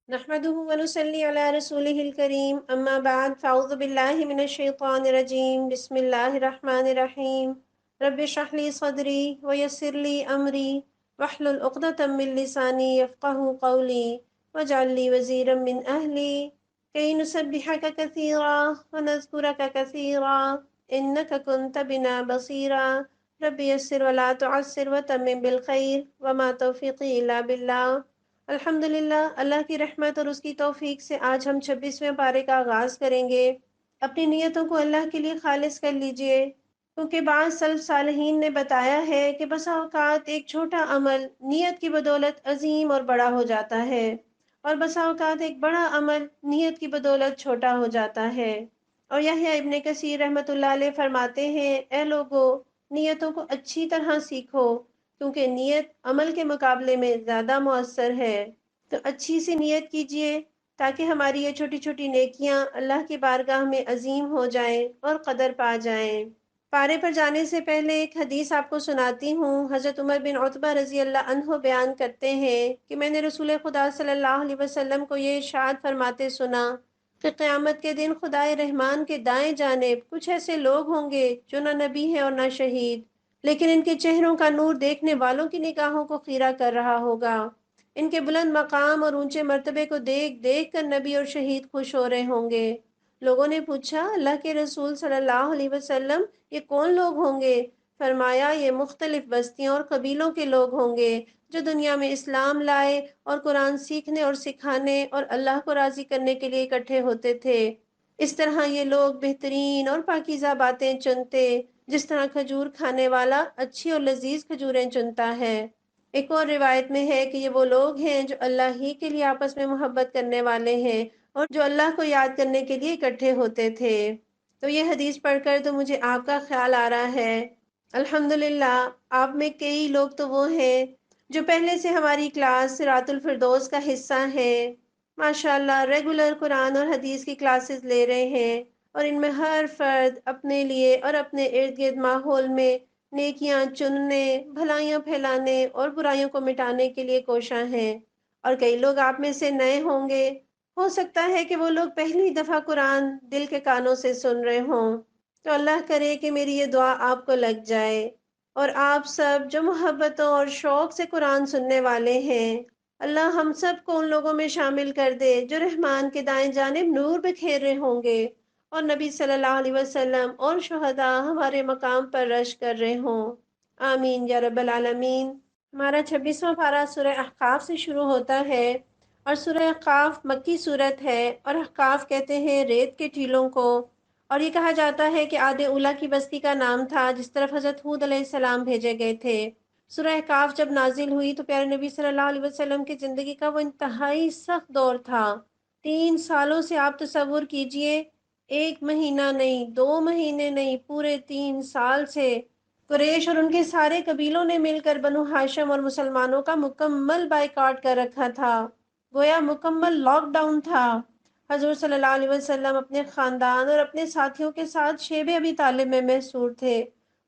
نحمده ونصلي على رسوله الكريم اما بعد فاعوذ بالله من الشيطان الرجيم بسم الله الرحمن الرحيم رب اشرح لي صدري ويسر لي امري واحلل عقدة من لساني يفقهوا قولي واجعل لي وزيرا من اهلي كي نسبحك كثيرا ونذكرك كثيرا انك كنت بنا بصيرا رب يسر ولا تعسر وتمم بالخير وما توفيقي الا بالله۔ الحمدللہ، اللہ کی رحمت اور اس کی توفیق سے آج ہم 26ویں پارے کا آغاز کریں گے۔ اپنی نیتوں کو اللہ کے لیے خالص کر لیجئے، کیونکہ بعض سلف صالحین نے بتایا ہے کہ بسا اوقات ایک چھوٹا عمل نیت کی بدولت عظیم اور بڑا ہو جاتا ہے، اور بسا اوقات ایک بڑا عمل نیت کی بدولت چھوٹا ہو جاتا ہے۔ اور یحییٰ ابن کثیر رحمۃ اللہ علیہ فرماتے ہیں، اے لوگو، نیتوں کو اچھی طرح سیکھو، کیونکہ نیت عمل کے مقابلے میں زیادہ مؤثر ہے۔ تو اچھی سی نیت کیجئے تاکہ ہماری یہ چھوٹی چھوٹی نیکیاں اللہ کی بارگاہ میں عظیم ہو جائیں اور قدر پا جائیں۔ پارے پر جانے سے پہلے ایک حدیث آپ کو سناتی ہوں۔ حضرت عمر بن عتبہ رضی اللہ عنہ بیان کرتے ہیں کہ میں نے رسول خدا صلی اللہ علیہ وسلم کو یہ ارشاد فرماتے سنا کہ قیامت کے دن خدائے رحمان کے دائیں جانب کچھ ایسے لوگ ہوں گے جو نہ نبی ہیں اور نہ شہید، لیکن ان کے چہروں کا نور دیکھنے والوں کی نگاہوں کو خیرہ کر رہا ہوگا۔ ان کے بلند مقام اور اونچے مرتبے کو دیکھ دیکھ کر نبی اور شہید خوش ہو رہے ہوں گے۔ لوگوں نے پوچھا، اللہ کے رسول صلی اللہ علیہ وسلم، یہ کون لوگ ہوں گے؟ فرمایا، یہ مختلف بستیوں اور قبیلوں کے لوگ ہوں گے جو دنیا میں اسلام لائے اور قرآن سیکھنے اور سکھانے اور اللہ کو راضی کرنے کے لیے اکٹھے ہوتے تھے۔ اس طرح یہ لوگ بہترین اور پاکیزہ باتیں چنتے، جس طرح کھجور کھانے والا اچھی اور لذیذ کھجوریں چنتا ہے۔ ایک اور روایت میں ہے کہ یہ وہ لوگ ہیں جو اللہ ہی کے لیے آپس میں محبت کرنے والے ہیں اور جو اللہ کو یاد کرنے کے لیے اکٹھے ہوتے تھے۔ تو یہ حدیث پڑھ کر تو مجھے آپ کا خیال آ رہا ہے، الحمدللہ آپ میں کئی لوگ تو وہ ہیں جو پہلے سے ہماری کلاس صراط الفردوس کا حصہ ہیں، ماشاءاللہ ریگولر قرآن اور حدیث کی کلاسز لے رہے ہیں، اور ان میں ہر فرد اپنے لیے اور اپنے ارد گرد ماحول میں نیکیاں چننے، بھلائیاں پھیلانے اور برائیوں کو مٹانے کے لیے کوشاں ہیں۔ اور کئی لوگ آپ میں سے نئے ہوں گے، ہو سکتا ہے کہ وہ لوگ پہلی دفعہ قرآن دل کے کانوں سے سن رہے ہوں۔ تو اللہ کرے کہ میری یہ دعا آپ کو لگ جائے، اور آپ سب جو محبتوں اور شوق سے قرآن سننے والے ہیں، اللہ ہم سب کو ان لوگوں میں شامل کر دے جو رحمان کے دائیں جانب نور بکھیر رہے ہوں گے، اور نبی صلی اللہ علیہ وسلم اور شہداء ہمارے مقام پر رش کر رہے ہوں۔ آمین یا رب العالمین۔ ہمارا 26واں پارہ سورہ احقاف سے شروع ہوتا ہے، اور سورہ احقاف مکی صورت ہے، اور احقاف کہتے ہیں ریت کے ٹیلوں کو، اور یہ کہا جاتا ہے کہ عاد اولیٰ کی بستی کا نام تھا جس طرف حضرت ہود علیہ السلام بھیجے گئے تھے۔ سورہ احقاف جب نازل ہوئی تو پیارے نبی صلی اللہ علیہ وسلم کی زندگی کا وہ انتہائی سخت دور تھا۔ 3 سالوں سے آپ تصور کیجئے، 1 مہینہ نہیں، 2 مہینے نہیں، پورے 3 سال سے قریش اور ان کے سارے قبیلوں نے مل کر بنو ہاشم اور مسلمانوں کا مکمل بائیکاٹ کر رکھا تھا، گویا مکمل لاک ڈاؤن تھا۔ حضور صلی اللہ علیہ وسلم اپنے خاندان اور اپنے ساتھیوں کے ساتھ شیب ابی طالب میں محصور تھے،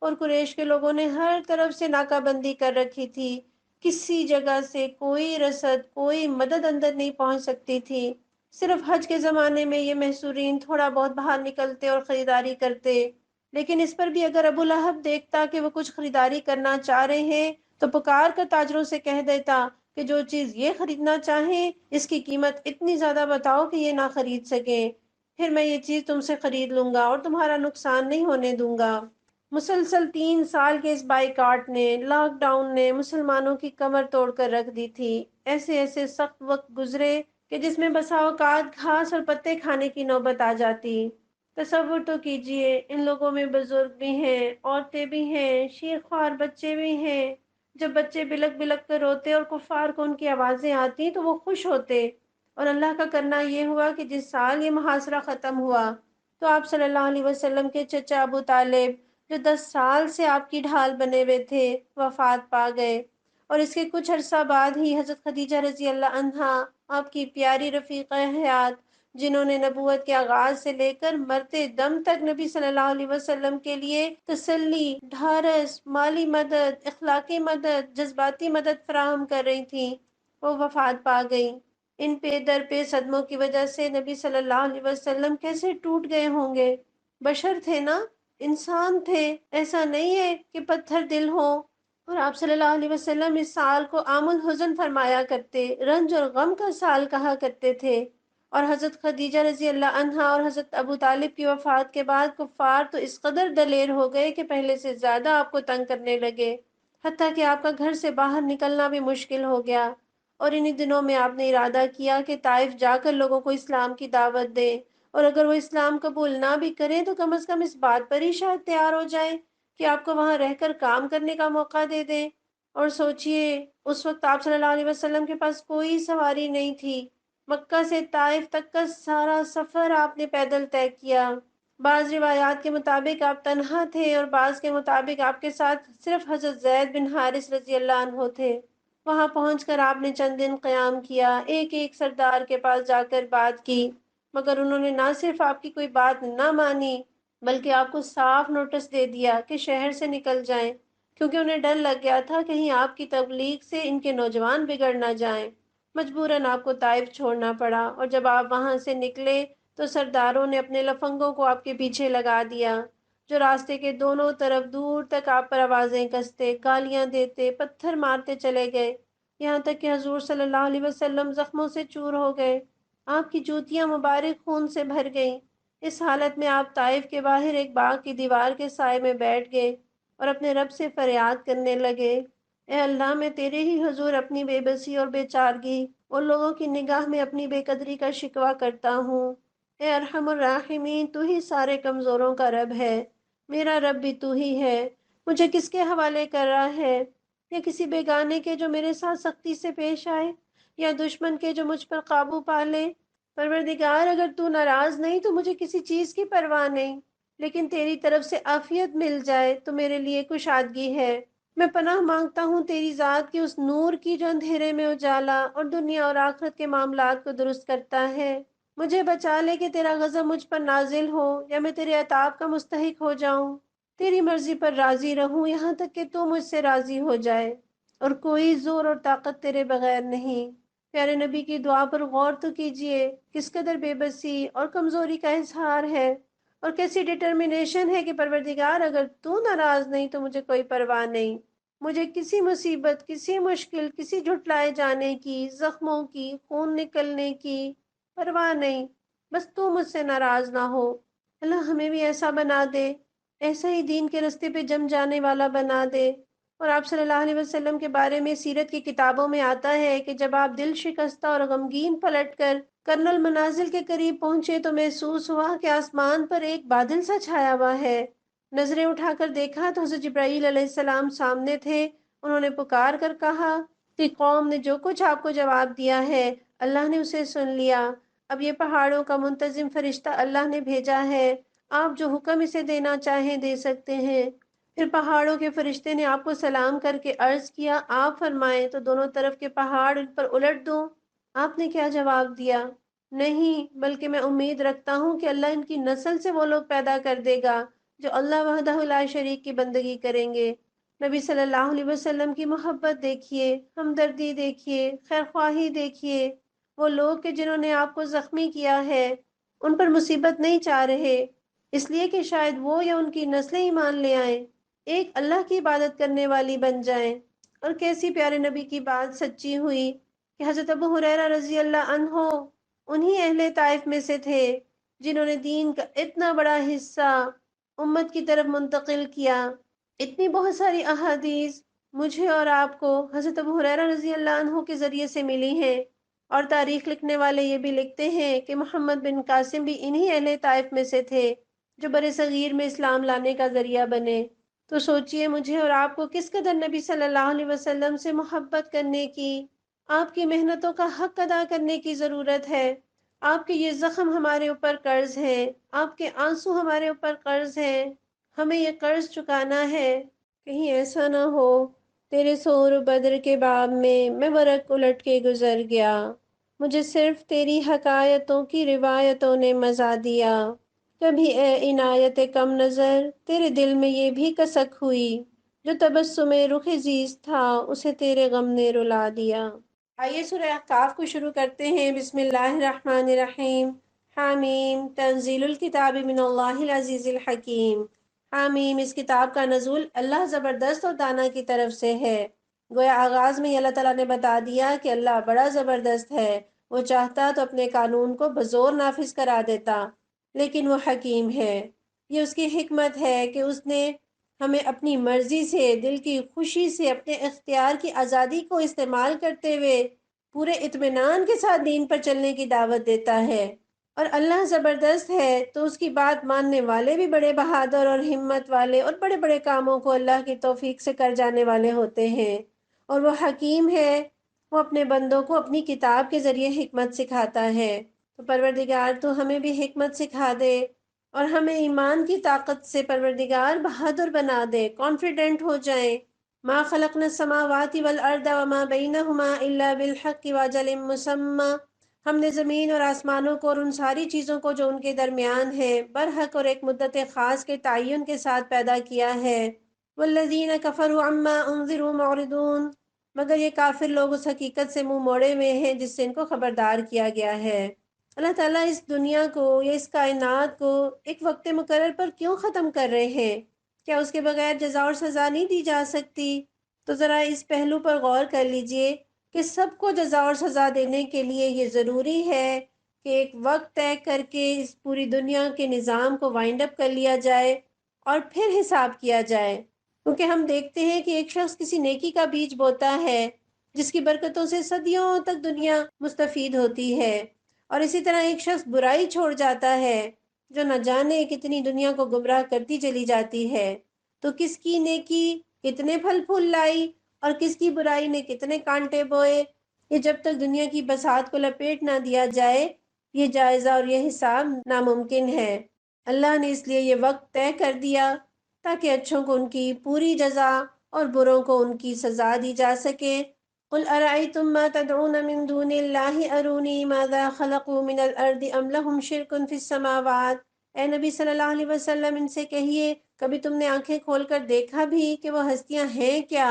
اور قریش کے لوگوں نے ہر طرف سے ناکہ بندی کر رکھی تھی، کسی جگہ سے کوئی رسد، کوئی مدد اندر نہیں پہنچ سکتی تھی۔ صرف حج کے زمانے میں یہ محصورین تھوڑا بہت باہر نکلتے اور خریداری کرتے، لیکن اس پر بھی اگر ابو لہب دیکھتا کہ وہ کچھ خریداری کرنا چاہ رہے ہیں تو پکار کر تاجروں سے کہہ دیتا کہ جو چیز یہ خریدنا چاہیں اس کی قیمت اتنی زیادہ بتاؤ کہ یہ نہ خرید سکیں، پھر میں یہ چیز تم سے خرید لوں گا اور تمہارا نقصان نہیں ہونے دوں گا۔ مسلسل 3 سال کے اس بائیکاٹ نے، لاک ڈاؤن نے مسلمانوں کی کمر توڑ کر رکھ دی تھی۔ ایسے ایسے سخت وقت گزرے کہ جس میں بسا اوقات گھاس اور پتے کھانے کی نوبت آ جاتی۔ تصور تو کیجئے، ان لوگوں میں بزرگ بھی ہیں، عورتیں بھی ہیں، شیخ خوار بچے بھی ہیں۔ جب بچے بلک بلک کر روتے اور کفار کو ان کی آوازیں آتی تو وہ خوش ہوتے، اور اللہ کا کرنا یہ ہوا کہ جس سال یہ محاصرہ ختم ہوا تو آپ صلی اللہ علیہ وسلم کے چچا ابو طالب، جو 10 سال سے آپ کی ڈھال بنے ہوئے تھے، وفات پا گئے، اور اس کے کچھ عرصہ بعد ہی حضرت خدیجہ رضی اللہ عنہا، آپ کی پیاری رفیقہ حیات، جنہوں نے نبوت کے آغاز سے لے کر مرتے دم تک نبی صلی اللہ علیہ وسلم کے لیے تسلی، ڈھارس، مالی مدد، اخلاقی مدد، جذباتی مدد فراہم کر رہی تھیں، وہ وفات پا گئیں۔ ان پہ در پہ صدموں کی وجہ سے نبی صلی اللہ علیہ وسلم کیسے ٹوٹ گئے ہوں گے۔ بشر تھے نا، انسان تھے، ایسا نہیں ہے کہ پتھر دل ہو۔ اور آپ صلی اللہ علیہ وسلم اس سال کو عام الحزن فرمایا کرتے، رنج اور غم کا سال کہا کرتے تھے۔ اور حضرت خدیجہ رضی اللہ عنہا اور حضرت ابو طالب کی وفات کے بعد کفار تو اس قدر دلیر ہو گئے کہ پہلے سے زیادہ آپ کو تنگ کرنے لگے، حتیٰ کہ آپ کا گھر سے باہر نکلنا بھی مشکل ہو گیا۔ اور انہی دنوں میں آپ نے ارادہ کیا کہ طائف جا کر لوگوں کو اسلام کی دعوت دیں، اور اگر وہ اسلام قبول نہ بھی کریں تو کم از کم اس بات پر ہی شاید تیار ہو جائیں کہ آپ کو وہاں رہ کر کام کرنے کا موقع دے دیں۔ اور سوچئے، اس وقت آپ صلی اللہ علیہ وسلم کے پاس کوئی سواری نہیں تھی، مکہ سے طائف تک کا سارا سفر آپ نے پیدل طے کیا۔ بعض روایات کے مطابق آپ تنہا تھے اور بعض کے مطابق آپ کے ساتھ صرف حضرت زید بن حارث رضی اللہ عنہ تھے۔ وہاں پہنچ کر آپ نے چند دن قیام کیا، ایک ایک سردار کے پاس جا کر بات کی، مگر انہوں نے نہ صرف آپ کی کوئی بات نہ مانی بلکہ آپ کو صاف نوٹس دے دیا کہ شہر سے نکل جائیں، کیونکہ انہیں ڈر لگ گیا تھا کہیں آپ کی تبلیغ سے ان کے نوجوان بگڑ نہ جائیں۔ مجبوراً آپ کو طائف چھوڑنا پڑا، اور جب آپ وہاں سے نکلے تو سرداروں نے اپنے لفنگوں کو آپ کے پیچھے لگا دیا، جو راستے کے دونوں طرف دور تک آپ پر آوازیں کستے، گالیاں دیتے، پتھر مارتے چلے گئے، یہاں تک کہ حضور صلی اللہ علیہ وسلم زخموں سے چور ہو گئے، آپ کی جوتیاں مبارک خون سے بھر گئیں۔ اس حالت میں آپ طائف کے باہر ایک باغ کی دیوار کے سائے میں بیٹھ گئے اور اپنے رب سے فریاد کرنے لگے، اے اللہ، میں تیرے ہی حضور اپنی بے بسی اور بے چارگی اور لوگوں کی نگاہ میں اپنی بے قدری کا شکوہ کرتا ہوں۔ اے ارحم الراحمین، تو ہی سارے کمزوروں کا رب ہے، میرا رب بھی تو ہی ہے۔ مجھے کس کے حوالے کر رہا ہے؟ یا کسی بیگانے کے جو میرے ساتھ سختی سے پیش آئے، یا دشمن کے جو مجھ پر قابو پا لے؟ پروردگار، اگر تو ناراض نہیں تو مجھے کسی چیز کی پرواہ نہیں، لیکن تیری طرف سے عافیت مل جائے تو میرے لیے کشادگی ہے۔ میں پناہ مانگتا ہوں تیری ذات کے اس نور کی جو اندھیرے میں اجالا اور دنیا اور آخرت کے معاملات کو درست کرتا ہے۔ مجھے بچا لے کہ تیرا غضب مجھ پر نازل ہو یا میں تیرے عتاب کا مستحق ہو جاؤں۔ تیری مرضی پر راضی رہوں یہاں تک کہ تو مجھ سے راضی ہو جائے، اور کوئی زور اور طاقت تیرے بغیر نہیں۔ پیارے نبی کی دعا پر غور تو کیجئے، کس قدر بے بسی اور کمزوری کا اظہار ہے، اور کیسی ڈٹرمنیشن ہے کہ پروردگار، اگر تو ناراض نہیں تو مجھے کوئی پرواہ نہیں، مجھے کسی مصیبت، کسی مشکل، کسی جھٹلائے جانے کی، زخموں کی، خون نکلنے کی پرواہ نہیں، بس تو مجھ سے ناراض نہ ہو۔ اللہ ہمیں بھی ایسا بنا دے، ایسا ہی دین کے رستے پہ جم جانے والا بنا دے۔ اور آپ صلی اللہ علیہ وسلم کے بارے میں سیرت کی کتابوں میں آتا ہے کہ جب آپ دل شکستہ اور غمگین پلٹ کر کرنل منازل کے قریب پہنچے تو محسوس ہوا کہ آسمان پر ایک بادل سا چھایا ہوا ہے۔ نظریں اٹھا کر دیکھا تو حضرت جبرائیل علیہ السلام سامنے تھے۔ انہوں نے پکار کر کہا کہ قوم نے جو کچھ آپ کو جواب دیا ہے اللہ نے اسے سن لیا، اب یہ پہاڑوں کا منتظم فرشتہ اللہ نے بھیجا ہے، آپ جو حکم اسے دینا چاہیں دے سکتے ہیں۔ پھر پہاڑوں کے فرشتے نے آپ کو سلام کر کے عرض کیا، آپ فرمائیں تو دونوں طرف کے پہاڑ ان پر الٹ دوں؟ آپ نے کیا جواب دیا؟ نہیں، بلکہ میں امید رکھتا ہوں کہ اللہ ان کی نسل سے وہ لوگ پیدا کر دے گا جو اللہ وحدہ لا شریک کی بندگی کریں گے۔ نبی صلی اللہ علیہ وسلم کی محبت دیکھیے، ہمدردی دیکھیے، خیرخواہی دیکھیے۔ وہ لوگ کہ جنہوں نے آپ کو زخمی کیا ہے ان پر مصیبت نہیں چاہ رہے، اس لیے کہ شاید وہ یا ان کی نسلیں ایمان لے آئیں، ایک اللہ کی عبادت کرنے والی بن جائیں۔ اور کیسی پیارے نبی کی بات سچی ہوئی کہ حضرت ابو ہریرہ رضی اللہ عنہ انہی اہل طائف میں سے تھے جنہوں نے دین کا اتنا بڑا حصہ امت کی طرف منتقل کیا۔ اتنی بہت ساری احادیث مجھے اور آپ کو حضرت ابو ہریرہ رضی اللہ عنہ کے ذریعے سے ملی ہیں، اور تاریخ لکھنے والے یہ بھی لکھتے ہیں کہ محمد بن قاسم بھی انہی اہل طائف میں سے تھے جو برِ صغیر میں اسلام لانے کا ذریعہ بنے۔ تو سوچئے مجھے اور آپ کو کس قدر نبی صلی اللہ علیہ وسلم سے محبت کرنے کی، آپ کی محنتوں کا حق ادا کرنے کی ضرورت ہے۔ آپ کے یہ زخم ہمارے اوپر قرض ہیں، آپ کے آنسو ہمارے اوپر قرض ہیں، ہمیں یہ قرض چکانا ہے۔ کہیں ایسا نہ ہو تیرے سور و بدر کے باب میں ورق الٹ کے گزر گیا، مجھے صرف تیری حکایتوں کی روایتوں نے مزا دیا، کبھی اے عنایت کم نظر تیرے دل میں یہ بھی کسک ہوئی، جو تبسم رخ زیست تھا اسے تیرے غم نے رلا دیا۔ آئیے سورہ احقاف کو شروع کرتے ہیں۔ بسم اللہ الرحمن الرحیم۔ حامیم تنزیل الکتاب من اللہ العزیز الحکیم۔ حامیم، اس کتاب کا نزول اللہ زبردست اور دانا کی طرف سے ہے۔ گویا آغاز میں اللہ تعالیٰ نے بتا دیا کہ اللہ بڑا زبردست ہے، وہ چاہتا تو اپنے قانون کو بزور نافذ کرا دیتا، لیکن وہ حکیم ہے۔ یہ اس کی حکمت ہے کہ اس نے ہمیں اپنی مرضی سے، دل کی خوشی سے، اپنے اختیار کی آزادی کو استعمال کرتے ہوئے پورے اطمینان کے ساتھ دین پر چلنے کی دعوت دیتا ہے۔ اور اللہ زبردست ہے تو اس کی بات ماننے والے بھی بڑے بہادر اور ہمت والے اور بڑے بڑے کاموں کو اللہ کی توفیق سے کر جانے والے ہوتے ہیں۔ اور وہ حکیم ہے، وہ اپنے بندوں کو اپنی کتاب کے ذریعے حکمت سکھاتا ہے۔ تو پروردگار تو ہمیں بھی حکمت سکھا دے اور ہمیں ایمان کی طاقت سے پروردگار بہادر بنا دے، کانفیڈنٹ ہو جائیں۔ ما خلقنا السماوات والارض وما بینہما الا بالحق واجل مسمى، ہم نے زمین اور آسمانوں کو اور ان ساری چیزوں کو جو ان کے درمیان ہے برحق اور ایک مدت خاص کے تعین کے ساتھ پیدا کیا ہے۔ والذین کفروا عما انذروا معرضون، مگر یہ کافر لوگ اس حقیقت سے منہ موڑے ہوئے ہیں جس سے ان کو خبردار کیا گیا ہے۔ اللہ تعالیٰ اس دنیا کو یا اس کائنات کو ایک وقت مقرر پر کیوں ختم کر رہے ہیں؟ کیا اس کے بغیر جزا اور سزا نہیں دی جا سکتی؟ تو ذرا اس پہلو پر غور کر لیجئے کہ سب کو جزا اور سزا دینے کے لیے یہ ضروری ہے کہ ایک وقت طے کر کے اس پوری دنیا کے نظام کو وائنڈ اپ کر لیا جائے اور پھر حساب کیا جائے۔ کیونکہ ہم دیکھتے ہیں کہ ایک شخص کسی نیکی کا بیج بوتا ہے جس کی برکتوں سے صدیوں تک دنیا مستفید ہوتی ہے، اور اسی طرح ایک شخص برائی چھوڑ جاتا ہے جو نہ جانے کتنی دنیا کو گمراہ کرتی چلی جاتی ہے۔ تو کس کی نیکی کتنے پھل پھول لائی اور کس کی برائی نے کتنے کانٹے بوئے، یہ جب تک دنیا کی بساط کو لپیٹ نہ دیا جائے یہ جائزہ اور یہ حساب ناممکن ہے۔ اللہ نے اس لیے یہ وقت طے کر دیا تاکہ اچھوں کو ان کی پوری جزا اور بروں کو ان کی سزا دی جا سکے۔ قل ارأيتم ما تدعون من دون الله اروني ماذا خلقوا من الارض ام لهم شرك في السماوات، اے نبی صلی اللہ علیہ وسلم ان سے کہیے کبھی تم نے آنکھیں کھول کر دیکھا بھی کہ وہ ہستیاں ہیں کیا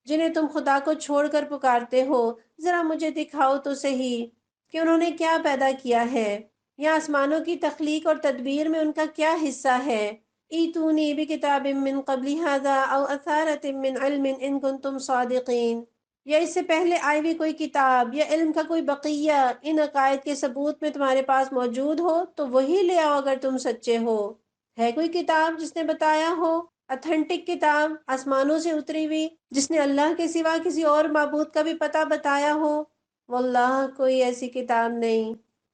جنہیں تم خدا کو چھوڑ کر پکارتے ہو؟ ذرا مجھے دکھاؤ تو صحیح کہ انہوں نے کیا پیدا کیا ہے، یا آسمانوں کی تخلیق اور تدبیر میں ان کا کیا حصہ ہے۔ ایتونی بکتاب من قبل هذا او اثارۃ من علم ان کنتم صادقین، یا اس سے پہلے آئی ہوئی کوئی کتاب یا علم کا کوئی بقیہ ان عقائد کے ثبوت میں تمہارے پاس موجود ہو تو وہی لے آؤ اگر تم سچے ہو۔ ہے کوئی کتاب جس نے بتایا ہو، اتھینٹک کتاب آسمانوں سے اتری ہوئی جس نے اللہ کے سوا کسی اور معبود کا بھی پتہ بتایا ہو؟ واللہ کوئی ایسی کتاب نہیں۔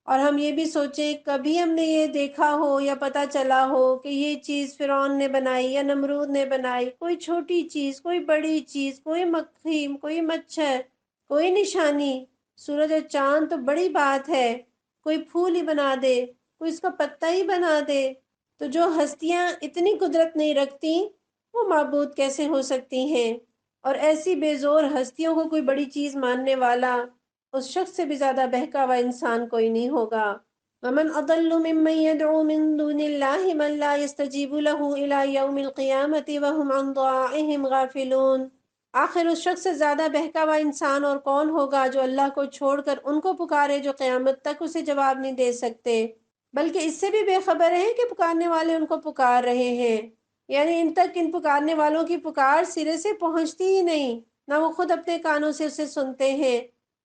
اور ہم یہ بھی سوچیں کبھی ہم نے یہ دیکھا ہو یا پتہ چلا ہو کہ یہ چیز فرعون نے بنائی یا نمرود نے بنائی، کوئی چھوٹی چیز، کوئی بڑی چیز، کوئی مکھی، کوئی مچھر، کوئی نشانی، سورج اور چاند تو بڑی بات ہے، کوئی پھول ہی بنا دے، کوئی اس کا پتہ ہی بنا دے، تو جو ہستیاں اتنی قدرت نہیں رکھتی وہ معبود کیسے ہو سکتی ہیں؟ اور ایسی بے زور ہستیوں کو کوئی بڑی چیز ماننے والا اس شخص سے بھی زیادہ بہکا ہوا انسان کوئی نہیں ہوگا۔ وَمَنْ أَضَلُّ مِمَّنْ يَدْعُو مِن دُونِ اللَّهِ مَنْ لَا يَسْتَجِيبُ لَهُ إِلَى يَوْمِ الْقِيَامَةِ وَهُمْ عَنْ دُعَائِهِمْ غَافِلُونَ۔ آخر اس شخص سے زیادہ بہکا ہوا انسان اور کون ہوگا جو اللہ کو چھوڑ کر ان کو پکارے جو قیامت تک اسے جواب نہیں دے سکتے، بلکہ اس سے بھی بے خبر ہیں کہ پکارنے والے ان کو پکار رہے ہیں، یعنی ان تک ان پکارنے والوں کی پکار سرے سے پہنچتی ہی نہیں، نہ وہ خود اپنے کانوں سے اسے سنتے ہیں،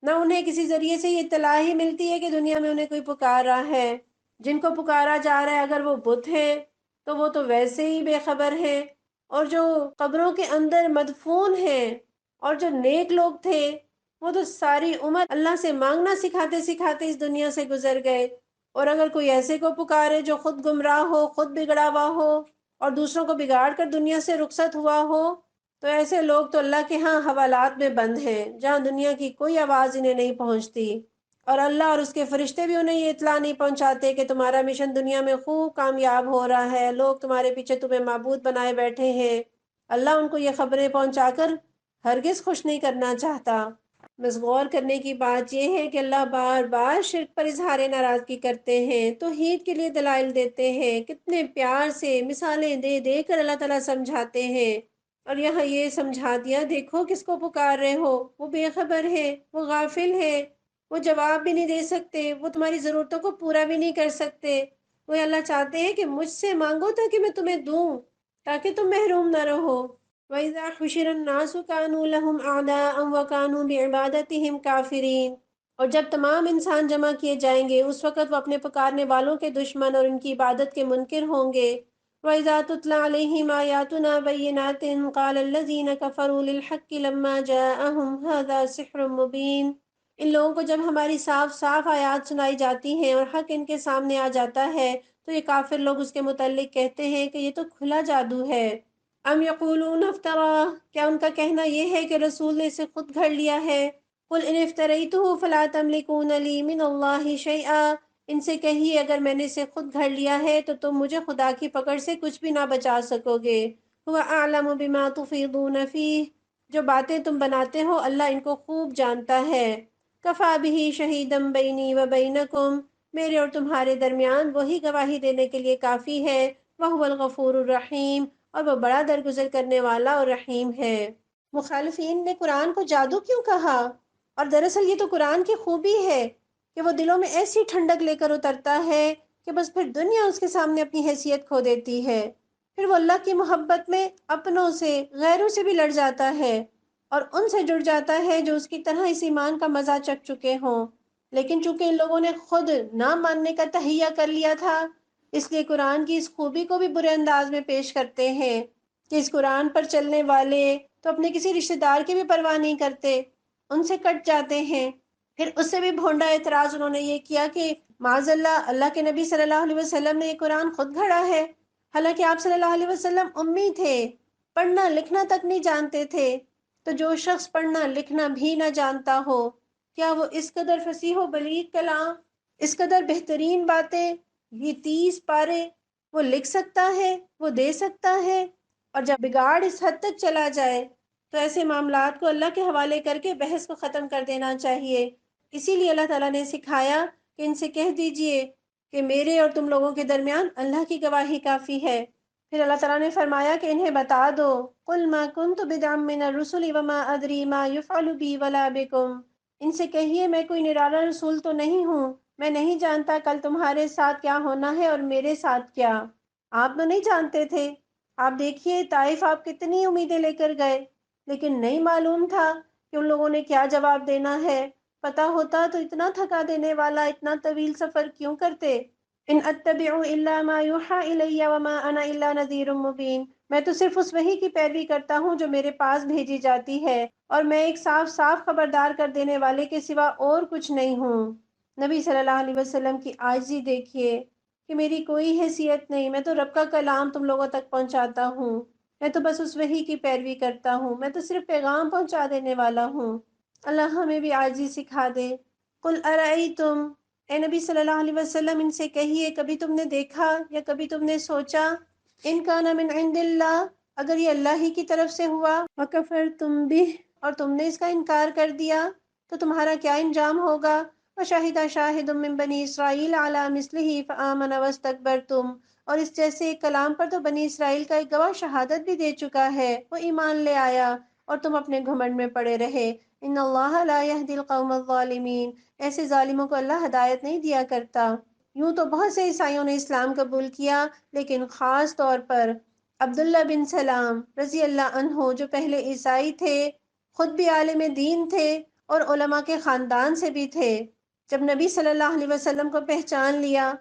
نہ انہیں کسی ذریعے سے یہ اطلاع ہی ملتی ہے کہ دنیا میں انہیں کوئی پکار رہا ہے۔ جن کو پکارا جا رہا ہے اگر وہ بت ہیں تو وہ تو ویسے ہی بے خبر ہیں، اور جو قبروں کے اندر مدفون ہیں اور جو نیک لوگ تھے وہ تو ساری عمر اللہ سے مانگنا سکھاتے سکھاتے اس دنیا سے گزر گئے، اور اگر کوئی ایسے کو پکارے جو خود گمراہ ہو، خود بگڑا ہوا ہو اور دوسروں کو بگاڑ کر دنیا سے رخصت ہوا ہو، تو ایسے لوگ تو اللہ کے ہاں حوالات میں بند ہیں جہاں دنیا کی کوئی آواز انہیں نہیں پہنچتی، اور اللہ اور اس کے فرشتے بھی انہیں یہ اطلاع نہیں پہنچاتے کہ تمہارا مشن دنیا میں خوب کامیاب ہو رہا ہے، لوگ تمہارے پیچھے تمہیں معبود بنائے بیٹھے ہیں۔ اللہ ان کو یہ خبریں پہنچا کر ہرگز خوش نہیں کرنا چاہتا۔ بس غور کرنے کی بات یہ ہے کہ اللہ بار بار شرک پر اظہار ناراضگی کرتے ہیں، توحید کے لیے دلائل دیتے ہیں، کتنے پیار سے مثالیں دے دے کر اللہ تعالیٰ سمجھاتے ہیں، اور یہاں یہ سمجھا دیا، دیکھو کس کو پکار رہے ہو، وہ بے خبر ہے، وہ غافل ہے، وہ جواب بھی نہیں دے سکتے، وہ تمہاری ضرورتوں کو پورا بھی نہیں کر سکتے۔ وہ اللہ چاہتے ہیں کہ مجھ سے مانگو تاکہ میں تمہیں دوں، تاکہ تم محروم نہ رہو۔ وَإِذَا حُشِرَ النَّاسُ كَانُوا لَهُمْ أَعْدَاءً وَكَانُوا بِعِبَادَتِهِمْ كَافِرِينَ۔ اور جب تمام انسان جمع کیے جائیں گے، اس وقت وہ اپنے پکارنے والوں کے دشمن اور ان کی عبادت کے منکر ہوں گے۔ وَإِذَا تُتْلَى عَلَيْهِمْ آيَاتُنَا بَيِّنَاتٍ قَالَ الَّذِينَ كَفَرُوا لِلْحَقِّ لَمَّا جَاءَهُمْ هَذَا سِحْرٌ مُبِينٌ۔ ان لوگوں کو جب ہماری صاف صاف آیات سنائی جاتی ہیں اور حق ان کے سامنے آ جاتا ہے، تو یہ کافر لوگ اس کے متعلق کہتے ہیں کہ یہ تو کھلا جادو ہے۔ ام یقولون افطرا، کیا ان کا کہنا یہ ہے کہ رسول نے اسے خود گھڑ لیا ہے؟ قل ان افتریتہ فلا تملکون لی من اللہ شیئا، ان سے کہیے اگر میں نے اسے خود گھڑ لیا ہے تو تم مجھے خدا کی پکڑ سے کچھ بھی نہ بچا سکو گے۔ هو اعلم بما تفیضون فیہ، جو باتیں تم بناتے ہو اللہ ان کو خوب جانتا ہے۔ کفا بہ شہیدا بینی و بینکم، میرے اور تمہارے درمیان وہی گواہی دینے کے لیے کافی ہے۔ وہو الغفور الرحیم، اور وہ بڑا درگزر کرنے والا اور رحیم ہے۔ مخالفین نے قرآن کو جادو کیوں کہا؟ اور دراصل یہ تو قرآن کی خوبی ہے کہ وہ دلوں میں ایسی ٹھنڈک لے کر اترتا ہے کہ بس پھر دنیا اس کے سامنے اپنی حیثیت کھو دیتی ہے۔ پھر وہ اللہ کی محبت میں اپنوں سے، غیروں سے بھی لڑ جاتا ہے اور ان سے جڑ جاتا ہے جو اس کی طرح اس ایمان کا مزہ چکھ چکے ہوں۔ لیکن چونکہ ان لوگوں نے خود نہ ماننے کا تہیہ کر لیا تھا، اس لیے قرآن کی اس خوبی کو بھی برے انداز میں پیش کرتے ہیں کہ اس قرآن پر چلنے والے تو اپنے کسی رشتہ دار کی بھی پرواہ نہیں کرتے، ان سے کٹ جاتے ہیں۔ پھر اس سے بھی بھونڈا اعتراض انہوں نے یہ کیا کہ معاذ اللہ، اللہ کے نبی صلی اللہ علیہ وسلم نے یہ قرآن خود گھڑا ہے، حالانکہ آپ صلی اللہ علیہ وسلم امی تھے، پڑھنا لکھنا تک نہیں جانتے تھے۔ تو جو شخص پڑھنا لکھنا بھی نہ جانتا ہو، کیا وہ اس قدر فصیح و بلیغ کلام، اس قدر بہترین باتیں، یہ 30 پارے وہ لکھ سکتا ہے، وہ دے سکتا ہے؟ اور جب بگاڑ اس حد تک چلا جائے تو ایسے معاملات کو اللہ کے حوالے کر کے بحث کو ختم کر دینا چاہیے۔ اسی لیے اللہ تعالیٰ نے سکھایا کہ ان سے کہہ دیجئے کہ میرے اور تم لوگوں کے درمیان اللہ کی گواہی کافی ہے۔ پھر اللہ تعالیٰ نے فرمایا کہ انہیں بتا دو، قُلْ مَا كُنْتُ بِدْعًا مِّنَ الرُّسُلِ وَمَا أَدْرِي مَا يُفْعَلُ بِي وَلَا بِكُمْ، ان سے کہیے میں کوئی نرالا رسول تو نہیں ہوں، میں نہیں جانتا کل تمہارے ساتھ کیا ہونا ہے اور میرے ساتھ کیا۔ آپ تو نہیں جانتے تھے۔ آپ دیکھیے طائف آپ کتنی امیدیں لے کر گئے، لیکن نہیں معلوم تھا کہ ان لوگوں نے کیا جواب دینا ہے۔ پتہ ہوتا تو اتنا تھکا دینے والا اتنا طویل سفر کیوں کرتے۔ ان اتبع الا ما یوحى الی وما انا الا نذیر مبین، میں تو صرف اس وحی کی پیروی کرتا ہوں جو میرے پاس بھیجی جاتی ہے، اور میں ایک صاف صاف خبردار کر دینے والے کے سوا اور کچھ نہیں ہوں۔ نبی صلی اللہ علیہ وسلم کی عاجزی دیکھیے کہ میری کوئی حیثیت نہیں، میں تو رب کا کلام تم لوگوں تک پہنچاتا ہوں، میں تو بس اس وحی کی پیروی کرتا ہوں، میں تو صرف پیغام پہنچا دینے والا ہوں۔ اللہ ہمیں بھی عاجزی سکھا دے۔ قل ارأیتم، اے نبی صلی اللہ علیہ وسلم ان سے کہیے کبھی تم نے دیکھا یا کبھی تم نے سوچا، ان کان من عند اللہ، اگر یہ اللہ ہی کی طرف سے ہوا، وکفرتم بہ، اور تم نے اس کا انکار کر دیا، تو تمہارا کیا انجام ہوگا۔ وشہد شاہد من بنی اسرائیل علی مثلہ فآمن واستکبرتم، اور اس جیسے ایک کلام پر تو بنی اسرائیل کا ایک گواہ شہادت بھی دے چکا ہے، وہ ایمان لے آیا اور تم اپنے گھمنڈ میں پڑے رہے۔ ان اللہ لا یہدی القوم الظالمین، ایسے ظالموں کو اللہ ہدایت نہیں دیا کرتا۔ یوں تو بہت سے عیسائیوں نے اسلام قبول کیا، لیکن خاص طور پر عبداللہ بن سلام رضی اللہ عنہ، جو پہلے عیسائی تھے، خود بھی عالم دین تھے اور علماء کے خاندان سے بھی تھے، جب نبی صلی اللہ علیہ وسلم کو پہچان لیا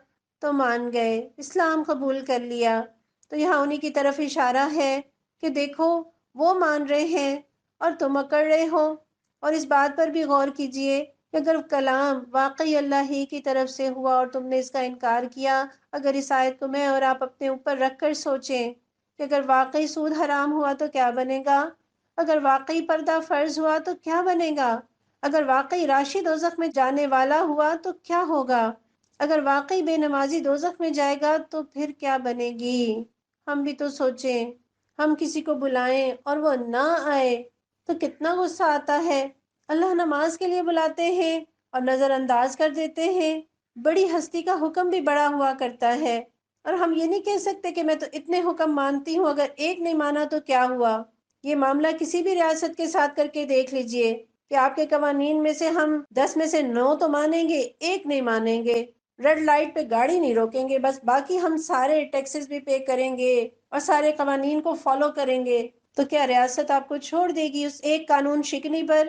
تو مان گئے، اسلام قبول کر لیا۔ تو یہاں انہی کی طرف اشارہ ہے کہ دیکھو وہ مان رہے ہیں اور تم اکڑ رہے ہو۔ اور اس بات پر بھی غور کیجئے کہ اگر کلام واقعی اللہ ہی کی طرف سے ہوا اور تم نے اس کا انکار کیا، اگر اس آیت کو میں اور آپ اپنے اوپر رکھ کر سوچیں کہ اگر واقعی سود حرام ہوا تو کیا بنے گا، اگر واقعی پردہ فرض ہوا تو کیا بنے گا، اگر واقعی راشی دوزخ میں جانے والا ہوا تو کیا ہوگا، اگر واقعی بے نمازی دوزخ میں جائے گا تو پھر کیا بنے گی۔ ہم بھی تو سوچیں، ہم کسی کو بلائیں اور وہ نہ آئے تو کتنا غصہ آتا ہے۔ اللہ نماز کے لیے بلاتے ہیں اور نظر انداز کر دیتے ہیں۔ بڑی ہستی کا حکم بھی بڑا ہوا کرتا ہے، اور ہم یہ نہیں کہہ سکتے کہ میں تو اتنے حکم مانتی ہوں، اگر ایک نہیں مانا تو کیا ہوا۔ یہ معاملہ کسی بھی ریاست کے ساتھ کر کے دیکھ لیجئے کہ آپ کے قوانین میں سے ہم 10 میں سے 9 تو مانیں گے، ایک نہیں مانیں گے، ریڈ لائٹ پہ گاڑی نہیں روکیں گے، بس باقی ہم سارے ٹیکسز بھی پے کریں گے اور سارے قوانین کو فالو کریں گے، تو کیا ریاست آپ کو چھوڑ دے گی اس ایک قانون شکنی پر؟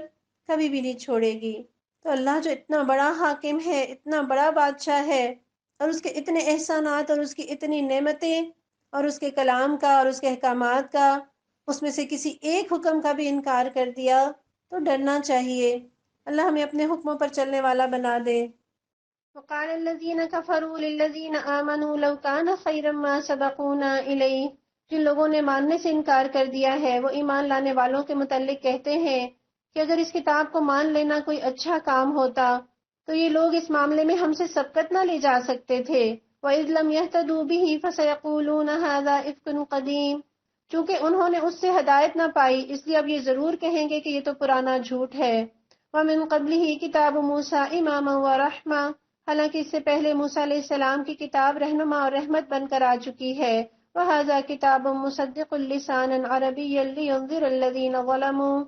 کبھی بھی نہیں چھوڑے گی۔ تو اللہ جو اتنا بڑا حاکم ہے، اتنا بڑا بادشاہ ہے، اور اس کے اتنے احسانات اور اس کی اتنی نعمتیں اور اس کے کلام کا اور اس کے احکامات کا، اس میں سے کسی ایک حکم کا بھی انکار کر دیا تو ڈرنا چاہیے۔ اللہ ہمیں اپنے حکموں پر چلنے والا بنا دے۔ وقال الذين كفروا للذين آمنوا لو كان خيرا ما سبقونا إليه، جن لوگوں نے ماننے سے انکار کر دیا ہے وہ ایمان لانے والوں کے متعلق کہتے ہیں کہ اگر اس کتاب کو مان لینا کوئی اچھا کام ہوتا تو یہ لوگ اس معاملے میں ہم سے سبقت نہ لے جا سکتے تھے۔ وَإِذْ لَمْ يَهْتَدُوا بِهِ فَسَيَقُولُونَ هَذَا إِفْكٌ قَدِيمٌ، چونکہ انہوں نے اس سے ہدایت نہ پائی اس لیے اب یہ ضرور کہیں گے کہ یہ تو پرانا جھوٹ ہے۔ وَمِن قَبْلِهِ كِتَابُ مُوسَىٰ إِمَامًا وَرَحْمَةً، حالانکہ اس سے پہلے موسیٰ علیہ السلام کی کتاب رہنما اور رحمت بن کر آ چکی ہے۔ وَهَذَا كِتَابٌ مُصَدِّقٌ لِّسَانًا عَرَبِيًّا لِّيُنذِرَ الَّذِينَ ظَلَمُوا،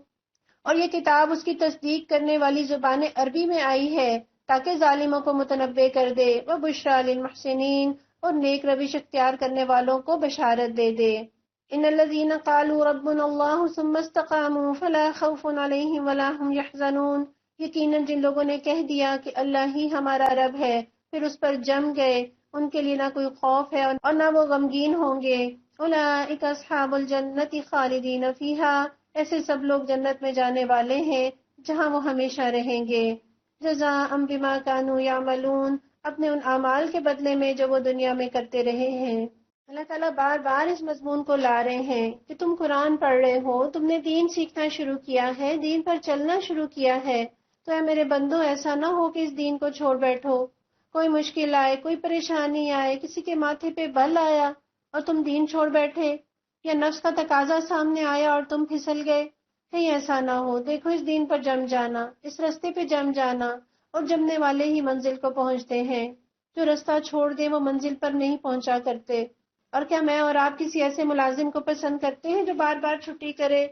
اور یہ کتاب اس کی تصدیق کرنے والی زبان عربی میں آئی ہے تاکہ ظالموں کو متنبہ کر دے، وَبُشْرَىٰ لِلْمُحْسِنِينَ، اور نیک روش اختیار کرنے والوں کو بشارت دے دے۔ إِنَّ الَّذِينَ قَالُوا رَبُّنَا اللَّهُ ثُمَّ اسْتَقَامُوا فَلَا خَوْفٌ عَلَيْهِمْ وَلَا هُمْ يَحْزَنُونَ، یقیناً جن لوگوں نے کہہ دیا کہ اللہ ہی ہمارا رب ہے، پھر اس پر جم گئے، ان کے لیے نہ کوئی خوف ہے اور نہ وہ غمگین ہوں گے۔ أُولَٰئِكَ أَصْحَابُ الْجَنَّةِ خَالِدِينَ فِيهَا، ایسے سب لوگ جنت میں جانے والے ہیں جہاں وہ ہمیشہ رہیں گے۔ جزاء بما كانوا يعملون، اپنے ان اعمال کے بدلے میں جو وہ دنیا میں کرتے رہے ہیں۔ اللہ تعالیٰ بار بار اس مضمون کو لا رہے ہیں کہ تم قرآن پڑھ رہے ہو، تم نے دین سیکھنا شروع کیا ہے، دین پر چلنا شروع کیا ہے، تو اے میرے بندو ایسا نہ ہو کہ اس دین کو چھوڑ بیٹھو، کوئی مشکل آئے، کوئی پریشانی آئے، کسی کے ماتھے پہ بل آیا اور تم دین چھوڑ بیٹھے، یا نفس کا تقاضا سامنے آیا اور تم پھسل گئے، کہیں ایسا نہ ہو۔ دیکھو اس دین پر جم جانا، اس رستے پہ جم جانا، اور جمنے والے ہی منزل کو پہنچتے ہیں، جو رستہ چھوڑ دے وہ منزل پر نہیں پہنچا کرتے۔ اور کیا میں اور آپ کسی ایسے ملازم کو پسند کرتے ہیں جو بار بار چھٹی کرے،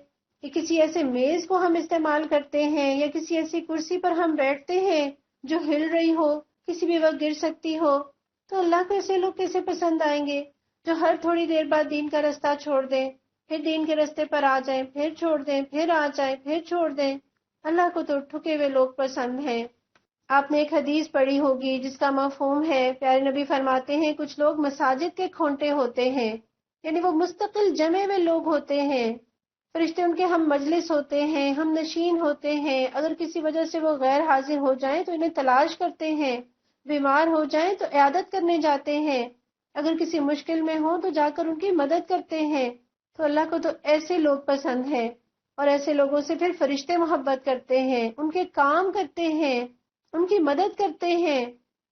کہ کسی ایسے میز کو ہم استعمال کرتے ہیں، یا کسی ایسی کرسی پر ہم بیٹھتے ہیں جو ہل رہی ہو، کسی بھی وقت گر سکتی ہو؟ تو اللہ کو ایسے لوگ کیسے پسند آئیں گے جو ہر تھوڑی دیر بعد دین کا رستہ چھوڑ دیں، پھر دین کے رستے پر آ جائیں، پھر چھوڑ دیں، پھر آ جائیں، پھر چھوڑ دیں۔ اللہ کو تو ٹھکے ہوئے لوگ پسند ہیں۔ آپ نے ایک حدیث پڑھی ہوگی جس کا مفہوم ہے، پیارے نبی فرماتے ہیں کچھ لوگ مساجد کے کھونٹے ہوتے ہیں، یعنی وہ مستقل جمے ہوئے لوگ ہوتے ہیں، فرشتے ان کے ہم مجلس ہوتے ہیں، ہم نشین ہوتے ہیں، اگر کسی وجہ سے وہ غیر حاضر ہو جائیں تو انہیں تلاش کرتے ہیں، بیمار ہو جائیں تو عیادت کرنے جاتے ہیں، اگر کسی مشکل میں ہوں تو جا کر ان کی مدد کرتے ہیں۔ تو اللہ کو تو ایسے لوگ پسند ہیں، اور ایسے لوگوں سے پھر فرشتے محبت کرتے ہیں، ان کے کام کرتے ہیں، ان کی مدد کرتے ہیں۔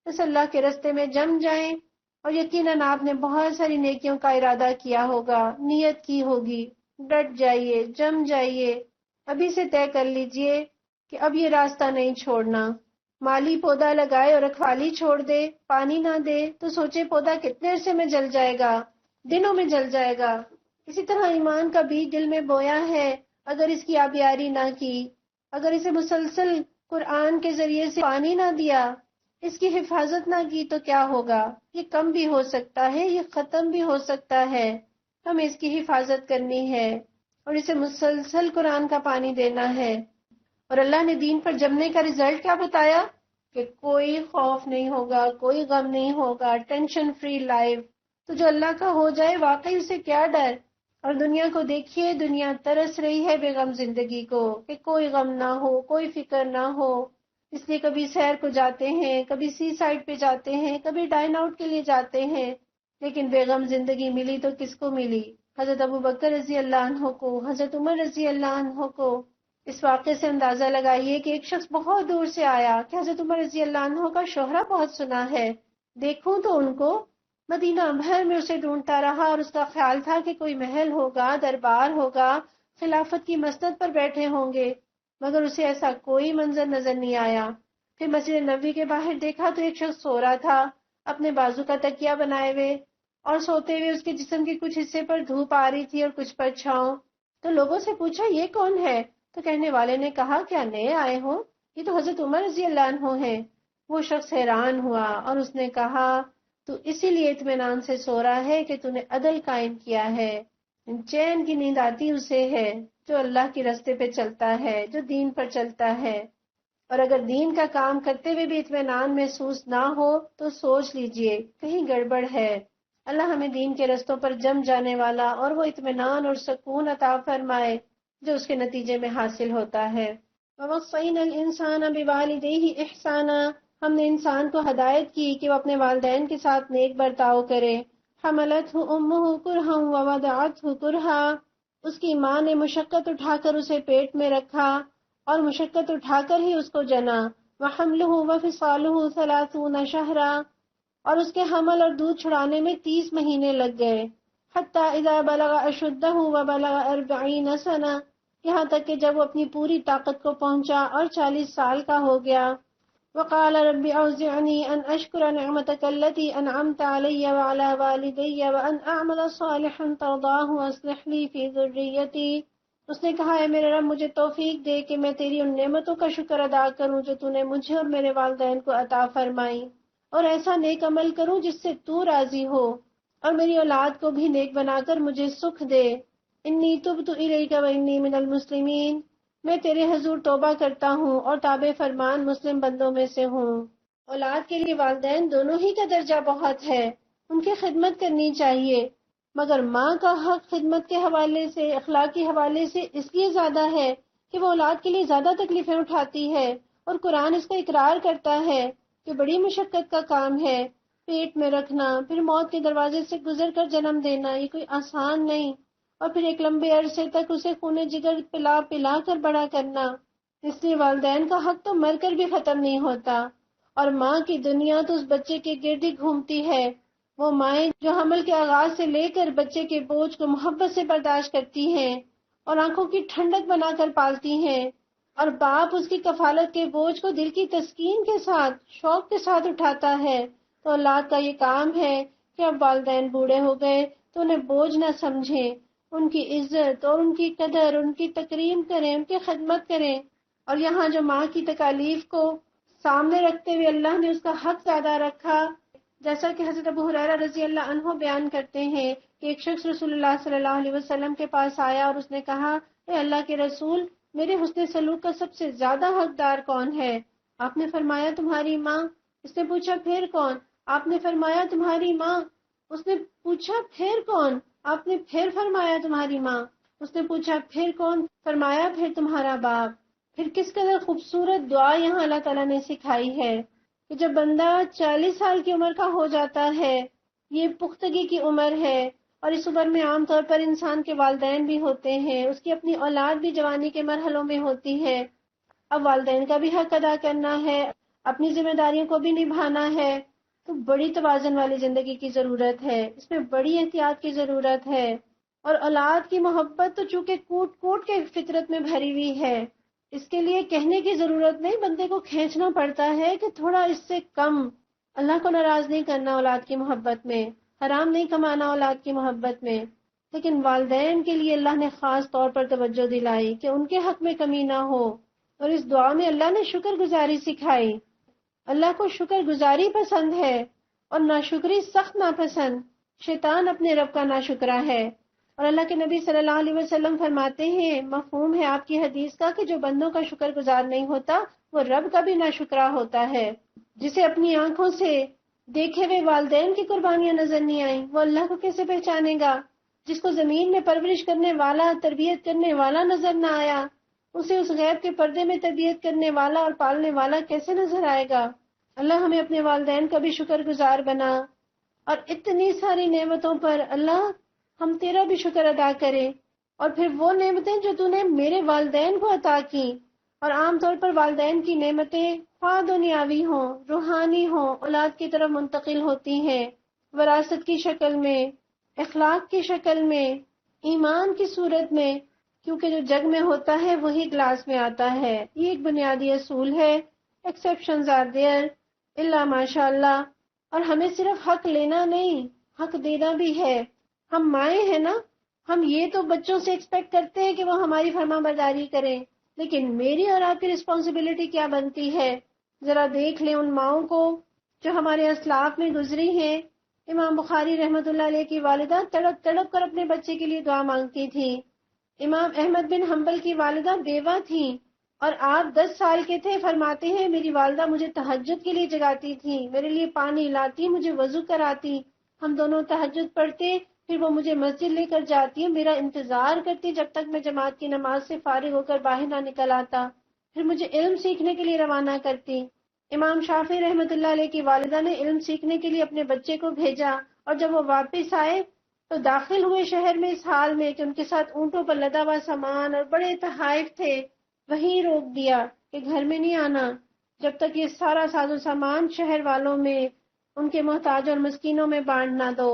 بس اللہ کے رستے میں جم جائیں، اور یقیناً آپ نے بہت ساری نیکیوں کا ارادہ کیا ہوگا، نیت کی ہوگی، ڈٹ جائیے، جم جائیے، ابھی سے طے کر لیجئے کہ اب یہ راستہ نہیں چھوڑنا۔ مالی پودا لگائے اور رکھوالی چھوڑ دے، پانی نہ دے تو سوچے پودا کتنے عرصے میں جل جائے گا، دنوں میں جل جائے گا۔ اسی طرح ایمان کا بیج دل میں بویا ہے، اگر اس کی آبیاری نہ کی، اگر اسے مسلسل قرآن کے ذریعے سے پانی نہ دیا، اس کی حفاظت نہ کی تو کیا ہوگا؟ یہ کم بھی ہو سکتا ہے، یہ ختم بھی ہو سکتا ہے۔ ہمیں اس کی حفاظت کرنی ہے اور اسے مسلسل قرآن کا پانی دینا ہے۔ اور اللہ نے دین پر جمنے کا رزلٹ کیا بتایا؟ کہ کوئی خوف نہیں ہوگا، کوئی غم نہیں ہوگا، ٹینشن فری لائف۔ تو جو اللہ کا ہو جائے واقعی اسے کیا ڈر؟ اور دنیا کو دیکھیے، دنیا ترس رہی ہے بے غم زندگی کو، کہ کوئی غم نہ ہو، کوئی فکر نہ ہو۔ اس لیے کبھی سیر کو جاتے ہیں، کبھی سی سائڈ پہ جاتے ہیں، کبھی ڈائن آؤٹ کے لیے جاتے ہیں، لیکن بے غم زندگی ملی تو کس کو ملی؟ حضرت ابو بکر رضی اللہ عنہ کو، حضرت عمر رضی اللہ عنہ کو۔ اس واقعے سے اندازہ لگائیے کہ ایک شخص بہت دور سے آیا کہ حضرت عمر رضی اللہ عنہ کا شہرہ بہت سنا ہے، دیکھوں تو ان کو۔ مدینہ بھر میں اسے ڈھونڈتا رہا، اور اس کا خیال تھا کہ کوئی محل ہوگا، دربار ہوگا، خلافت کی مسند پر بیٹھے ہوں گے، مگر اسے ایسا کوئی منظر نظر نہیں آیا۔ پھر مسجد نبوی کے باہر دیکھا تو ایک شخص سو رہا تھا، اپنے بازو کا تکیہ بنائے ہوئے، اور سوتے ہوئے اس کے جسم کے کچھ حصے پر دھوپ آ رہی تھی اور کچھ پر چھاؤں۔ تو لوگوں سے پوچھا یہ کون ہے؟ تو کہنے والے نے کہا کیا نئے آئے ہو؟ یہ تو حضرت عمر رضی اللہ عنہ ہیں۔ وہ شخص حیران ہوا اور اس نے کہا تو اسی لیے اطمینان سے سو رہا ہے کہ تو نے عدل قائم کیا ہے، چین کی نیند آتی اسے ہے جو اللہ کے راستے پہ چلتا ہے، جو دین پر چلتا ہے۔ اور اگر دین کا کام کرتے ہوئے بھی اطمینان محسوس نہ ہو تو سوچ لیجئے کہیں گڑبڑ ہے۔ اللہ ہمیں دین کے رستوں پر جم جانے والا اور وہ اطمینان اور سکون عطا فرمائے جو اس کے نتیجے میں حاصل ہوتا ہے۔ وَوَصَّيْنَا الْإِنسَانَ بِوَالِدَيْهِ إِحْسَانًا، ہم نے انسان کو ہدایت کی کہ وہ اپنے والدین کے ساتھ نیک برتاؤ کرے۔ حَمَلَتْهُ أُمُّهُ كُرْهًا وَوَضَعَتْهُ كُرْهًا، اس کی ماں نے مشقت اٹھا کر اسے پیٹ میں رکھا اور مشقت اٹھا کر ہی اس کو جنا۔ وَحَمْلُهُ وَفِصَالُهُ 30 شَهْرًا، اور اس کے حمل اور دودھ چھڑانے میں 30 مہینے لگ گئے۔ حَتَّى إِذَا بَلَغَ أَشُدَّهُ وَبَلَغَ 40 سَنَةً، یہاں تک کہ جب وہ اپنی پوری طاقت کو پہنچا اور 40 سال کا ہو گیا۔ وقال رب اوزعني ان اشكر نعمتك التي انعمت علي وعلى والدي وان اعمل صالحا ترضاه واصلح لي في ذريتي، اس نے کہا اے میرے رب مجھے توفیق دے کہ میں تیری ان نعمتوں کا شکر ادا کروں جو تو نے مجھے اور میرے والدین کو عطا فرمائی، اور ایسا نیک عمل کروں جس سے تو راضی ہو، اور میری اولاد کو بھی نیک بنا کر مجھے سکھ دے۔ انی تبت الیک وانی من المسلمین، میں تیرے حضور توبہ کرتا ہوں اور تابع فرمان مسلم بندوں میں سے ہوں۔ اولاد کے لیے والدین دونوں ہی کا درجہ بہت ہے، ان کی خدمت کرنی چاہیے، مگر ماں کا حق خدمت کے حوالے سے، اخلاقی حوالے سے اس لیے زیادہ ہے کہ وہ اولاد کے لیے زیادہ تکلیفیں اٹھاتی ہے، اور قرآن اس کا اقرار کرتا ہے کہ بڑی مشقت کا کام ہے پیٹ میں رکھنا، پھر موت کے دروازے سے گزر کر جنم دینا، یہ کوئی آسان نہیں، اور پھر ایک لمبے عرصے تک اسے خون جگر پلا پلا کر بڑا کرنا۔ اس لیے والدین کا حق تو مر کر بھی ختم نہیں ہوتا، اور ماں کی دنیا تو اس بچے کے گرد ہی گھومتی ہے۔ وہ مائیں جو حمل کے آغاز سے لے کر بچے کے بوجھ کو محبت سے برداشت کرتی ہیں اور آنکھوں کی ٹھنڈک بنا کر پالتی ہیں، اور باپ اس کی کفالت کے بوجھ کو دل کی تسکین کے ساتھ، شوق کے ساتھ اٹھاتا ہے، تو اولاد کا یہ کام ہے کہ اب والدین بوڑھے ہو گئے تو انہیں بوجھ نہ سمجھیں، ان کی عزت اور ان کی قدر، ان کی تکریم کریں، ان کی خدمت کریں۔ اور یہاں جو ماں کی تکالیف کو سامنے رکھتے ہوئے اللہ نے اس کا حق زیادہ رکھا، جیسا کہ حضرت ابو ہریرہ رضی اللہ عنہ بیان کرتے ہیں کہ ایک شخص رسول اللہ صلی اللہ علیہ وسلم کے پاس آیا اور اس نے کہا اے اللہ کے رسول، میرے حسن سلوک کا سب سے زیادہ حقدار کون ہے؟ آپ نے فرمایا تمہاری ماں۔ اس نے پوچھا پھر کون؟ آپ نے فرمایا تمہاری ماں۔ اس نے پوچھا پھر کون؟ آپ نے پھر فرمایا تمہاری ماں۔ اس نے پوچھا پھر کون؟ فرمایا پھر تمہارا باپ۔ پھر کس قدر خوبصورت دعا یہاں اللہ تعالیٰ نے سکھائی ہے کہ جب بندہ 40 سال کی عمر کا ہو جاتا ہے، یہ پختگی کی عمر ہے، اور اس عمر میں عام طور پر انسان کے والدین بھی ہوتے ہیں، اس کی اپنی اولاد بھی جوانی کے مرحلوں میں ہوتی ہے، اب والدین کا بھی حق ادا کرنا ہے، اپنی ذمہ داریوں کو بھی نبھانا ہے، تو بڑی توازن والی زندگی کی ضرورت ہے، اس میں بڑی احتیاط کی ضرورت ہے۔ اور اولاد کی محبت تو چونکہ کوٹ کوٹ کے فطرت میں بھری ہوئی ہے، اس کے لیے کہنے کی ضرورت نہیں، بندے کو کھینچنا پڑتا ہے کہ تھوڑا اس سے کم۔ اللہ کو ناراض نہیں کرنا اولاد کی محبت میں، حرام نہیں کمانا اولاد کی محبت میں، لیکن والدین کے لیے اللہ نے خاص طور پر توجہ دلائی کہ ان کے حق میں کمی نہ ہو، اور اس دعا میں اللہ نے شکر گزاری سکھائی۔ اللہ کو شکر گزاری پسند ہے اور ناشکری سخت ناپسند۔ شیطان اپنے رب کا ناشکرا ہے، اور اللہ کے نبی صلی اللہ علیہ وسلم فرماتے ہیں، مفہوم ہے آپ کی حدیث کا کہ جو بندوں کا شکر گزار نہیں ہوتا وہ رب کا بھی ناشکرا ہوتا ہے۔ جسے اپنی آنکھوں سے دیکھے ہوئے والدین کی قربانیاں نظر نہیں آئیں وہ اللہ کو کیسے پہچانے گا؟ جس کو زمین میں پرورش کرنے والا، تربیت کرنے والا نظر نہ آیا، اسے اس غیب کے پردے میں تربیت کرنے والا اور پالنے والا کیسے نظر آئے گا؟ اللہ ہمیں اپنے والدین کا بھی شکر گزار بنا، اور اتنی ساری نعمتوں پر اللہ ہم تیرا بھی شکر ادا کریں، اور پھر وہ نعمتیں جو تو نے میرے والدین کو عطا کی۔ اور عام طور پر والدین کی نعمتیں خواہ دنیاوی ہوں، روحانی ہوں، اولاد کی طرف منتقل ہوتی ہیں، وراثت کی شکل میں، اخلاق کی شکل میں، ایمان کی صورت میں، کیونکہ جو جگ میں ہوتا ہے وہی گلاس میں آتا ہے، یہ ایک بنیادی اصول ہے۔ ایکسیپشنز آر دیئر الا ماشاء اللہ، اور ہمیں صرف حق لینا نہیں، حق دینا بھی ہے۔ ہم مائیں ہیں نا، ہم یہ تو بچوں سے ایکسپیکٹ کرتے ہیں کہ وہ ہماری فرما برداری کریں، لیکن میری اور آپ کی رسپانسبلٹی کیا بنتی ہے؟ ذرا دیکھ لیں ان ماؤں کو جو ہمارے اسلاف میں گزری ہیں۔ امام بخاری رحمۃ اللہ علیہ کی والدہ تڑپ تڑپ کر اپنے بچے کے لیے دعا مانگتی تھی۔ امام احمد بن حنبل کی والدہ بیوہ تھیں، اور آپ 10 سال کے تھے، فرماتے ہیں میری والدہ مجھے تہجد کے لیے جگاتی تھی، میرے لیے پانی لاتی، مجھے وضو کراتی، ہم دونوں تہجد پڑھتے، پھر وہ مجھے مسجد لے کر جاتی، میرا انتظار کرتی جب تک میں جماعت کی نماز سے فارغ ہو کر باہر نہ نکل آتا، پھر مجھے علم سیکھنے کے لیے روانہ کرتی۔ امام شافعی رحمۃ اللہ علیہ کی والدہ نے علم سیکھنے کے لیے اپنے بچے کو بھیجا، اور جب وہ واپس آئے تو داخل ہوئے شہر میں اس حال میں کہ ان کے ساتھ اونٹوں پر لدا ہوا سامان اور بڑے تحائف تھے۔ وہیں روک دیا کہ گھر میں نہیں آنا جب تک یہ سارا ساز و سامان شہر والوں میں، ان کے محتاج اور مسکینوں میں بانٹ نہ دو،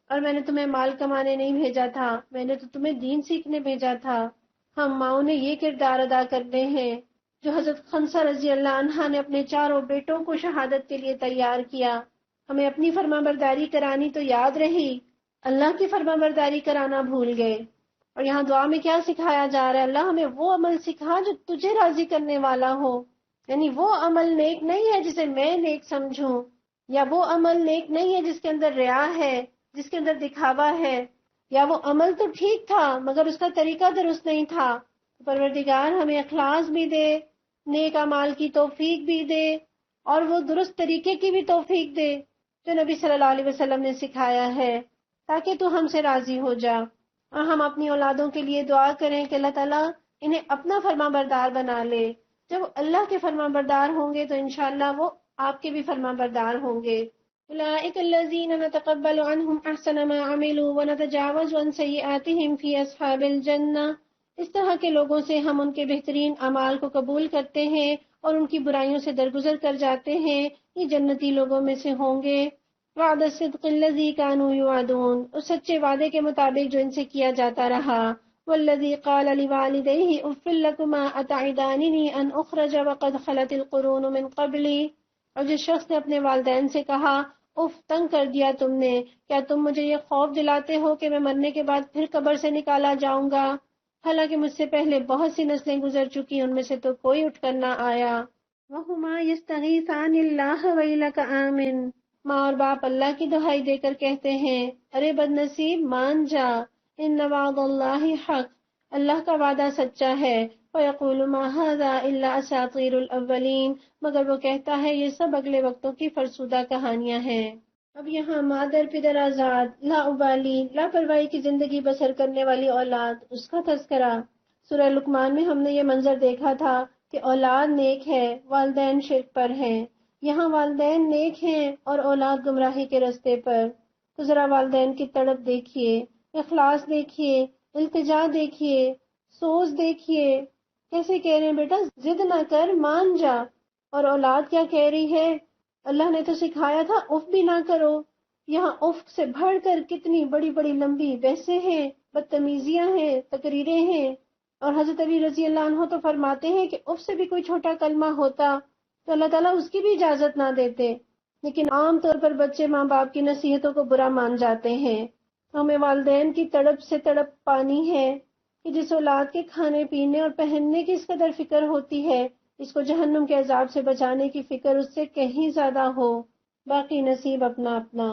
اور میں نے تمہیں مال کمانے نہیں بھیجا تھا، میں نے تو تمہیں دین سیکھنے بھیجا تھا۔ ہم ماؤں نے یہ کردار ادا کرنے ہیں جو حضرت خنسہ رضی اللہ عنہا نے اپنے چاروں بیٹوں کو شہادت کے لیے تیار کیا۔ ہمیں اپنی فرما برداری کرانی تو یاد رہی، اللہ کی فرما برداری کرانا بھول گئے۔ اور یہاں دعا میں کیا سکھایا جا رہا ہے؟ اللہ ہمیں وہ عمل سکھا جو تجھے راضی کرنے والا ہو، یعنی وہ عمل نیک نہیں ہے جسے میں نیک سمجھوں، یا وہ عمل نیک نہیں ہے جس کے اندر ریا ہے، جس کے اندر دکھاوا ہے، یا وہ عمل تو ٹھیک تھا مگر اس کا طریقہ درست نہیں تھا۔ پروردگار ہمیں اخلاص بھی دے، نیک اعمال کی توفیق بھی دے، اور وہ درست طریقے کی بھی توفیق دے جو نبی صلی اللہ علیہ وسلم نے سکھایا ہے، تاکہ تو ہم سے راضی ہو جا۔ اور ہم اپنی اولادوں کے لیے دعا کریں کہ اللہ تعالیٰ انہیں اپنا فرما بردار بنا لے۔ جب وہ اللہ کے فرما بردار ہوں گے تو انشاءاللہ وہ آپ کے بھی فرما بردار ہوں گے۔ اولئک الذین نتقبل عنہم احسن ما عملوا ونتجاوز عن سیئاتہم فی اصحاب الجنہ۔ اس طرح کے لوگوں سے ہم ان کے بہترین اعمال کو قبول کرتے ہیں اور ان کی برائیوں سے درگزر کر جاتے ہیں، یہ جنتی لوگوں میں سے ہوں گے۔ وعد الصدق الذی کانوا یوعدون، اس سچے وعدے کے مطابق جو ان سے کیا جاتا رہا۔ والذی قال لوالدیہ اف لکما اتعداننی ان اخرج وقد خلت القرون من قبلی، اور جس شخص نے اپنے والدین سے کہا اف، تنگ کر دیا تم نے، کیا تم مجھے یہ خوف دلاتے ہو کہ میں مرنے کے بعد پھر قبر سے نکالا جاؤں گا، حالانکہ مجھ سے پہلے بہت سی نسلیں گزر چکی، ان میں سے تو کوئی اٹھ کر نہ آیا۔ وَهُمَا يَسْتَغِيثَانِ اللَّهَ وَيْلَكَ آمِن، ماں اور باپ اللہ کی دہائی دے کر کہتے ہیں ارے بد نصیب مان جا، ان وعد اللہ حق، اللہ کا وعدہ سچا ہے۔ وَيَقُولُ مَا هَذَا إِلَّا أَسَاطِيرُ الْأَوَّلِينَ، مگر وہ کہتا ہے یہ سب اگلے وقتوں کی فرسودہ کہانیاں ہیں۔ اب یہاں مادر پدر آزاد، لا ابالی، لاپرواہی کی زندگی بسر کرنے والی اولاد، اس کا تذکرہ۔ سورہ لقمان میں ہم نے یہ منظر دیکھا تھا کہ اولاد نیک ہے، والدین شرک پر ہیں۔ یہاں والدین نیک ہیں اور اولاد گمراہی کے رستے پر، تو ذرا والدین کی تڑپ دیکھیے، اخلاص دیکھیے، التجا دیکھیے، سوز دیکھیے، کیسے کہہ رہے ہیں بیٹا ضد نہ کر، مان جا، اور اولاد کیا کہہ رہی ہے؟ اللہ نے تو سکھایا تھا اف بھی نہ کرو، یہاں اف سے بڑھ کر کتنی بڑی بڑی لمبی بحثیں ہیں، بدتمیزیاں ہیں، تقریریں ہیں۔ اور حضرت علی رضی اللہ عنہ تو فرماتے ہیں کہ اف سے بھی کوئی چھوٹا کلمہ ہوتا تو اللہ تعالیٰ اس کی بھی اجازت نہ دیتے، لیکن عام طور پر بچے ماں باپ کی نصیحتوں کو برا مان جاتے ہیں۔ ہمیں والدین کی تڑپ سے تڑپ پانی ہے کہ جس اولاد کے کھانے پینے اور پہننے کی اس قدر فکر ہوتی ہے، اس کو جہنم کے عذاب سے بچانے کی فکر اس سے کہیں زیادہ ہو، باقی نصیب اپنا اپنا۔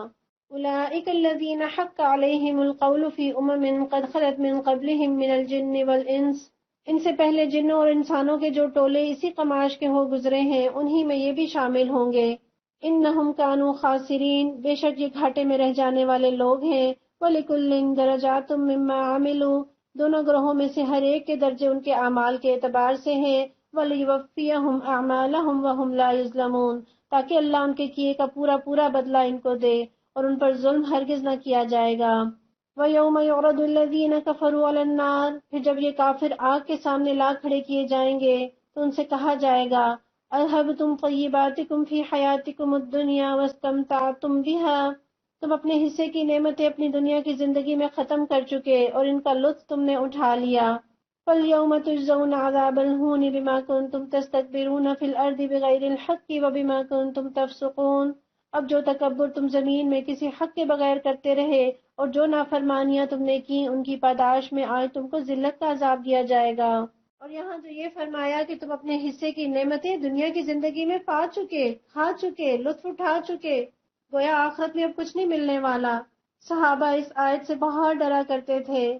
اولئک الذین حق علیہم القول فی امم قد خلت من قبلہم من الجن والانس، ان سے پہلے جنوں اور انسانوں کے جو ٹولے اسی قماش کے ہو گزرے ہیں انہی میں یہ بھی شامل ہوں گے۔ انہم کانوا خاسرین، بے شک یہ گھاٹے میں رہ جانے والے لوگ ہیں۔ وَلِكُلٍّ دَرَجَاتٌ مِّمَّا عَمِلُوا، دونوں گروہوں میں سے ہر ایک کے درجے ان کے اعمال کے اعتبار سے ہیں۔ وَلِيُوَفِّيَهُمْ أَعْمَالَهُمْ وَهُمْ لَا يُظْلَمُونَ، تاکہ اللہ ان کے کیے کا پورا پورا بدلہ ان کو دے اور ان پر ظلم ہرگز نہ کیا جائے گا۔ وَيَوْمَ يُعْرَضُ الَّذِينَ كَفَرُوا عَلَى النَّارِ، پھر جب یہ کافر آگ کے سامنے لا کھڑے کیے جائیں گے تو ان سے کہا جائے گا اذهبتم طیباتکم فی حیاتکم الدنیا واستمتعتم بها، تم اپنے حصے کی نعمتیں اپنی دنیا کی زندگی میں ختم کر چکے اور ان کا لطف تم نے اٹھا لیا۔ فَالْيَوْمَ تُجْزَوْنَ عَذَابَ الْهُونِ بِمَا كُنْتُمْ تَسْتَكْبِرُونَ فِي الْأَرْضِ بِغَيْرِ الْحَقِّ وَبِمَا كُنْتُمْ تَفْسُقُونَ، اب جو تکبر تم زمین میں کسی حق کے بغیر کرتے رہے اور جو نافرمانیاں تم نے کی ان کی پاداش میں آج تم کو ذلت کا عذاب دیا جائے گا۔ اور یہاں جو یہ فرمایا کہ تم اپنے حصے کی نعمتیں دنیا کی زندگی میں پا چکے، کھا چکے، لطف اٹھا چکے، گویا آخرت میں اب کچھ نہیں ملنے والا۔ صحابہ اس آیت سے بہت ڈرا کرتے تھے۔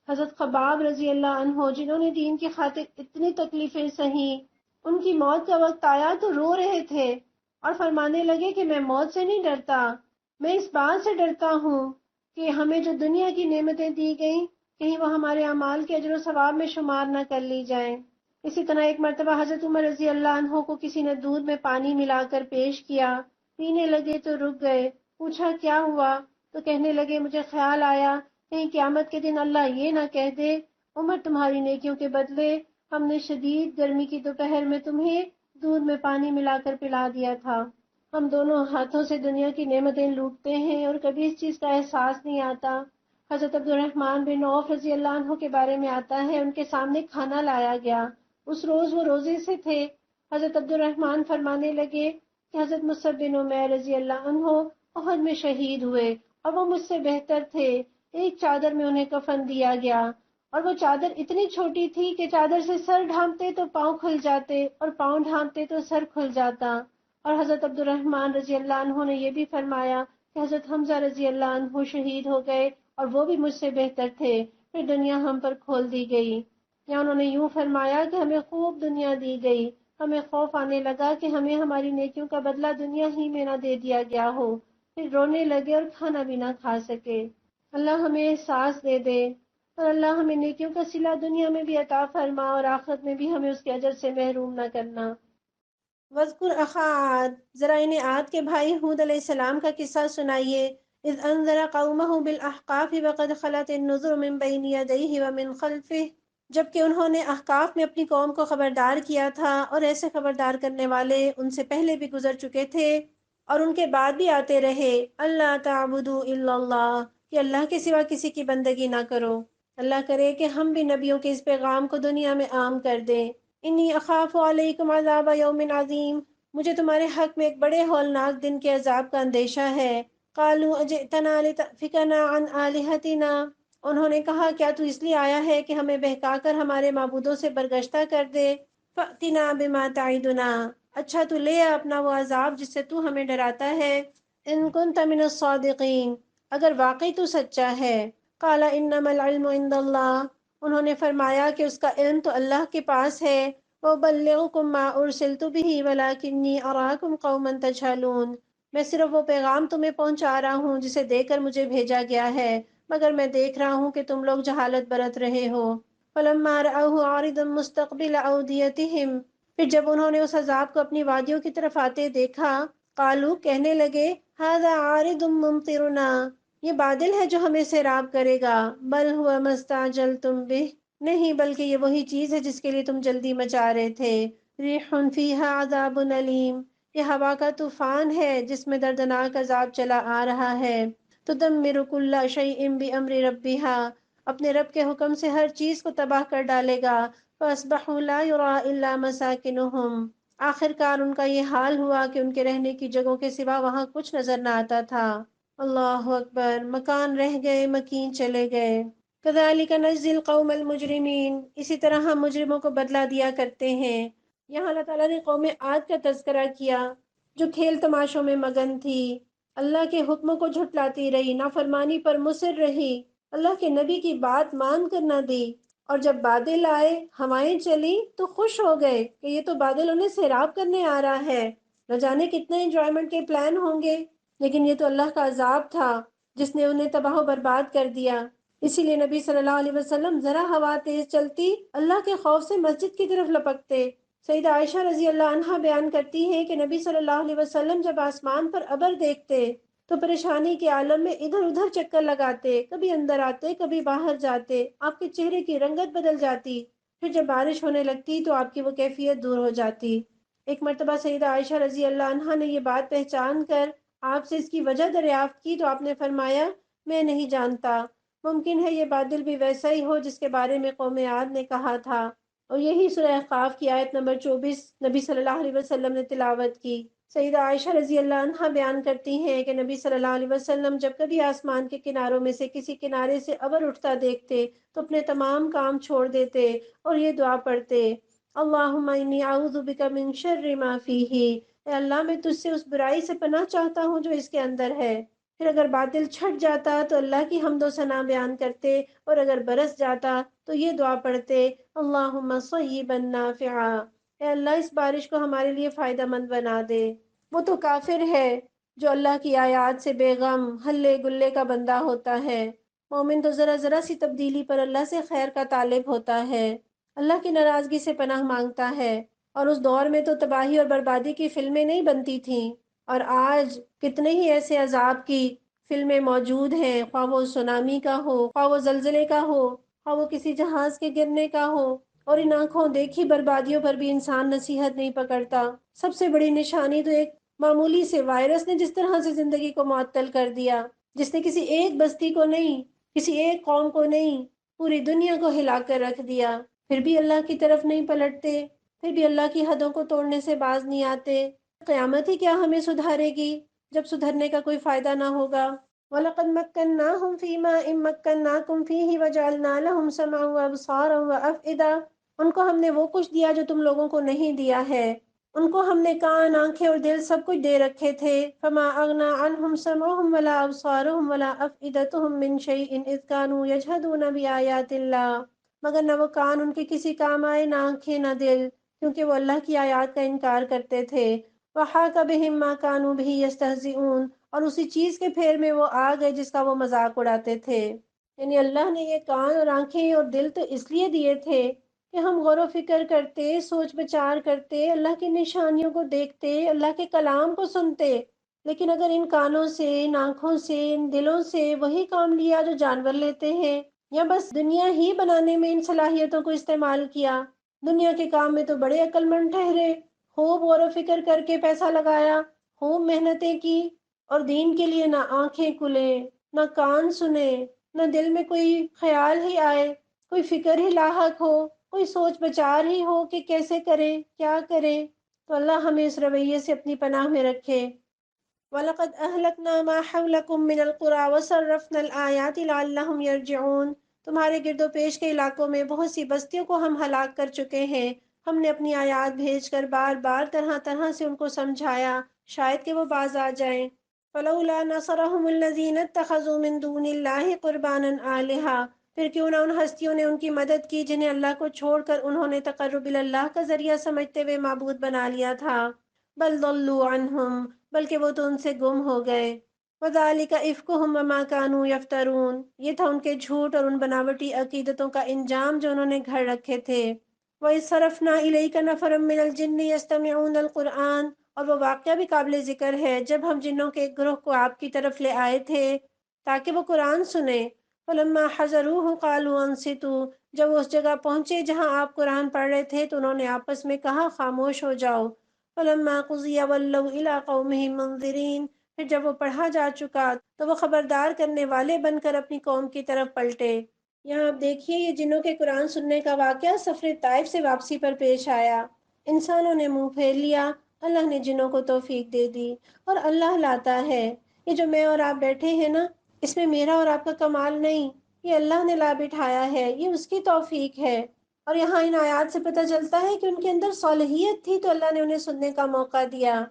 حضرت خباب رضی اللہ عنہ جنہوں نے دین کی خاطر اتنی تکلیفیں سہیں، ان کی موت کا وقت آیا تو رو رہے تھے اور فرمانے لگے کہ میں موت سے نہیں ڈرتا، میں اس بات سے ڈرتا ہوں کہ ہمیں جو دنیا کی نعمتیں دی گئیں کہیں وہ ہمارے اعمال کے اجر و ثواب میں شمار نہ کر لی جائیں۔ اسی طرح ایک مرتبہ حضرت عمر رضی اللہ عنہ کو کسی نے دودھ میں پانی ملا کر پیش کیا، پینے لگے تو رک گئے، پوچھا کیا ہوا تو کہنے لگے مجھے خیال آیا کہیں قیامت کے دن اللہ یہ نہ کہہ دے عمر تمہاری نیکیوں کے بدلے ہم نے شدید گرمی کی دوپہر میں تمہیں دودھ میں پانی ملا کر پلا دیا تھا۔ ہم دونوں ہاتھوں سے دنیا کی نعمتیں لوٹتے ہیں اور کبھی اس چیز کا احساس نہیں آتا۔ حضرت عبد الرحمن بن عوف رضی اللہ عنہ کے بارے میں آتا ہے ان کے سامنے کھانا لایا گیا، اس روز وہ روزے سے تھے۔ حضرت عبد الرحمن فرمانے لگے کہ حضرت مصعب بن عمیر رضی اللہ عنہ احد میں شہید ہوئے اور وہ مجھ سے بہتر تھے، ایک چادر میں انہیں کفن دیا گیا اور وہ چادر اتنی چھوٹی تھی کہ چادر سے سر ڈھانپتے تو پاؤں کھل جاتے اور پاؤں ڈھانپتے تو سر کھل جاتا۔ اور حضرت عبد الرحمن رضی اللہ عنہ نے یہ بھی فرمایا کہ حضرت حمزہ رضی اللہ عنہ شہید ہو گئے اور وہ بھی مجھ سے بہتر تھے، پھر دنیا ہم پر کھول دی گئی۔ یا انہوں نے یوں فرمایا کہ ہمیں خوب دنیا دی گئی، ہمیں خوف آنے لگا کہ ہمیں ہماری نیکیوں کا بدلہ دنیا ہی میں نہ دے دیا گیا ہو، پھر رونے لگے اور کھانا بھی نہ کھا سکے۔ اللہ ہمیں احساس دے دے اور اللہ ہمیں نیکیوں کا صلہ دنیا میں بھی عطا فرما اور آخرت میں بھی ہمیں اس کے اجر سے محروم نہ کرنا۔ وَاذْكُرْ أَخَا عَادٍ، ذرا انہیں عاد کے بھائی ہود علیہ السلام کا قصہ سنائیے۔ اذ انذر قومه بالاحقاف وقد خلت النذر من بین یدیہ ومن خلفہ، جبکہ انہوں نے احقاف میں اپنی قوم کو خبردار کیا تھا اور ایسے خبردار کرنے والے ان سے پہلے بھی گزر چکے تھے اور ان کے بعد بھی آتے رہے۔ اللہ تعبدوا الا اللہ، کہ اللہ کے سوا کسی کی بندگی نہ کرو۔ اللہ کرے کہ ہم بھی نبیوں کے اس پیغام کو دنیا میں عام کر دیں۔ انی اخاف علیکم عذاب یوم عظیم، مجھے تمہارے حق میں ایک بڑے ہولناک دن کے عذاب کا اندیشہ ہے۔ قالوا اجئتنا لتأفکنا عن آلہتنا، انہوں نے کہا کیا تو اس لیے آیا ہے کہ ہمیں بہکا کر ہمارے معبودوں سے برگشتہ کر دے؟ فأتنا بما تعدنا، اچھا تو لے آ اپنا وہ عذاب جس سے تو ہمیں ڈراتا ہے۔ ان کنت من الصادقین، اگر واقعی تو سچا ہے۔ قال انما العلم عند اللہ، انہوں نے فرمایا کہ اس کا علم تو اللہ کے پاس ہے۔ وَأُبَلِّغُكُم مَّا أُرْسِلْتُ بِهِ وَلَٰكِنِّي أَرَاكُمْ قَوْمًا تَجْهَلُونَ، میں صرف وہ پیغام تمہیں پہنچا رہا ہوں جسے دے کر مجھے بھیجا گیا ہے، مگر میں دیکھ رہا ہوں کہ تم لوگ جہالت برت رہے ہو۔ فَلَمَّا رَأَوْهُ عَارِضًا مُسْتَقْبِلَ أَوْدِيَتِهِمْ، پھر جب انہوں نے اس عذاب کو اپنی وادیوں کی طرف آتے دیکھا، قالوا، کہنے لگے، هَٰذَا عَارِضٌ مُمْطِرُنَا، یہ بادل ہے جو ہمیں سیراب کرے گا۔ بل هُوَ مَا اسْتَعْجَلْتُم بِهِ، نہیں بلکہ یہ وہی چیز ہے جس کے لیے تم جلدی مچا رہے تھے۔ ریح فیہا عذاب علیم، یہ ہوا کا طوفان ہے جس میں دردناک عذاب چلا آ رہا ہے۔ تدمر کل شیء بامر ربھا، اپنے رب کے حکم سے ہر چیز کو تباہ کر ڈالے گا۔ فاصبحوا لا یری الا مساکنہم، آخر کار ان کا یہ حال ہوا کہ ان کے رہنے کی جگہوں کے سوا وہاں کچھ نظر نہ آتا تھا۔ اللہ اکبر، مکان رہ گئے، مکین چلے گئے۔ کذالک نجزی القوم المجرمین، اسی طرح ہم مجرموں کو بدلہ دیا کرتے ہیں۔ یہاں اللہ تعالیٰ نے قوم عاد کا تذکرہ کیا جو کھیل تماشوں میں مگن تھی، اللہ کے حکموں کو جھٹلاتی رہی، نافرمانی پر مصر رہی، اللہ کے نبی کی بات مان کر نہ دی، اور جب بادل آئے، ہوائیں چلی تو خوش ہو گئے کہ یہ تو بادل انہیں سیراب کرنے آ رہا ہے، نہ جانے کتنے انجوائمنٹ کے پلان ہوں گے، لیکن یہ تو اللہ کا عذاب تھا جس نے انہیں تباہ و برباد کر دیا۔ اسی لیے نبی صلی اللہ علیہ وسلم ذرا ہوا تیز چلتی اللہ کے خوف سے مسجد کی طرف لپکتے۔ سیدہ عائشہ رضی اللہ عنہا بیان کرتی ہیں کہ نبی صلی اللہ علیہ وسلم جب آسمان پر ابر دیکھتے تو پریشانی کے عالم میں ادھر ادھر چکر لگاتے، کبھی اندر آتے کبھی باہر جاتے، آپ کے چہرے کی رنگت بدل جاتی، پھر جب بارش ہونے لگتی تو آپ کی وہ کیفیت دور ہو جاتی۔ ایک مرتبہ سیدہ عائشہ رضی اللہ عنہا نے یہ بات پہچان کر آپ سے اس کی وجہ دریافت کی تو آپ نے فرمایا، میں نہیں جانتا، ممکن ہے یہ بادل بھی ویسا ہی ہو جس کے بارے میں قوم عاد نے کہا تھا۔ اور یہی سورہ احقاف کی آیت نمبر 24 نبی صلی اللہ علیہ وسلم نے تلاوت کی۔ سیدہ عائشہ رضی اللہ عنہا بیان کرتی ہیں کہ نبی صلی اللہ علیہ وسلم جب کبھی آسمان کے کناروں میں سے کسی کنارے سے ابر اٹھتا دیکھتے تو اپنے تمام کام چھوڑ دیتے اور یہ دعا پڑھتے: اللہم انی اعوذ بک من شر ما فیہ، اے اللہ میں تجھ سے اس برائی سے پناہ چاہتا ہوں جو اس کے اندر ہے۔ پھر اگر بادل چھٹ جاتا تو اللہ کی حمد و ثنا بیان کرتے، اور اگر برس جاتا تو یہ دعا پڑھتے: اللہم صیبا نافعا، اے اللہ اس بارش کو ہمارے لیے فائدہ مند بنا دے۔ وہ تو کافر ہے جو اللہ کی آیات سے بے غم ہلے گلے کا بندہ ہوتا ہے۔ مومن تو ذرا ذرا سی تبدیلی پر اللہ سے خیر کا طالب ہوتا ہے، اللہ کی ناراضگی سے پناہ مانگتا ہے۔ اور اس دور میں تو تباہی اور بربادی کی فلمیں نہیں بنتی تھیں، اور آج کتنے ہی ایسے عذاب کی فلمیں موجود ہیں، خواہ وہ سونامی کا ہو، خواہ وہ زلزلے کا ہو، خواہ وہ کسی جہاز کے گرنے کا ہو، اور ان آنکھوں دیکھی بربادیوں پر بھی انسان نصیحت نہیں پکڑتا۔ سب سے بڑی نشانی تو ایک معمولی سے وائرس نے جس طرح سے زندگی کو معطل کر دیا، جس نے کسی ایک بستی کو نہیں، کسی ایک قوم کو نہیں، پوری دنیا کو ہلا کر رکھ دیا، پھر بھی اللہ کی طرف نہیں پلٹتے، پھر بھی اللہ کی حدوں کو توڑنے سے باز نہیں آتے۔ قیامت ہی کیا ہمیں سدھارے گی جب سدھرنے کا کوئی فائدہ نہ ہوگا۔ وَلَقَدْ مَكَّنَّاهُمْ فِي مَا إِن مَّكَّنَّاكُمْ فِيهِ وَجَعَلْنَا لَهُمْ سَمْعًا وَأَبْصَارًا وَأَفْئِدَةً، ان کو ہم نے وہ کچھ دیا جو تم لوگوں کو نہیں دیا ہے، ان کو ہم نے کان، آنکھیں اور دل سب کچھ دے رکھے تھے۔ فما اغنا عنہم سمعهم ولا ابصارهم ولا افئدتهم من شيء اذ كانوا يجحدون بآیات اللہ، مگر نہ وہ کان ان کے کسی کام آئے، نہ آنکھیں، نہ دل، کیونکہ وہ اللہ کی آیات کا انکار کرتے تھے۔ وحاق بهم ما كانوا به يستهزئون، اور اسی چیز کے پھیر میں وہ آ گئے جس کا وہ مذاق اڑاتے تھے۔ یعنی اللہ نے یہ کان اور آنکھیں اور دل تو اس لیے دیے تھے کہ ہم غور و فکر کرتے، سوچ بچار کرتے، اللہ کی نشانیوں کو دیکھتے، اللہ کے کلام کو سنتے۔ لیکن اگر ان کانوں سے، ان آنکھوں سے، ان دلوں سے وہی کام لیا جو جانور لیتے ہیں، یا بس دنیا ہی بنانے میں ان صلاحیتوں کو استعمال کیا، دنیا کے کام میں تو بڑے عقل مند ٹھہرے، خوب غور و فکر کر کے پیسہ لگایا، خوب محنتیں کی، اور دین کے لیے نہ آنکھیں کھلیں، نہ کان سنے، نہ دل میں کوئی خیال ہی آئے، کوئی فکر ہی لاحق ہو، کوئی سوچ بچار ہی ہو کہ کیسے کریں، کیا کریں، تو اللہ ہمیں اس رویے سے اپنی پناہ میں رکھے۔ وَلَقَدْ أَهْلَكْنَا مَا حَوْلَكُمْ مِنَ الْقُرَىٰ وَصَرَّفْنَا الْآيَاتِ لَعَلَّهُمْ يَرْجِعُونَ، تمہارے گرد و پیش کے علاقوں میں بہت سی بستیوں کو ہم ہلاک کر چکے ہیں، ہم نے اپنی آیات بھیج کر بار بار طرح طرح سے ان کو سمجھایا، شاید کہ وہ باز آ جائیں۔ فَلَوْلَا نَصَرَهُمُ الَّذِينَ اتَّخَذُوا مِن دُونِ اللَّهِ قُرْبَانًا آلِهَةً، پھر کیوں نہ ان ہستیوں نے ان کی مدد کی جنہیں اللہ کو چھوڑ کر انہوں نے تقرب اللہ کا ذریعہ سمجھتے ہوئے معبود بنا لیا تھا۔ بل ضلوا عنہم، بلکہ وہ تو ان سے گم ہو گئے۔ وذالک افکہم وما کانوا یفترون، یہ تھا ان کے جھوٹ اور ان بناوٹی عقیدتوں کا انجام جو انہوں نے گھڑ رکھے تھے۔ وَإِذْ صَرَفْنَا إِلَيْكَ نَفَرًا مِّنَ الْجِنِّ يَسْتَمِعُونَ الْقُرْآنَ، اور وہ واقعہ بھی قابل ذکر ہے جب ہم جنوں کے ایک گروہ کو آپ کی طرف لے آئے تھے تاکہ وہ قرآن سنیں۔ فَلَمَّا حَضَرُوهُ قَالُوا أَنصِتُوا، جب وہ اس جگہ پہنچے جہاں آپ قرآن پڑھ رہے تھے تو انہوں نے آپس میں کہا خاموش ہو جاؤ۔ فَلَمَّا قُضِيَ وَلَّوْا إِلَىٰ قَوْمِهِم مُنذِرِينَ، پھر جب وہ پڑھا جا چکا تو وہ خبردار کرنے والے بن کر اپنی قوم کی طرف پلٹے۔ یہاں آپ دیکھیے یہ جنوں کے قرآن سننے کا واقعہ سفر طائف سے واپسی پر پیش آیا۔ انسانوں نے منہ پھیر لیا، اللہ نے جنوں کو توفیق دے دی، اور اللہ لاتا ہے۔ یہ جو میں اور آپ بیٹھے ہیں نا، اس میں میرا اور آپ کا کمال نہیں، یہ اللہ نے لا بٹھایا ہے، یہ اس کی توفیق ہے۔ اور یہاں ان آیات سے پتہ چلتا ہے کہ ان کے اندر صالحیت تھی تو اللہ نے انہیں سننے کا موقع دیا۔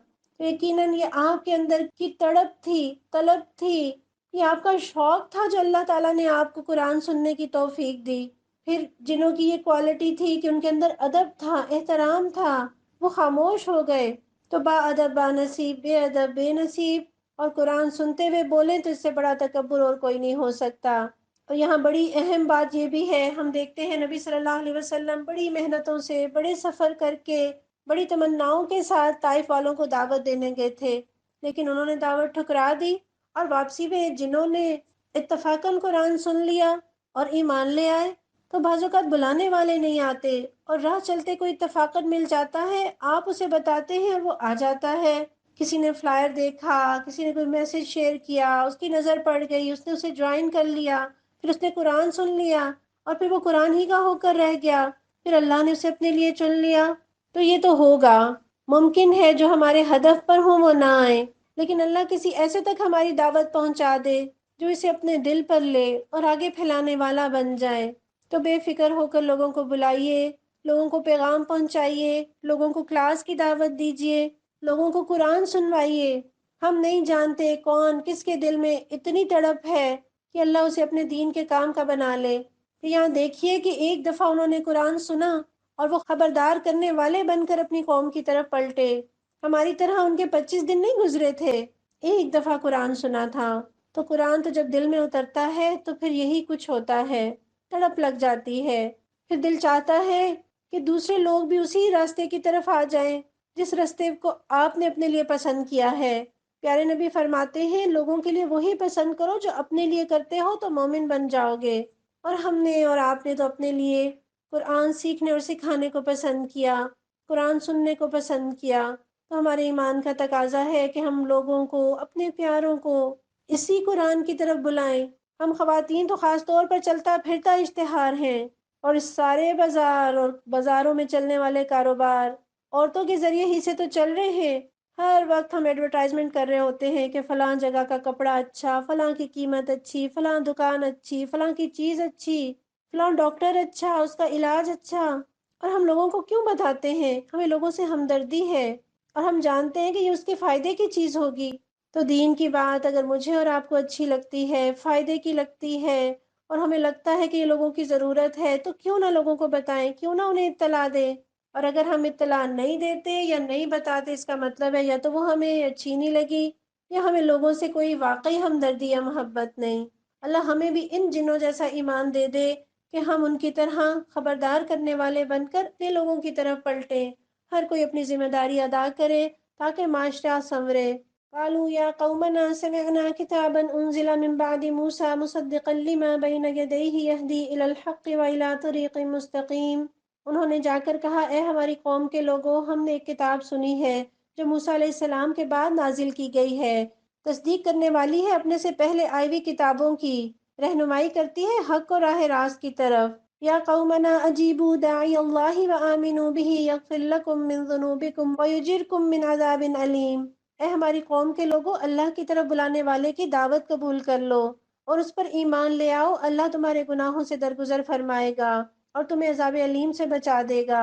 تو یقیناً یہ آپ کے اندر کی تڑپ تھی، طلب تھی، یہ آپ کا شوق تھا جو اللہ تعالیٰ نے آپ کو قرآن سننے کی توفیق دی۔ پھر جنہوں کی یہ کوالٹی تھی کہ ان کے اندر ادب تھا، احترام تھا، وہ خاموش ہو گئے، تو با ادب با نصیب، بے ادب بے نصیب، اور قرآن سنتے ہوئے بولیں تو اس سے بڑا تکبر اور کوئی نہیں ہو سکتا۔ اور یہاں بڑی اہم بات یہ بھی ہے، ہم دیکھتے ہیں نبی صلی اللہ علیہ وسلم بڑی محنتوں سے، بڑے سفر کر کے، بڑی تمناؤں کے ساتھ طائف والوں کو دعوت دینے گئے تھے، لیکن انہوں نے دعوت ٹھکرا دی، اور واپسی میں جنہوں نے اتفاقاً قرآن سن لیا اور ایمان لے آئے، تو بعض اوقات بلانے والے نہیں آتے، اور راہ چلتے کوئی اتفاقاً مل جاتا ہے، آپ اسے بتاتے ہیں اور وہ آ جاتا ہے۔ کسی نے فلائر دیکھا، کسی نے کوئی میسج شیئر کیا، اس کی نظر پڑ گئی، اس نے اسے جوائن کر لیا، پھر اس نے قرآن سن لیا، اور پھر وہ قرآن ہی کا ہو کر رہ گیا، پھر اللہ نے اسے اپنے لیے چن لیا، تو یہ تو ہوگا۔ ممکن ہے جو ہمارے ہدف پر ہوں وہ نہ آئیں، لیکن اللہ کسی ایسے تک ہماری دعوت پہنچا دے جو اسے اپنے دل پر لے اور آگے پھیلانے والا بن جائے۔ تو بے فکر ہو کر لوگوں کو بلائیے، لوگوں کو پیغام پہنچائیے، لوگوں کو کلاس کی دعوت دیجیے، لوگوں کو قرآن سنوائیے۔ ہم نہیں جانتے کون کس کے دل میں اتنی تڑپ ہے کہ اللہ اسے اپنے دین کے کام کا بنا لے۔ یہاں دیکھیے کہ ایک دفعہ انہوں نے قرآن سنا اور وہ خبردار کرنے والے بن کر اپنی قوم کی طرف پلٹے۔ ہماری طرح ان کے 25 دن نہیں گزرے تھے، ایک دفعہ قرآن سنا تھا۔ تو قرآن تو جب دل میں اترتا ہے تو پھر یہی کچھ ہوتا ہے، تڑپ لگ جاتی ہے، پھر دل چاہتا ہے کہ دوسرے لوگ بھی اسی راستے کی طرف آ جائیں جس راستے کو آپ نے اپنے لیے پسند کیا ہے۔ پیارے نبی فرماتے ہیں لوگوں کے لیے وہی پسند کرو جو اپنے لیے کرتے ہو تو مومن بن جاؤ گے۔ اور ہم نے اور آپ نے تو اپنے لیے قرآن سیکھنے اور سکھانے کو پسند کیا، قرآن سننے کو پسند کیا، تو ہمارے ایمان کا تقاضا ہے کہ ہم لوگوں کو، اپنے پیاروں کو اسی قرآن کی طرف بلائیں۔ ہم خواتین تو خاص طور پر چلتا پھرتا اشتہار ہیں، اور اس سارے بازار اور بازاروں میں چلنے والے کاروبار عورتوں کے ذریعے ہی سے تو چل رہے ہیں۔ ہر وقت ہم ایڈورٹائزمنٹ کر رہے ہوتے ہیں کہ فلاں جگہ کا کپڑا اچھا، فلاں کی قیمت اچھی، فلاں دکان اچھی، فلاں کی چیز اچھی، فلاں ڈاکٹر اچھا، اس کا علاج اچھا۔ اور ہم لوگوں کو کیوں بتاتے ہیں؟ ہمیں لوگوں سے ہمدردی ہے اور ہم جانتے ہیں کہ یہ اس کے فائدے کی چیز ہوگی۔ تو دین کی بات اگر مجھے اور آپ کو اچھی لگتی ہے، فائدے کی لگتی ہے، اور ہمیں لگتا ہے کہ یہ لوگوں کی ضرورت ہے، تو کیوں نہ لوگوں کو بتائیں، کیوں نہ انہیں اطلاع دیں۔ اور اگر ہم اطلاع نہیں دیتے یا نہیں بتاتے، اس کا مطلب ہے یا تو وہ ہمیں اچھی نہیں لگی یا ہمیں لوگوں سے کوئی واقعی ہمدردی یا محبت نہیں۔ اللہ ہمیں بھی ان جنوں جیسا ایمان دے دے کہ ہم ان کی طرح خبردار کرنے والے بن کر اپنے لوگوں کی طرف پلٹیں، ہر کوئی اپنی ذمہ داری ادا کرے تاکہ معاشرہ سنورے۔ قالوا یا قومنا سمعنا کتابا انزل من بعد موسى مصدقا لما بین یدیہ یہدی الی الحق والی طریق مستقیم۔ انہوں نے جا کر کہا اے ہماری قوم کے لوگوں، ہم نے ایک کتاب سنی ہے جو موسیٰ علیہ السلام کے بعد نازل کی گئی ہے، تصدیق کرنے والی ہے اپنے سے پہلے آئی ہوئی کتابوں کی، رہنمائی کرتی ہے حق و راہ راست کی طرف۔ یا قومنا اجیبوا داعی اللہ وآمنوا به یغفر لکم من ذنوبکم ویجرکم من عذاب علیم۔ اے ہماری قوم کے لوگوں، اللہ کی طرف بلانے والے کی دعوت قبول کر لو اور اس پر ایمان لے آؤ، اللہ تمہارے گناہوں سے درگزر فرمائے گا اور تمہیں عذاب علیم سے بچا دے گا۔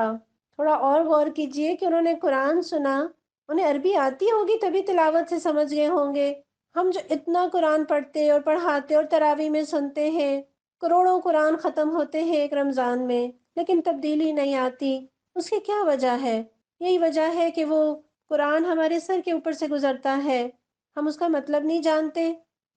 تھوڑا اور غور کیجئے کہ انہوں نے قرآن سنا، انہیں عربی آتی ہوگی تبھی تلاوت سے سمجھ گئے ہوں گے۔ ہم جو اتنا قرآن پڑھتے اور پڑھاتے اور تراویح میں سنتے ہیں، کروڑوں قرآن ختم ہوتے ہیں ایک رمضان میں، لیکن تبدیلی نہیں آتی، اس کی کیا وجہ ہے؟ یہی وجہ ہے کہ وہ قرآن ہمارے سر کے اوپر سے گزرتا ہے، ہم اس کا مطلب نہیں جانتے،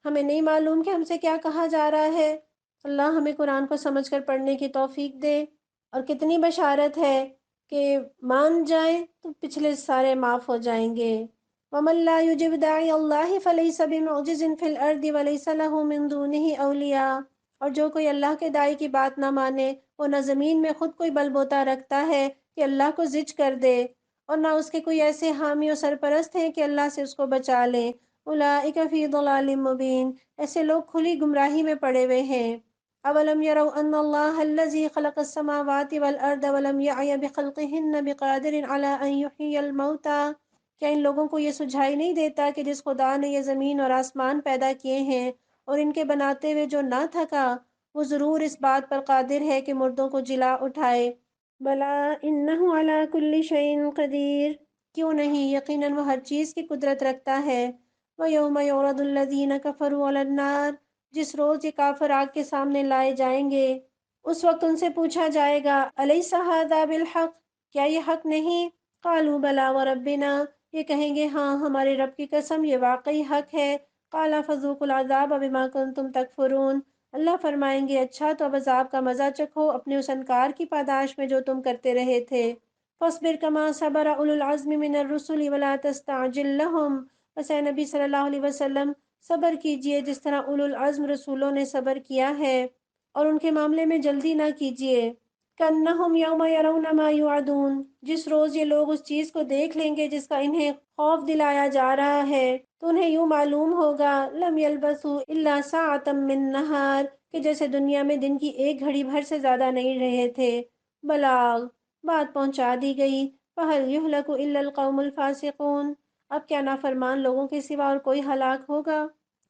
ہمیں نہیں معلوم کہ ہم سے کیا کہا جا رہا ہے۔ اللہ ہمیں قرآن کو سمجھ کر پڑھنے کی توفیق دے۔ اور کتنی بشارت ہے کہ مان جائیں تو پچھلے سارے معاف ہو جائیں گے۔ وَمَن لَا يُجِبْ دَاعِيَ اللَّهِ فَلَيْسَ بِمُعْجِزٍ فِي الْأَرْضِ وَلَيْسَ لَهُ مِن دُونِهِ أَوْلِيَاءُ۔ اور جو کوئی اللہ کے داعی کی بات نہ مانے، وہ نہ زمین میں خود کوئی بل بوتا رکھتا ہے کہ اللہ کو زج کر دے، اور نہ اس کے کوئی ایسے حامی و سرپرست ہیں کہ اللہ سے اس کو بچا لیں۔ اولئک فی ضلال مبین، ایسے لوگ کھلی گمراہی میں پڑے ہوئے ہیں۔ اولم يروا ان الله الذي خلق السماوات والارض ولم يعي بخلقهن بقادر على ان يحيي الموتى۔ کیا ان لوگوں کو یہ سجھائی نہیں دیتا کہ جس خدا نے یہ زمین اور آسمان پیدا کیے ہیں اور ان کے بناتے ہوئے جو نہ تھکا، وہ ضرور اس بات پر قادر ہے کہ مردوں کو جلا اٹھائے۔ بلا انہ علی کل شیء قدیر، کیوں نہیں، یقیناً وہ ہر چیز کی قدرت رکھتا ہے۔ وَيَوْمَ يُعْرَضُ الَّذِينَ كَفَرُوا عَلَى النَّارِ، جس روز یہ کافر آگ کے سامنے لائے جائیں گے، اس وقت ان سے پوچھا جائے گا الیس ھذا بالحق، کیا یہ حق نہیں؟ قالوا بلی وربنا، یہ کہیں گے ہاں ہمارے رب کی قسم یہ واقعی حق ہے۔ قال فذوقوا العذاب بما کنتم تکفرون، اللہ فرمائیں گے اچھا تو اب عذاب کا مزہ چکھو اپنے اس انکار کی پاداش میں جو تم کرتے رہے تھے۔ فاصبر کما صبر اولو العزم من الرسل ولا تستعجل لهم، بس اے نبی صلی اللہ علیہ وسلم صبر کیجئے جس طرح اولو العزم رسولوں نے صبر کیا ہے، اور ان کے معاملے میں جلدی نہ کیجئے۔ کَأَنَّهُمْ يَوْمَ يَرَوْنَ مَا يُوعَدُونَ، جس روز یہ لوگ اس چیز کو دیکھ لیں گے جس کا انہیں خوف دلایا جا رہا ہے، تو انہیں یوں معلوم ہوگا لَمْ يَلْبَثُوا إِلَّا سَاعَةً مِّن نَّهَارٍ، کہ جیسے دنیا میں دن کی ایک گھڑی بھر سے زیادہ نہیں رہے تھے۔ بلاغ، بات پہنچا دی گئی، فَهَلْ يُهْلَكُ إِلَّا الْقَوْمُ الْفَاسِقُونَ، اب کیا نافرمان لوگوں کے سوا اور کوئی ہلاک ہوگا؟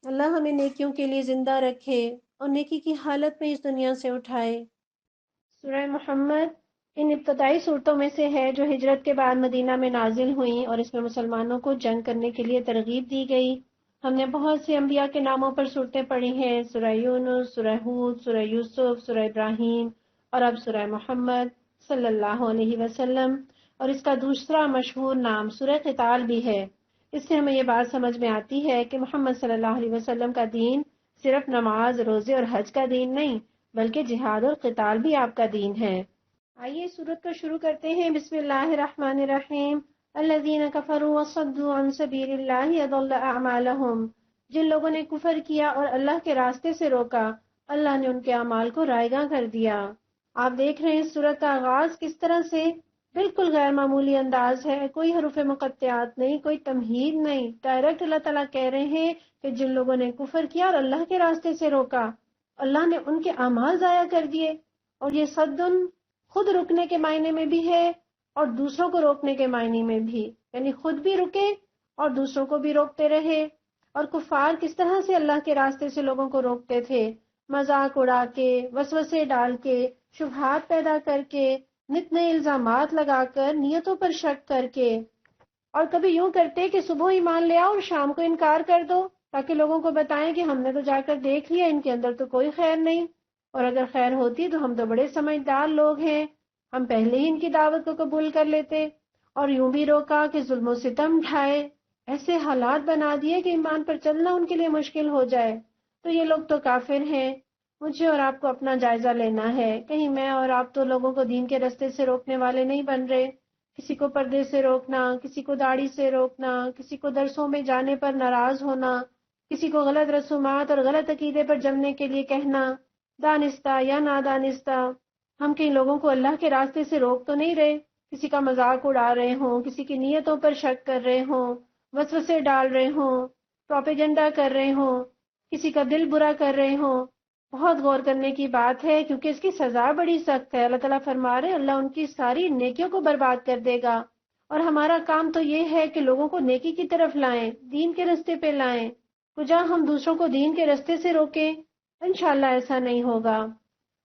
اللہ ہمیں نیکیوں کے لیے زندہ رکھے اور نیکی کی حالت میں اس دنیا سے اٹھائے۔ سورہ محمد ان ابتدائی صورتوں میں سے ہے جو ہجرت کے بعد مدینہ میں نازل ہوئیں، اور اس میں مسلمانوں کو جنگ کرنے کے لیے ترغیب دی گئی۔ ہم نے بہت سے انبیاء کے ناموں پر صورتیں پڑھی ہیں: سورہ یونس، سورہ ہود، سورہ یوسف، سورہ ابراہیم، اور اب سورہ محمد صلی اللہ علیہ وسلم، اور اس کا دوسرا مشہور نام سورہ قتال بھی ہے۔ اس سے ہمیں یہ بات سمجھ میں آتی ہے کہ محمد صلی اللہ علیہ وسلم کا دین صرف نماز، روزے اور حج کا دین نہیں، بلکہ جہاد اور قتال بھی آپ کا دین ہے۔ آئیے سورت کو شروع کرتے ہیں۔ بسم اللہ الرحمن الرحیم۔ الذین کفروا وصدوا عن سبیل اللہ اضل اعمالهم، جن لوگوں نے کفر کیا اور اللہ کے راستے سے روکا، اللہ نے ان کے اعمال کو رائیگاں کر دیا۔ آپ دیکھ رہے ہیں سورت کا آغاز کس طرح سے بالکل غیر معمولی انداز ہے، کوئی حروف مقطعات نہیں، کوئی تمہید نہیں، ڈائریکٹ اللہ تعالیٰ کہہ رہے ہیں کہ جن لوگوں نے کفر کیا اور اللہ کے راستے سے روکا، اللہ نے ان کے اعمال ضائع کر دیے۔ اور یہ صدن خود رکنے کے معنی میں بھی ہے اور دوسروں کو روکنے کے معنی میں بھی، یعنی خود بھی رکے اور دوسروں کو بھی روکتے رہے۔ اور کفار کس طرح سے اللہ کے راستے سے لوگوں کو روکتے تھے؟ مذاق اڑا کے، وسوسے ڈال کے، شبہات پیدا کر کے، نت نئے الزامات لگا کر، نیتوں پر شک کر کے، اور کبھی یوں کرتے کہ صبح ایمان لے آؤ اور شام کو انکار کر دو، تاکہ لوگوں کو بتائیں کہ ہم نے تو جا کر دیکھ لیا، ان کے اندر تو کوئی خیر نہیں، اور اگر خیر ہوتی تو ہم تو بڑے سمجھدار لوگ ہیں، ہم پہلے ہی ان کی دعوت کو قبول کر لیتے۔ اور یوں بھی روکا کہ ظلم و ستم ڈھائے، ایسے حالات بنا دیے کہ ایمان پر چلنا ان کے لیے مشکل ہو جائے۔ تو یہ لوگ تو کافر ہیں۔ مجھے اور آپ کو اپنا جائزہ لینا ہے، کہیں میں اور آپ تو لوگوں کو دین کے راستے سے روکنے والے نہیں بن رہے۔ کسی کو پردے سے روکنا، کسی کو داڑھی سے روکنا، کسی کو درسوں میں جانے پر ناراض ہونا، کسی کو غلط رسومات اور غلط عقیدے پر جمنے کے لیے کہنا، دانستہ یا نادانستہ۔ ہم کئی لوگوں کو اللہ کے راستے سے روک تو نہیں رہے، کسی کا مذاق اڑا رہے ہوں، کسی کی نیتوں پر شک کر رہے ہوں، وسوسے ڈال رہے ہوں، پروپیگنڈا کر رہے ہوں، کسی کا دل برا کر رہے ہوں۔ بہت غور کرنے کی بات ہے، کیونکہ اس کی سزا بڑی سخت ہے۔ اللہ تعالیٰ فرما رہے ہیں اللہ ان کی ساری نیکیوں کو برباد کر دے گا، اور ہمارا کام تو یہ ہے کہ لوگوں کو نیکی کی طرف لائیں، دین کے راستے پہ لائیں، کجا ہم دوسروں کو دین کے راستے سے روکیں؟ انشاءاللہ ایسا نہیں ہوگا۔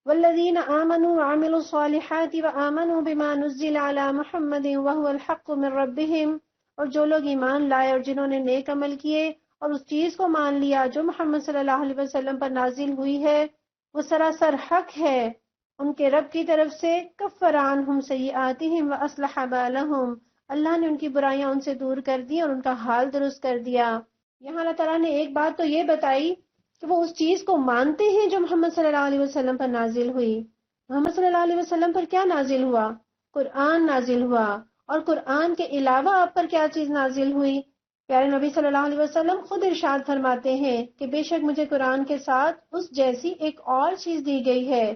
والذین آمنوا وعملوا الصالحات وآمنوا بما نزل علی محمد وهو الحق من ربهم، اور جو لوگ ایمان لائے اور جنہوں نے نیک عمل کیے اور اس چیز کو مان لیا جو محمد صلی اللہ علیہ وسلم پر نازل ہوئی ہے، وہ سراسر حق ہے ان کے رب کی طرف سے۔ کفر عنہم سیئاتہم واصلح بالہم، اللہ نے ان کی برائیاں ان سے دور کر دی اور ان کا حال درست کر دیا۔ یہاں اللہ تعالیٰ نے ایک بات تو یہ بتائی کہ وہ اس چیز کو مانتے ہیں جو محمد صلی اللہ علیہ وسلم پر نازل ہوئی۔ محمد صلی اللہ علیہ وسلم پر کیا نازل ہوا؟ قرآن نازل ہوا، اور قرآن کے علاوہ آپ پر کیا چیز نازل ہوئی؟ پیارے نبی صلی اللہ علیہ وسلم خود ارشاد فرماتے ہیں کہ بے شک مجھے قرآن کے ساتھ اس جیسی ایک اور چیز دی گئی ہے،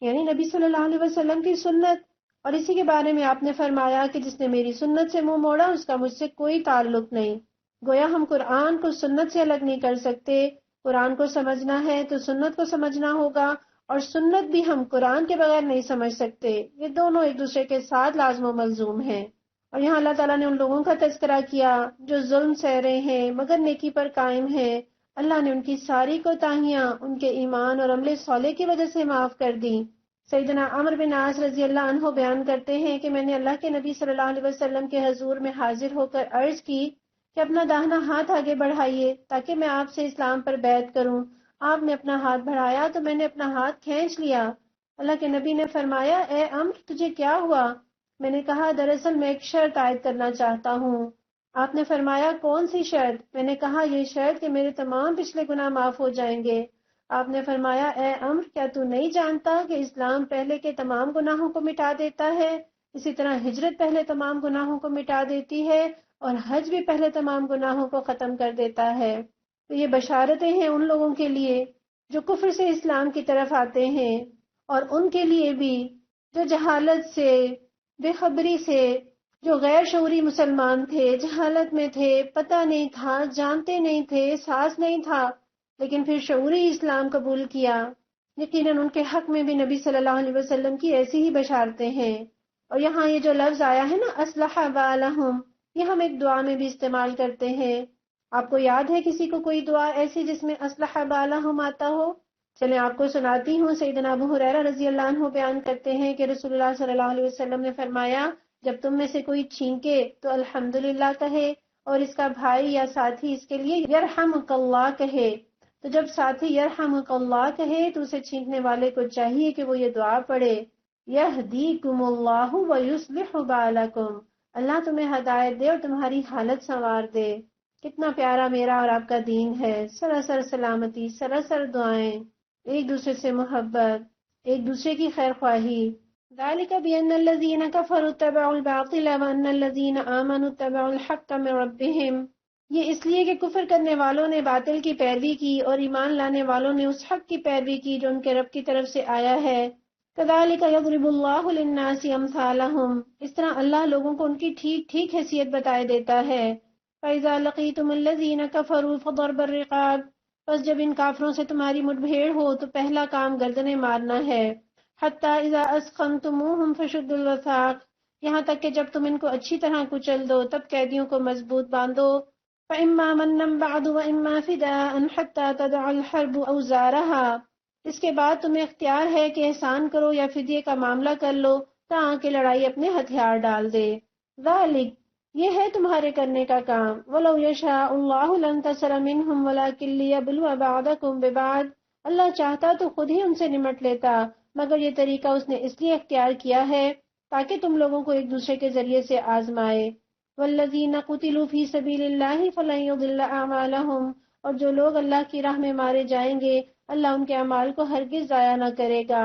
یعنی نبی صلی اللہ علیہ وسلم کی سنت۔ اور اسی کے بارے میں آپ نے فرمایا کہ جس نے میری سنت سے منہ موڑا اس کا مجھ سے کوئی تعلق نہیں۔ گویا ہم قرآن کو سنت سے الگ نہیں کر سکتے۔ قرآن کو سمجھنا ہے تو سنت کو سمجھنا ہوگا، اور سنت بھی ہم قرآن کے بغیر نہیں سمجھ سکتے۔ یہ دونوں ایک دوسرے کے ساتھ لازم و ملزوم ہیں۔ اور یہاں اللہ تعالیٰ نے ان لوگوں کا تذکرہ کیا جو ظلم سہ رہے ہیں مگر نیکی پر قائم ہیں، اللہ نے ان کی ساری کوتاہیاں ان کے ایمان اور عمل صالح کی وجہ سے معاف کر دی۔ سیدنا عمرو بن عاص رضی اللہ عنہ بیان کرتے ہیں کہ میں نے اللہ کے نبی صلی اللہ علیہ وسلم کے حضور میں حاضر ہو کر عرض کی کہ اپنا داہنا ہاتھ آگے بڑھائیے تاکہ میں آپ سے اسلام پر بیعت کروں۔ آپ نے اپنا ہاتھ بڑھایا تو میں نے اپنا ہاتھ کھینچ لیا۔ اللہ کے نبی نے فرمایا اے عمرو تجھے کیا ہوا؟ میں نے کہا دراصل میں ایک شرط عائد کرنا چاہتا ہوں۔ آپ نے فرمایا کون سی شرط؟ میں نے کہا یہ شرط کہ میرے تمام پچھلے گناہ معاف ہو جائیں گے۔ آپ نے فرمایا اے عمرو کیا تو نہیں جانتا کہ اسلام پہلے کے تمام گناہوں کو مٹا دیتا ہے؟ اسی طرح ہجرت پہلے تمام گناہوں کو مٹا دیتی ہے، اور حج بھی پہلے تمام گناہوں کو ختم کر دیتا ہے۔ تو یہ بشارتیں ہیں ان لوگوں کے لیے جو کفر سے اسلام کی طرف آتے ہیں، اور ان کے لیے بھی جو جہالت سے، بے خبری سے، جو غیر شعوری مسلمان تھے، جہالت میں تھے، پتہ نہیں تھا، جانتے نہیں تھے، احساس نہیں تھا، لیکن پھر شعوری اسلام قبول کیا۔ یقیناً ان کے حق میں بھی نبی صلی اللہ علیہ وسلم کی ایسی ہی بشارتیں ہیں۔ اور یہاں یہ جو لفظ آیا ہے نا اصلح بالہم، یہ ہم ایک دعا میں بھی استعمال کرتے ہیں. آپ کو یاد ہے کسی کو کوئی دعا ایسی جس میں اصلح بالہم آتا ہو؟ چلیں آپ کو سناتی ہوں. سیدنا ابو ہریرہ رضی اللہ عنہ بیان کرتے ہیں کہ رسول اللہ صلی اللہ علیہ وسلم نے فرمایا جب تم میں سے کوئی چھینکے تو الحمدللہ کہے، اور اس کا بھائی یا ساتھی اس کے لیے یرحمک اللہ کہے. تو جب ساتھی یرحمک اللہ کہے تو اسے چھینکنے والے کو چاہیے کہ وہ یہ دعا پڑھے، یہدیکم اللہ ویصلح بالکم، اللہ تمہیں ہدایت دے اور تمہاری حالت سنوار دے. کتنا پیارا میرا اور آپ کا دین ہے. سراسر سلامتی، سراسر دعائیں، ایک دوسرے سے محبت، ایک دوسرے کی خیر خواہی. ذالک بأن الذین کفروا اتبعوا الباطل وأن الذین آمنوا اتبعوا الحق من ربهم، یہ اس لیے کہ کفر کرنے والوں نے باطل کی پیروی کی اور ایمان لانے والوں نے اس حق کی پیروی کی جو ان کے رب کی طرف سے آیا ہے. کذالک یضرب اللہ للناس امثالہم، اس طرح اللہ لوگوں کو ان کی ٹھیک ٹھیک حیثیت بتائے دیتا ہے. فَإِذَا لَقِيتُمُ الَّذِينَ كَفَرُوا فَضَرْبَ الرِّقَابِ، بس جب ان کافروں سے تمہاری مٹبھیڑ ہو تو پہلا کام گردنیں مارنا ہے. حَتَّى إِذَا أَثْخَنْتُمُوهُمْ فَشُدُّوا الْوَثَاقَ، یہاں تک کہ جب تم ان کو اچھی طرح کچل دو تب قیدیوں کو مضبوط باندھو. فَإِمَّا مَنًّا بَعْدُ وَإِمَّا فِدَاءً حَتَّى تَضَعَ الْحَرْبُ أَوْزَارَهَا، اس کے بعد تمہیں اختیار ہے کہ احسان کرو یا فدیے کا معاملہ کر لو تاکہ لڑائی اپنے ہتھیار ڈال دے. ذالک، یہ ہے تمہارے کرنے کا کام. وَلَوْ يَشَاءُ اللَّهُ لَانتَصَرَ مِنْهُمْ وَلَكِنْ لِيَبْلُوَ بَعْضَكُمْ بِبَعْضٍ، اللہ چاہتا تو خود ہی ان سے نمٹ لیتا، مگر یہ طریقہ اس نے اس لیے اختیار کیا ہے تاکہ تم لوگوں کو ایک دوسرے کے ذریعے سے آزمائے. وَالَّذِينَ قُتِلُوا فِي سَبِيلِ اللَّهِ فَلَنْ يُضِلَّ أَعْمَالَهُمْ، اور جو لوگ اللہ کی راہ میں مارے جائیں گے اللہ ان کے اعمال کو ہرگز ضائع نہ کرے گا.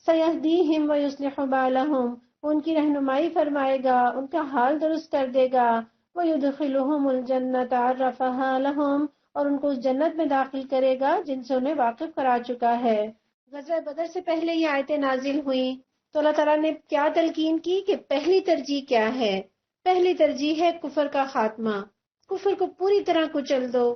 سَيَهْدِيهِمْ وَيُصْلِحُ بَالَهُمْ، وہ ان کی رہنمائی فرمائے گا، ان کا حال درست کر دے گا. وَيُدْخِلُهُمُ الْجَنَّةَ عَرَّفَهَا لَهُمْ، اور ان کو اس جنت میں داخل کرے گا جن سے انہیں واقف کرا چکا ہے. غزوہ بدر سے پہلے یہ آیتیں نازل ہوئیں تو اللہ تعالیٰ نے کیا تلقین کی کہ پہلی ترجیح کیا ہے؟ پہلی ترجیح ہے کفر کا خاتمہ، کفر کو پوری طرح کچل دو.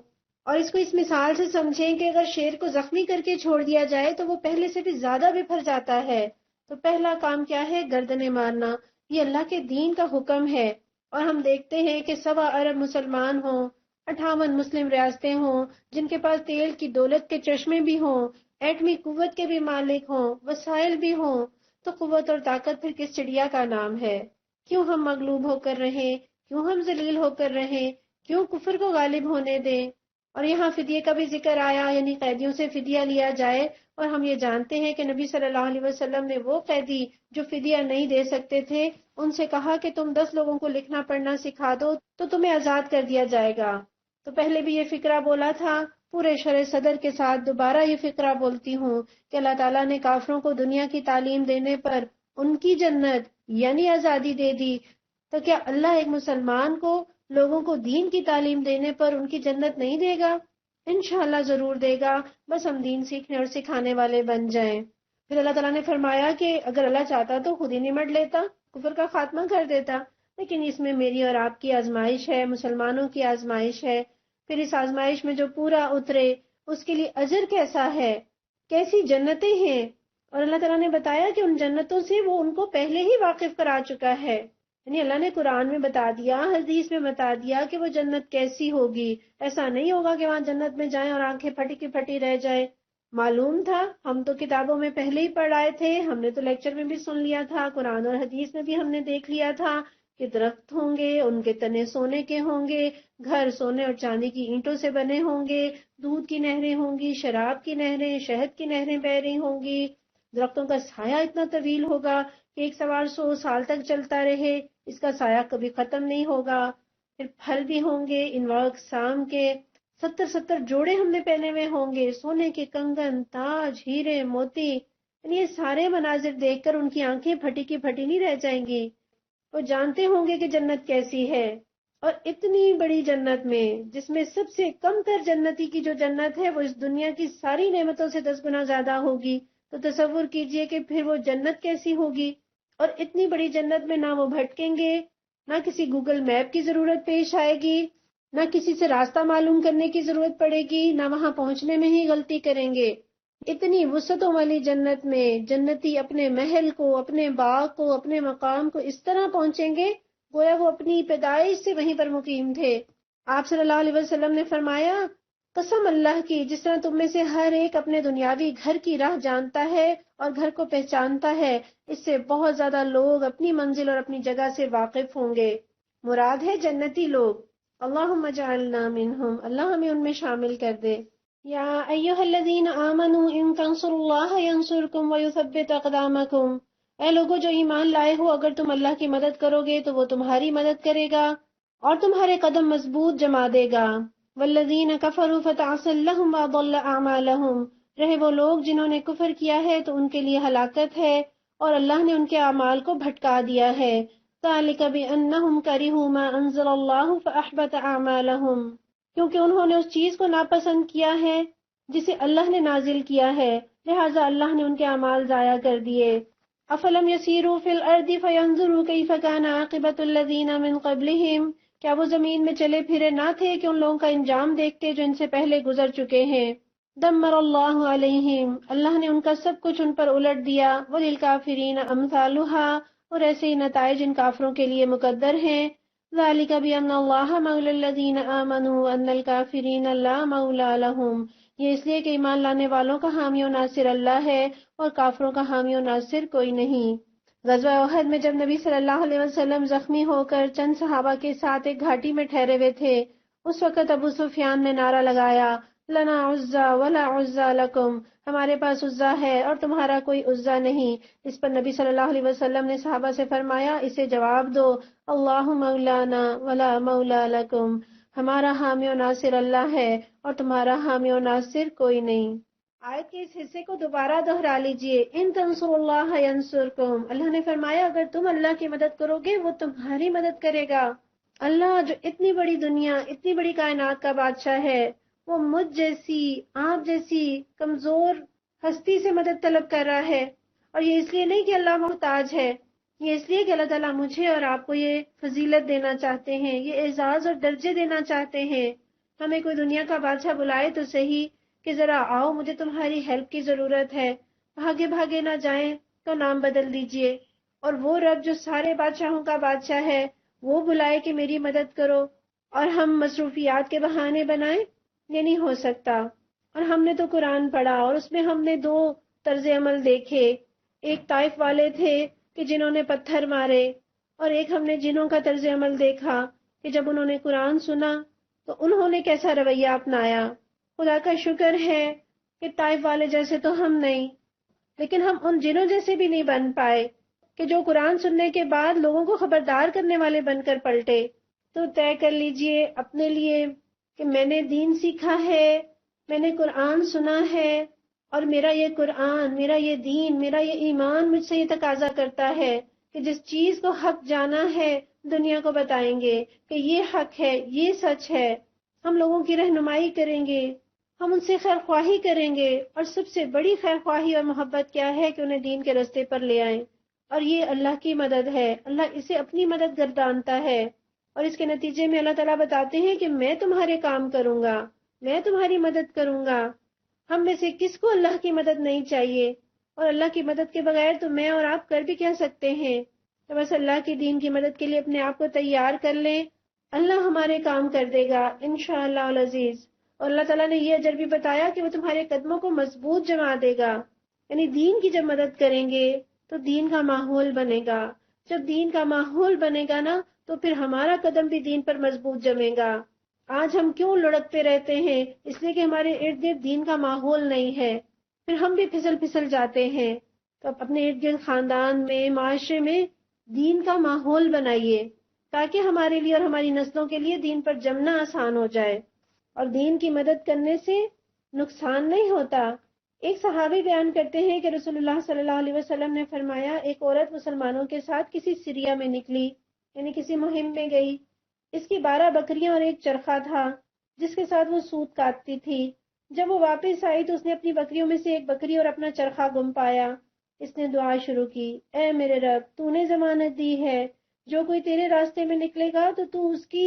اور اس کو اس مثال سے سمجھیں کہ اگر شیر کو زخمی کر کے چھوڑ دیا جائے تو وہ پہلے سے بھی زیادہ بپھر جاتا ہے. تو پہلا کام کیا ہے؟ گردنیں مارنا. یہ اللہ کے دین کا حکم ہے. اور ہم دیکھتے ہیں کہ 1.25 ارب مسلمان ہوں، 58 مسلم ریاستیں ہوں، جن کے پاس تیل کی دولت کے چشمے بھی ہوں، ایٹمی قوت کے بھی مالک ہوں، وسائل بھی ہوں، تو قوت اور طاقت پھر کس چڑیا کا نام ہے؟ کیوں ہم مغلوب ہو کر رہیں؟ کیوں ہم ذلیل ہو کر رہیں؟ کیوں کفر کو غالب ہونے دیں؟ اور یہاں فدیے کا بھی ذکر آیا، یعنی قیدیوں سے فدیہ لیا جائے. اور ہم یہ جانتے ہیں کہ نبی صلی اللہ علیہ وسلم نے وہ قیدی جو فدیہ نہیں دے سکتے تھے ان سے کہا کہ تم 10 لوگوں کو لکھنا پڑھنا سکھا دو تو تمہیں آزاد کر دیا جائے گا. تو پہلے بھی یہ فقرہ بولا تھا، پورے شرح صدر کے ساتھ دوبارہ یہ فقرہ بولتی ہوں کہ اللہ تعالیٰ نے کافروں کو دنیا کی تعلیم دینے پر ان کی جنت یعنی آزادی دے دی. تو کیا اللہ ایک مسلمان کو لوگوں کو دین کی تعلیم دینے پر ان کی جنت نہیں دے گا؟ انشاءاللہ ضرور دے گا، بس ہم دین سیکھنے اور سکھانے والے بن جائیں. پھر اللہ تعالیٰ نے فرمایا کہ اگر اللہ چاہتا تو خود ہی نمٹ لیتا، کفر کا خاتمہ کر دیتا، لیکن اس میں میری اور آپ کی آزمائش ہے، مسلمانوں کی آزمائش ہے. پھر اس آزمائش میں جو پورا اترے اس کے لیے اجر کیسا ہے، کیسی جنتیں ہیں. اور اللہ تعالیٰ نے بتایا کہ ان جنتوں سے وہ ان کو پہلے ہی واقف کرا چکا ہے. یعنی اللہ نے قرآن میں بتا دیا، حدیث میں بتا دیا کہ وہ جنت کیسی ہوگی. ایسا نہیں ہوگا کہ وہاں جنت میں جائیں اور آنکھیں پھٹی کی پھٹی رہ جائیں. معلوم تھا، ہم تو کتابوں میں پہلے ہی پڑھ آئے تھے، ہم نے تو لیکچر میں بھی سن لیا تھا، قرآن اور حدیث میں بھی ہم نے دیکھ لیا تھا کہ درخت ہوں گے، ان کے تنے سونے کے ہوں گے، گھر سونے اور چاندی کی اینٹوں سے بنے ہوں گے، دودھ کی نہریں ہوں گی، شراب کی نہریں، شہد کی نہریں بہ رہی ہوں گی. درختوں کا سایہ اتنا طویل ہوگا کہ ایک سوار 100 سال تک چلتا رہے، اس کا سایہ کبھی ختم نہیں ہوگا. پھر پھل بھی ہوں گے انواع اقسام کے، 70 جوڑے ہم نے پہنے ہوئے ہوں گے، سونے کے کنگن، تاج، ہیرے، موتی. یعنی یہ سارے مناظر دیکھ کر ان کی آنکھیں پھٹی کی پھٹی نہیں رہ جائیں گی. وہ جانتے ہوں گے کہ جنت کیسی ہے. اور اتنی بڑی جنت میں جس میں سب سے کم تر جنتی کی جو جنت ہے وہ اس دنیا کی ساری نعمتوں سے 10 گنا زیادہ ہوگی. تو تصور کیجئے کہ پھر وہ جنت کیسی ہوگی. اور اتنی بڑی جنت میں نہ وہ بھٹکیں گے، نہ کسی گوگل میپ کی ضرورت پیش آئے گی، نہ کسی سے راستہ معلوم کرنے کی ضرورت پڑے گی، نہ وہاں پہنچنے میں ہی غلطی کریں گے. اتنی وسعتوں والی جنت میں جنتی اپنے محل کو، اپنے باغ کو، اپنے مقام کو اس طرح پہنچیں گے گویا وہ اپنی پیدائش سے وہیں پر مقیم تھے۔ آپ صلی اللہ علیہ وسلم نے فرمایا، قسم اللہ کی، جس طرح تم میں سے ہر ایک اپنے دنیاوی گھر کی راہ جانتا ہے اور گھر کو پہچانتا ہے، اس سے بہت زیادہ لوگ اپنی منزل اور اپنی جگہ سے واقف ہوں گے۔ مراد ہے جنتی لوگ۔ اللہم اجعلنا منہم، اللہ ہمیں ان میں شامل کر دے۔ یا ایہا الذین آمنوا ان تنصروا اللہ ینصرکم ویثبت اقدامکم، اے لوگو جو ایمان لائے ہو، اگر تم اللہ کی مدد کرو گے تو وہ تمہاری مدد کرے گا اور تمہارے قدم مضبوط جما دے گا۔ والذین کفروا فتعصل لهم واضل اعمالهم، رہے وہ لوگ جنہوں نے کفر کیا ہے تو ان کے لیے ہلاکت ہے اور اللہ نے ان کے اعمال کو بھٹکا دیا ہے۔ ذالک بانہم کرہوا ما انزل اللہ فاحبط اعمالهم، کیونکہ انہوں نے اس چیز کو ناپسند کیا ہے جسے اللہ نے نازل کیا ہے، لہٰذا اللہ نے ان کے اعمال ضائع کر دیے۔ افلم یسیروا فی الارض فینظروا کیف کان عاقبۃ الذین من قبلہم، کیا وہ زمین میں چلے پھرے نہ تھے کہ ان لوگوں کا انجام دیکھتے جو ان سے پہلے گزر چکے ہیں۔ دمر اللہ علیہم، اللہ نے ان کا سب کچھ ان پر الٹ دیا۔ وللکافرین امثالها، اور ایسے ہی نتائج ان کافروں کے لیے مقدر ہیں۔ ذالک بان اللہ مولی الذین آمنوا وان الکافرین لا مولی لهم، یہ اس لیے کہ ایمان لانے والوں کا حامی و ناصر اللہ ہے اور کافروں کا حامی و ناصر کوئی نہیں۔ غزوہ احد میں جب نبی صلی اللہ علیہ وسلم زخمی ہو کر چند صحابہ کے ساتھ ایک گھاٹی میں ٹھہرے ہوئے تھے، اس وقت ابو سفیان نے نعرہ لگایا، لنا عزا ولا عزا لکم، ہمارے پاس عزا ہے اور تمہارا کوئی عزا نہیں۔ اس پر نبی صلی اللہ علیہ وسلم نے صحابہ سے فرمایا، اسے جواب دو، اللہ مولانا ولا مولا لکم، ہمارا حامی و ناصر اللہ ہے اور تمہارا حامی و ناصر کوئی نہیں۔ آیت کے اس حصے کو دوبارہ دہرا لیجئے، ان تنصروا اللہ ینصرکم، اللہ نے فرمایا اگر تم اللہ کی مدد کرو گے وہ تمہاری مدد کرے گا۔ اللہ جو اتنی بڑی دنیا، اتنی بڑی کائنات کا بادشاہ ہے، وہ مجھ جیسی، آپ جیسی کمزور ہستی سے مدد طلب کر رہا ہے، اور یہ اس لیے نہیں کہ اللہ محتاج ہے، یہ اس لیے کہ اللہ تعالیٰ مجھے اور آپ کو یہ فضیلت دینا چاہتے ہیں، یہ اعزاز اور درجے دینا چاہتے ہیں۔ ہمیں کوئی دنیا کا بادشاہ بلائے تو صحیح کہ ذرا آؤ، مجھے تمہاری ہیلپ کی ضرورت ہے، بھاگے بھاگے نہ جائیں تو نام بدل دیجئے۔ اور وہ رب جو سارے بادشاہوں کا بادشاہ ہے، وہ بلائے کہ میری مدد کرو اور ہم مصروفیات کے بہانے بنائیں، یہ نہیں ہو سکتا۔ اور ہم نے تو قرآن پڑھا اور اس میں ہم نے دو طرز عمل دیکھے، ایک طائف والے تھے کہ جنہوں نے پتھر مارے، اور ایک ہم نے جنوں کا طرز عمل دیکھا کہ جب انہوں نے قرآن سنا تو انہوں نے کیسا رویہ اپنایا۔ خدا کا شکر ہے کہ طائف والے جیسے تو ہم نہیں، لیکن ہم ان جنوں جیسے بھی نہیں بن پائے کہ جو قرآن سننے کے بعد لوگوں کو خبردار کرنے والے بن کر پلٹے۔ تو طے کر لیجئے اپنے لیے کہ میں نے دین سیکھا ہے، میں نے قرآن سنا ہے، اور میرا یہ قرآن، میرا یہ دین، میرا یہ ایمان مجھ سے یہ تقاضا کرتا ہے کہ جس چیز کو حق جانا ہے دنیا کو بتائیں گے کہ یہ حق ہے، یہ سچ ہے، ہم لوگوں کی رہنمائی کریں گے، ہم ان سے خیر خواہی کریں گے، اور سب سے بڑی خیر خواہی اور محبت کیا ہے کہ انہیں دین کے رستے پر لے آئیں۔ اور یہ اللہ کی مدد ہے، اللہ اسے اپنی مدد گردانتا ہے، اور اس کے نتیجے میں اللہ تعالیٰ بتاتے ہیں کہ میں تمہارے کام کروں گا، میں تمہاری مدد کروں گا۔ ہم میں سے کس کو اللہ کی مدد نہیں چاہیے؟ اور اللہ کی مدد کے بغیر تو میں اور آپ کر بھی کیا سکتے ہیں؟ تو بس اللہ کی دین کی مدد کے لیے اپنے آپ کو تیار کر لیں، اللہ ہمارے کام کر دے گا انشاءاللہ العزیز۔ اور اللہ تعالیٰ نے یہ اجر بھی بتایا کہ وہ تمہارے قدموں کو مضبوط جما دے گا، یعنی دین کی جب مدد کریں گے تو دین کا ماحول بنے گا، جب دین کا ماحول بنے گا نا تو پھر ہمارا قدم بھی دین پر مضبوط جمے گا۔ آج ہم کیوں لڑکتے رہتے ہیں؟ اس لیے کہ ہمارے ارد گرد دین کا ماحول نہیں ہے، پھر ہم بھی پھسل جاتے ہیں۔ تو اپنے ارد گرد خاندان میں، معاشرے میں دین کا ماحول بنائیے تاکہ ہمارے لیے اور ہماری نسلوں کے لیے دین پر جمنا آسان ہو جائے، اور دین کی مدد کرنے سے نقصان نہیں ہوتا۔ ایک صحابی بیان کرتے ہیں کہ رسول اللہ صلی اللہ علیہ وسلم نے فرمایا، ایک عورت مسلمانوں کے ساتھ کسی سریا میں نکلی، یعنی کسی مہم میں گئی، اس کی 12 بکریاں اور ایک چرخہ تھا جس کے ساتھ وہ سوت کاٹتی تھی۔ جب وہ واپس آئی تو اس نے اپنی بکریوں میں سے ایک بکری اور اپنا چرخہ گم پایا۔ اس نے دعا شروع کی، اے میرے رب، تو نے ضمانت دی ہے جو کوئی تیرے راستے میں نکلے گا تو تو اس کی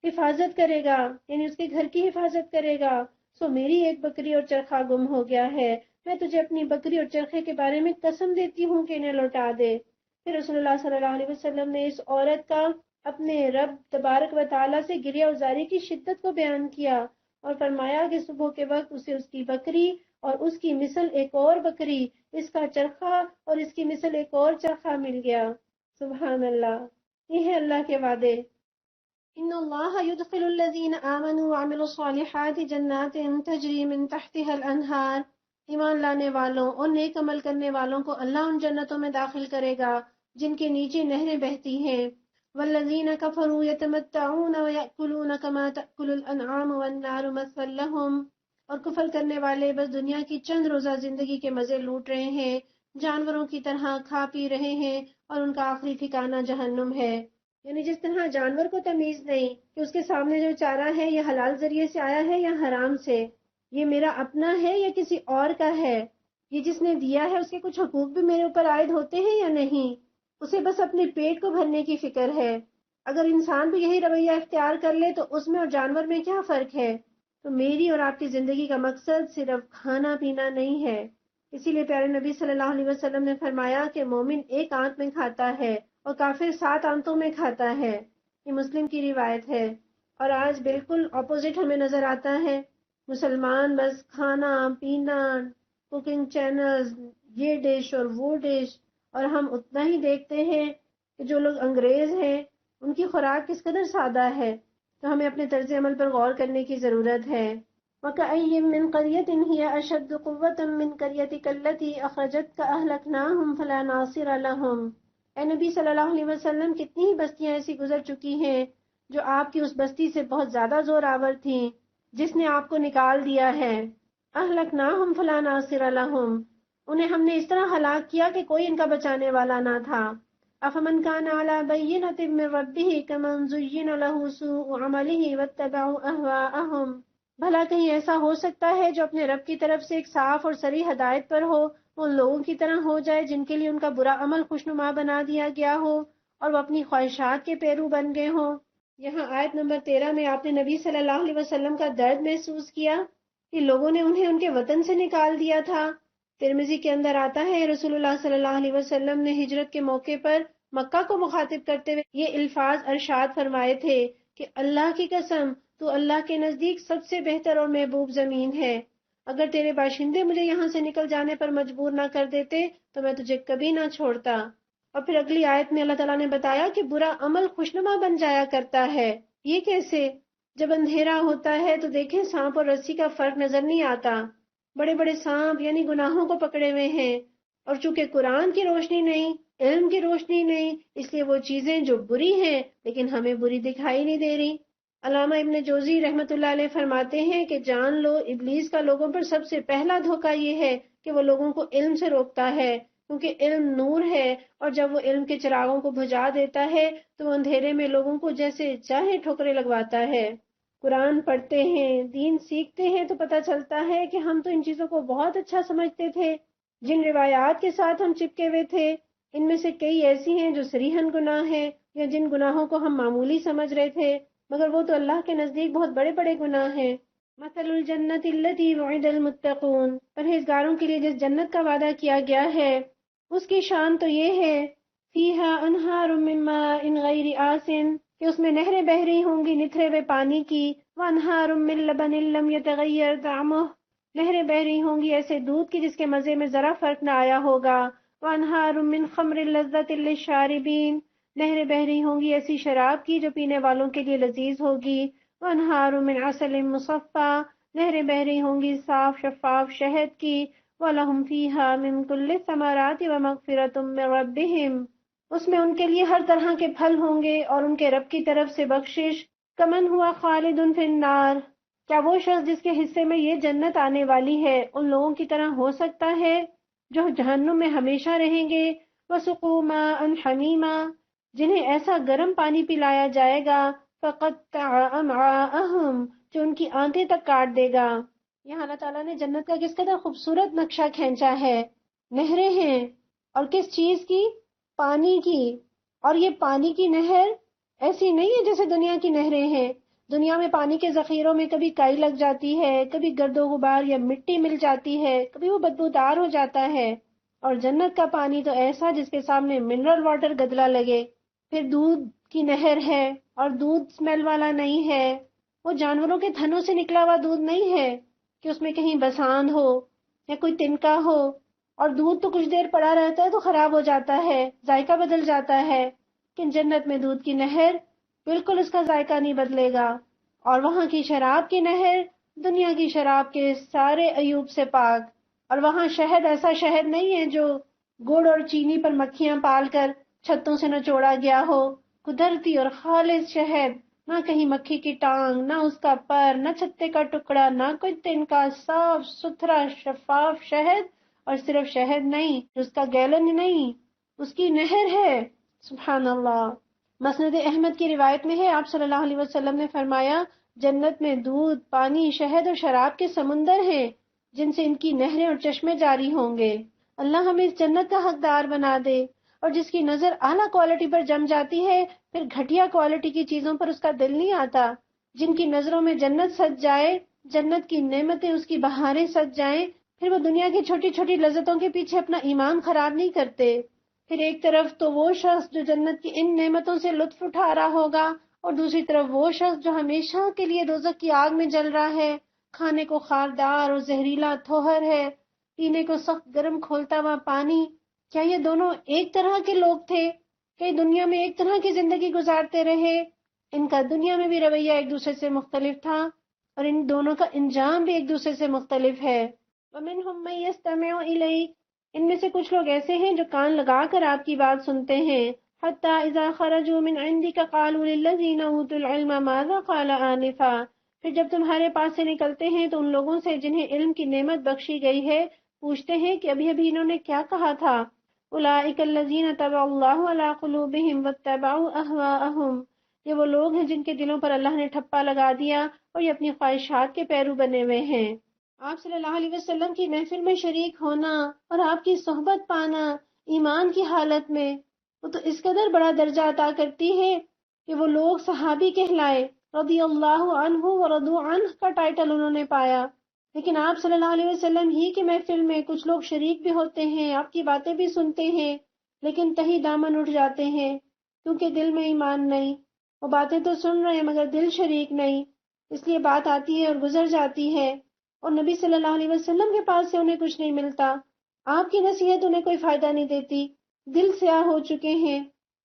حفاظت کرے گا، یعنی اس کے گھر کی حفاظت کرے گا، سو میری ایک بکری اور چرخا گم ہو گیا ہے، میں تجھے اپنی بکری اور چرخے کے بارے میں قسم دیتی ہوں کہ انہیں لوٹا دے۔ پھر رسول اللہ صلی اللہ علیہ وسلم نے اس عورت کا اپنے رب تبارک و تعالیٰ سے گریہ ازاری کی شدت کو بیان کیا اور فرمایا کہ صبح کے وقت اسے اس کی بکری اور اس کی مثل ایک اور بکری، اس کا چرخا اور اس کی مثل ایک اور چرخا مل گیا۔ سبحان اللہ، یہ ہے اللہ کے وعدے۔ ان اللہ يدخل الذین آمنوا وعملوا الصالحات جنات تجری من تحتها الانہار، ایمان لانے والوں اور نیک عمل کرنے والوں کو اللہ ان جنتوں میں داخل کرے گا جن کے نیچے نہریں بہتی ہیں۔ والذین کفروا یتمتعون ویأکلون کما تأکل الانعام والنار مثوی لہم، اور کفر کرنے والے بس دنیا کی چند روزہ زندگی کے مزے لوٹ رہے ہیں، جانوروں کی طرح کھا پی رہے ہیں، اور ان کا آخری ٹھکانہ جہنم ہے۔ یعنی جس طرح جانور کو تمیز نہیں کہ اس کے سامنے جو چارہ ہے یہ حلال ذریعے سے آیا ہے یا حرام سے، یہ میرا اپنا ہے یا کسی اور کا ہے، یہ جس نے دیا ہے اس کے کچھ حقوق بھی میرے اوپر عائد ہوتے ہیں یا نہیں، اسے بس اپنے پیٹ کو بھرنے کی فکر ہے۔ اگر انسان بھی یہی رویہ اختیار کر لے تو اس میں اور جانور میں کیا فرق ہے؟ تو میری اور آپ کی زندگی کا مقصد صرف کھانا پینا نہیں ہے۔ اسی لیے پیارے نبی صلی اللہ علیہ وسلم نے فرمایا کہ مومن ایک آنت میں کھاتا ہے اور کافر 7 آنتوں میں کھاتا ہے۔ یہ مسلم کی روایت ہے۔ اور آج بالکل اپوزٹ ہمیں نظر آتا ہے، مسلمان بس کھانا پینا، کوکنگ چینلز، یہ ڈش اور وہ ڈش، اور ہم اتنا ہی دیکھتے ہیں کہ جو لوگ انگریز ہیں ان کی خوراک کس قدر سادہ ہے۔ تو ہمیں اپنے طرز عمل پر غور کرنے کی ضرورت ہے۔ وَكَأَيٍّ مِّن قَرْيَةٍ هِيَ أَشَدُّ قُوَّةً مِّن قَرْيَتِكَ الَّتِي أَخْرَجَتْكَ أَهْلَكْنَاهُمْ فَلَا نَاصِرَ لَهُمْ۔ اے نبی صلی اللہ علیہ وسلم، کتنی ہی بستیاں ایسی گزر چکی ہیں جو آپ کی اس بستی سے بہت زیادہ زور آور تھیں جس نے آپ کو نکال دیا ہے۔ أَهْلَكْنَاهُمْ فَلَا نَاصِرَ لَهُمْ، انہیں ہم نے اس طرح ہلاک کیا کہ کوئی ان کا بچانے والا نہ تھا۔ أَفَمَنْ كَانَ عَلَى بَيِّنَةٍ مِّن رَّبِّهِ كَمَنْ زُيِّنَ لَهُ سُوءُ عَمَلِهِ وَاتَّبَعُوا أَهْوَاءَهُمْ، بھلا کہیں ایسا ہو سکتا ہے جو اپنے رب کی طرف سے ایک صاف اور صریح ہدایت پر ہو، وہ ان لوگوں کی طرح ہو جائے جن کے لیے ان کا برا عمل خوشنما بنا دیا گیا ہو اور وہ اپنی خواہشات کے پیرو بن گئے ہوں۔ یہاں آیت نمبر 13 میں آپ نے نبی صلی اللہ علیہ وسلم کا درد محسوس کیا کہ لوگوں نے انہیں ان کے وطن سے نکال دیا تھا۔ ترمذی کے اندر آتا ہے رسول اللہ صلی اللہ علیہ وسلم نے ہجرت کے موقع پر مکہ کو مخاطب کرتے ہوئے یہ الفاظ ارشاد فرمائے تھے کہ اللہ کی قسم، تو اللہ کے نزدیک سب سے بہتر اور محبوب زمین ہے، اگر تیرے باشندے مجھے یہاں سے نکل جانے پر مجبور نہ کر دیتے تو میں تجھے کبھی نہ چھوڑتا۔ اور پھر اگلی آیت میں اللہ تعالیٰ نے بتایا کہ برا عمل خوشنما بن جایا کرتا ہے۔ یہ کیسے؟ جب اندھیرا ہوتا ہے تو دیکھیں سانپ اور رسی کا فرق نظر نہیں آتا، بڑے بڑے سانپ یعنی گناہوں کو پکڑے ہوئے ہیں، اور چونکہ قرآن کی روشنی نہیں، علم کی روشنی نہیں، اس لیے وہ چیزیں جو بری ہیں لیکن ہمیں بری دکھائی نہیں دے رہی۔ علامہ ابن جوزی رحمۃ اللہ علیہ فرماتے ہیں کہ جان لو ابلیس کا لوگوں پر سب سے پہلا دھوکہ یہ ہے کہ وہ لوگوں کو علم سے روکتا ہے، کیونکہ علم نور ہے، اور جب وہ علم کے چراغوں کو بجھا دیتا ہے تو وہ اندھیرے میں لوگوں کو جیسے چاہے ٹھوکریں لگواتا ہے۔ قرآن پڑھتے ہیں، دین سیکھتے ہیں تو پتہ چلتا ہے کہ ہم تو ان چیزوں کو بہت اچھا سمجھتے تھے، جن روایات کے ساتھ ہم چپکے ہوئے تھے ان میں سے کئی ایسی ہیں جو صریحاً گناہ ہیں، یا جن گناہوں کو ہم معمولی سمجھ رہے تھے مگر وہ تو اللہ کے نزدیک بہت بڑے بڑے گناہ ہیں۔ مثل الجنت التي وعد المتقون، پرہیزگاروں کے لیے جس جنت کا وعدہ کیا گیا ہے اس کی شان تو یہ ہے، فیہا انہار من ماء غیر آسن، کہ اس میں نہریں بہہ رہی ہوں گی نتھرے ہوئے پانی کی، وانہار من لبن لم یتغیر طعمہ، نہریں بہہ رہی ہوں گی ایسے دودھ کی جس کے مزے میں ذرا فرق نہ آیا ہوگا، وانہار من خمر لذۃ للشاربین، نہریں بہہ رہی ہوں گی ایسی شراب کی جو پینے والوں کے لیے لذیذ ہوگی، وانہار من عسل مصفی، نہریں بہہ رہی ہوں گی صاف شفاف شہد کی، وَلَهُمْ فِيهَا مِن كُلِّ الثَّمَرَاتِ وَمَغْفِرَةٌ مِّن رَّبِّهِمْ، اس میں ان کے لیے ہر طرح کے پھل ہوں گے اور ان کے رب کی طرف سے بخشش۔ کمن ہوا خالد فی النار، کیا وہ شخص جس کے حصے میں یہ جنت آنے والی ہے ان لوگوں کی طرح ہو سکتا ہے جو جہنم میں ہمیشہ رہیں گے؟ وَسُقُوا مَاءً حَمِيمًا، جنہیں ایسا گرم پانی پلایا جائے گا، فَقَطَّعَ أَمْعَاءَهُمْ، جو ان کی آنتیں تک کاٹ دے گا۔ یہاں اللہ تعالیٰ نے جنت کا کس قدر خوبصورت نقشہ کھینچا ہے، نہریں ہیں، اور کس چیز کی؟ پانی کی، اور یہ پانی کی نہر ایسی نہیں ہے جیسے دنیا کی نہریں ہیں، دنیا میں پانی کے ذخیروں میں کبھی کائی لگ جاتی ہے، کبھی گرد و غبار یا مٹی مل جاتی ہے، کبھی وہ بدبودار ہو جاتا ہے، اور جنت کا پانی تو ایسا جس کے سامنے منرل واٹر گدلا لگے۔ پھر دودھ کی نہر ہے، اور دودھ اسمیل والا نہیں ہے، وہ جانوروں کے تھنوں سے نکلا ہوا دودھ نہیں ہے کہ اس میں کہیں بسان ہو یا کوئی تنکا ہو، اور دودھ تو کچھ دیر پڑا رہتا ہے تو خراب ہو جاتا ہے، ذائقہ بدل جاتا ہے، لیکن جنت میں دودھ کی نہر بالکل اس کا ذائقہ نہیں بدلے گا، اور وہاں کی شراب کی نہر دنیا کی شراب کے سارے عیوب سے پاک، اور وہاں شہد ایسا شہد نہیں ہے جو گڑ اور چینی پر مکھیاں پال کر چھتوں سے نچوڑا گیا ہو، قدرتی اور خالص شہد، نہ کہیں مکھی کی ٹانگ، نہ اس کا پر، نہ چھتے کا ٹکڑا، نہ کوئی تنکا، صاف ستھرا شفاف شہد، اور صرف شہد نہیں، اس کا گیلن نہیں، اس کی نہر ہے۔ سبحان اللہ۔ مسند احمد کی روایت میں ہے، آپ صلی اللہ علیہ وسلم نے فرمایا، جنت میں دودھ، پانی، شہد اور شراب کے سمندر ہیں جن سے ان کی نہریں اور چشمے جاری ہوں گے۔ اللہ ہمیں اس جنت کا حقدار بنا دے، اور جس کی نظر اعلیٰ کوالٹی پر جم جاتی ہے پھر گھٹیا کوالٹی کی چیزوں پر اس کا دل نہیں آتا، جن کی نظروں میں جنت سج جائے، جنت کی نعمتیں، اس کی بہاریں سج جائیں، پھر وہ دنیا کی چھوٹی چھوٹی لذتوں کے پیچھے اپنا ایمان خراب نہیں کرتے۔ پھر ایک طرف تو وہ شخص جو جنت کی ان نعمتوں سے لطف اٹھا رہا ہوگا، اور دوسری طرف وہ شخص جو ہمیشہ کے لیے دوزخ کی آگ میں جل رہا ہے، کھانے کو خاردار اور زہریلا تھوہر ہے، پینے کو سخت گرم کھولتا ہوا پانی۔ کیا یہ دونوں ایک طرح کے لوگ تھے؟ کہ دنیا میں ایک طرح کی زندگی گزارتے رہے؟ ان کا دنیا میں بھی رویہ ایک دوسرے سے مختلف تھا، اور ان دونوں کا انجام بھی ایک دوسرے سے مختلف ہے۔ وَمِنْهُمْ مَن يَسْتَمِعُ إِلَيْكَ، ان میں سے کچھ لوگ ایسے ہیں جو کان لگا کر آپ کی بات سنتے ہیں۔ حَتَّى إِذَا خَرَجُوا مِنْ عِنْدِكَ قَالُوا لِلَّذِينَ أُوتُوا الْعِلْمَ مَاذَا قَالَ آنِفًا، پھر جب تمہارے پاس سے نکلتے ہیں تو ان لوگوں سے جنہیں علم کی نعمت بخشی گئی ہے پوچھتے ہیں کہ ابھی ابھی انہوں نے کیا کہا تھا۔ أُولَئِكَ الَّذِينَ طَبَعَ اللَّهُ عَلَى قُلُوبِهِمْ وَاتَّبَعُوا أَهْوَاءَهُمْ، یہ وہ لوگ ہیں جن کے دلوں پر اللہ نے ٹھپا لگا دیا اور یہ اپنی خواہشات کے پیرو بنے ہوئے ہیں۔ آپ صلی اللہ علیہ وسلم کی محفل میں شریک ہونا اور آپ کی صحبت پانا ایمان کی حالت میں، وہ تو اس قدر بڑا درجہ عطا کرتی ہے کہ وہ لوگ صحابی کہلائے، رضی اللہ عنہ ورضوا عنہ کا ٹائٹل انہوں نے پایا۔ لیکن آپ صلی اللہ علیہ وسلم ہی کی محفل میں کچھ لوگ شریک بھی ہوتے ہیں، آپ کی باتیں بھی سنتے ہیں، لیکن تہی دامن اٹھ جاتے ہیں کیونکہ دل میں ایمان نہیں۔ وہ باتیں تو سن رہے ہیں مگر دل شریک نہیں، اس لیے بات آتی ہے اور گزر جاتی ہے، اور نبی صلی اللہ علیہ وسلم کے پاس سے انہیں کچھ نہیں ملتا، آپ کی نصیحت انہیں کوئی فائدہ نہیں دیتی، دل سیاہ ہو چکے ہیں،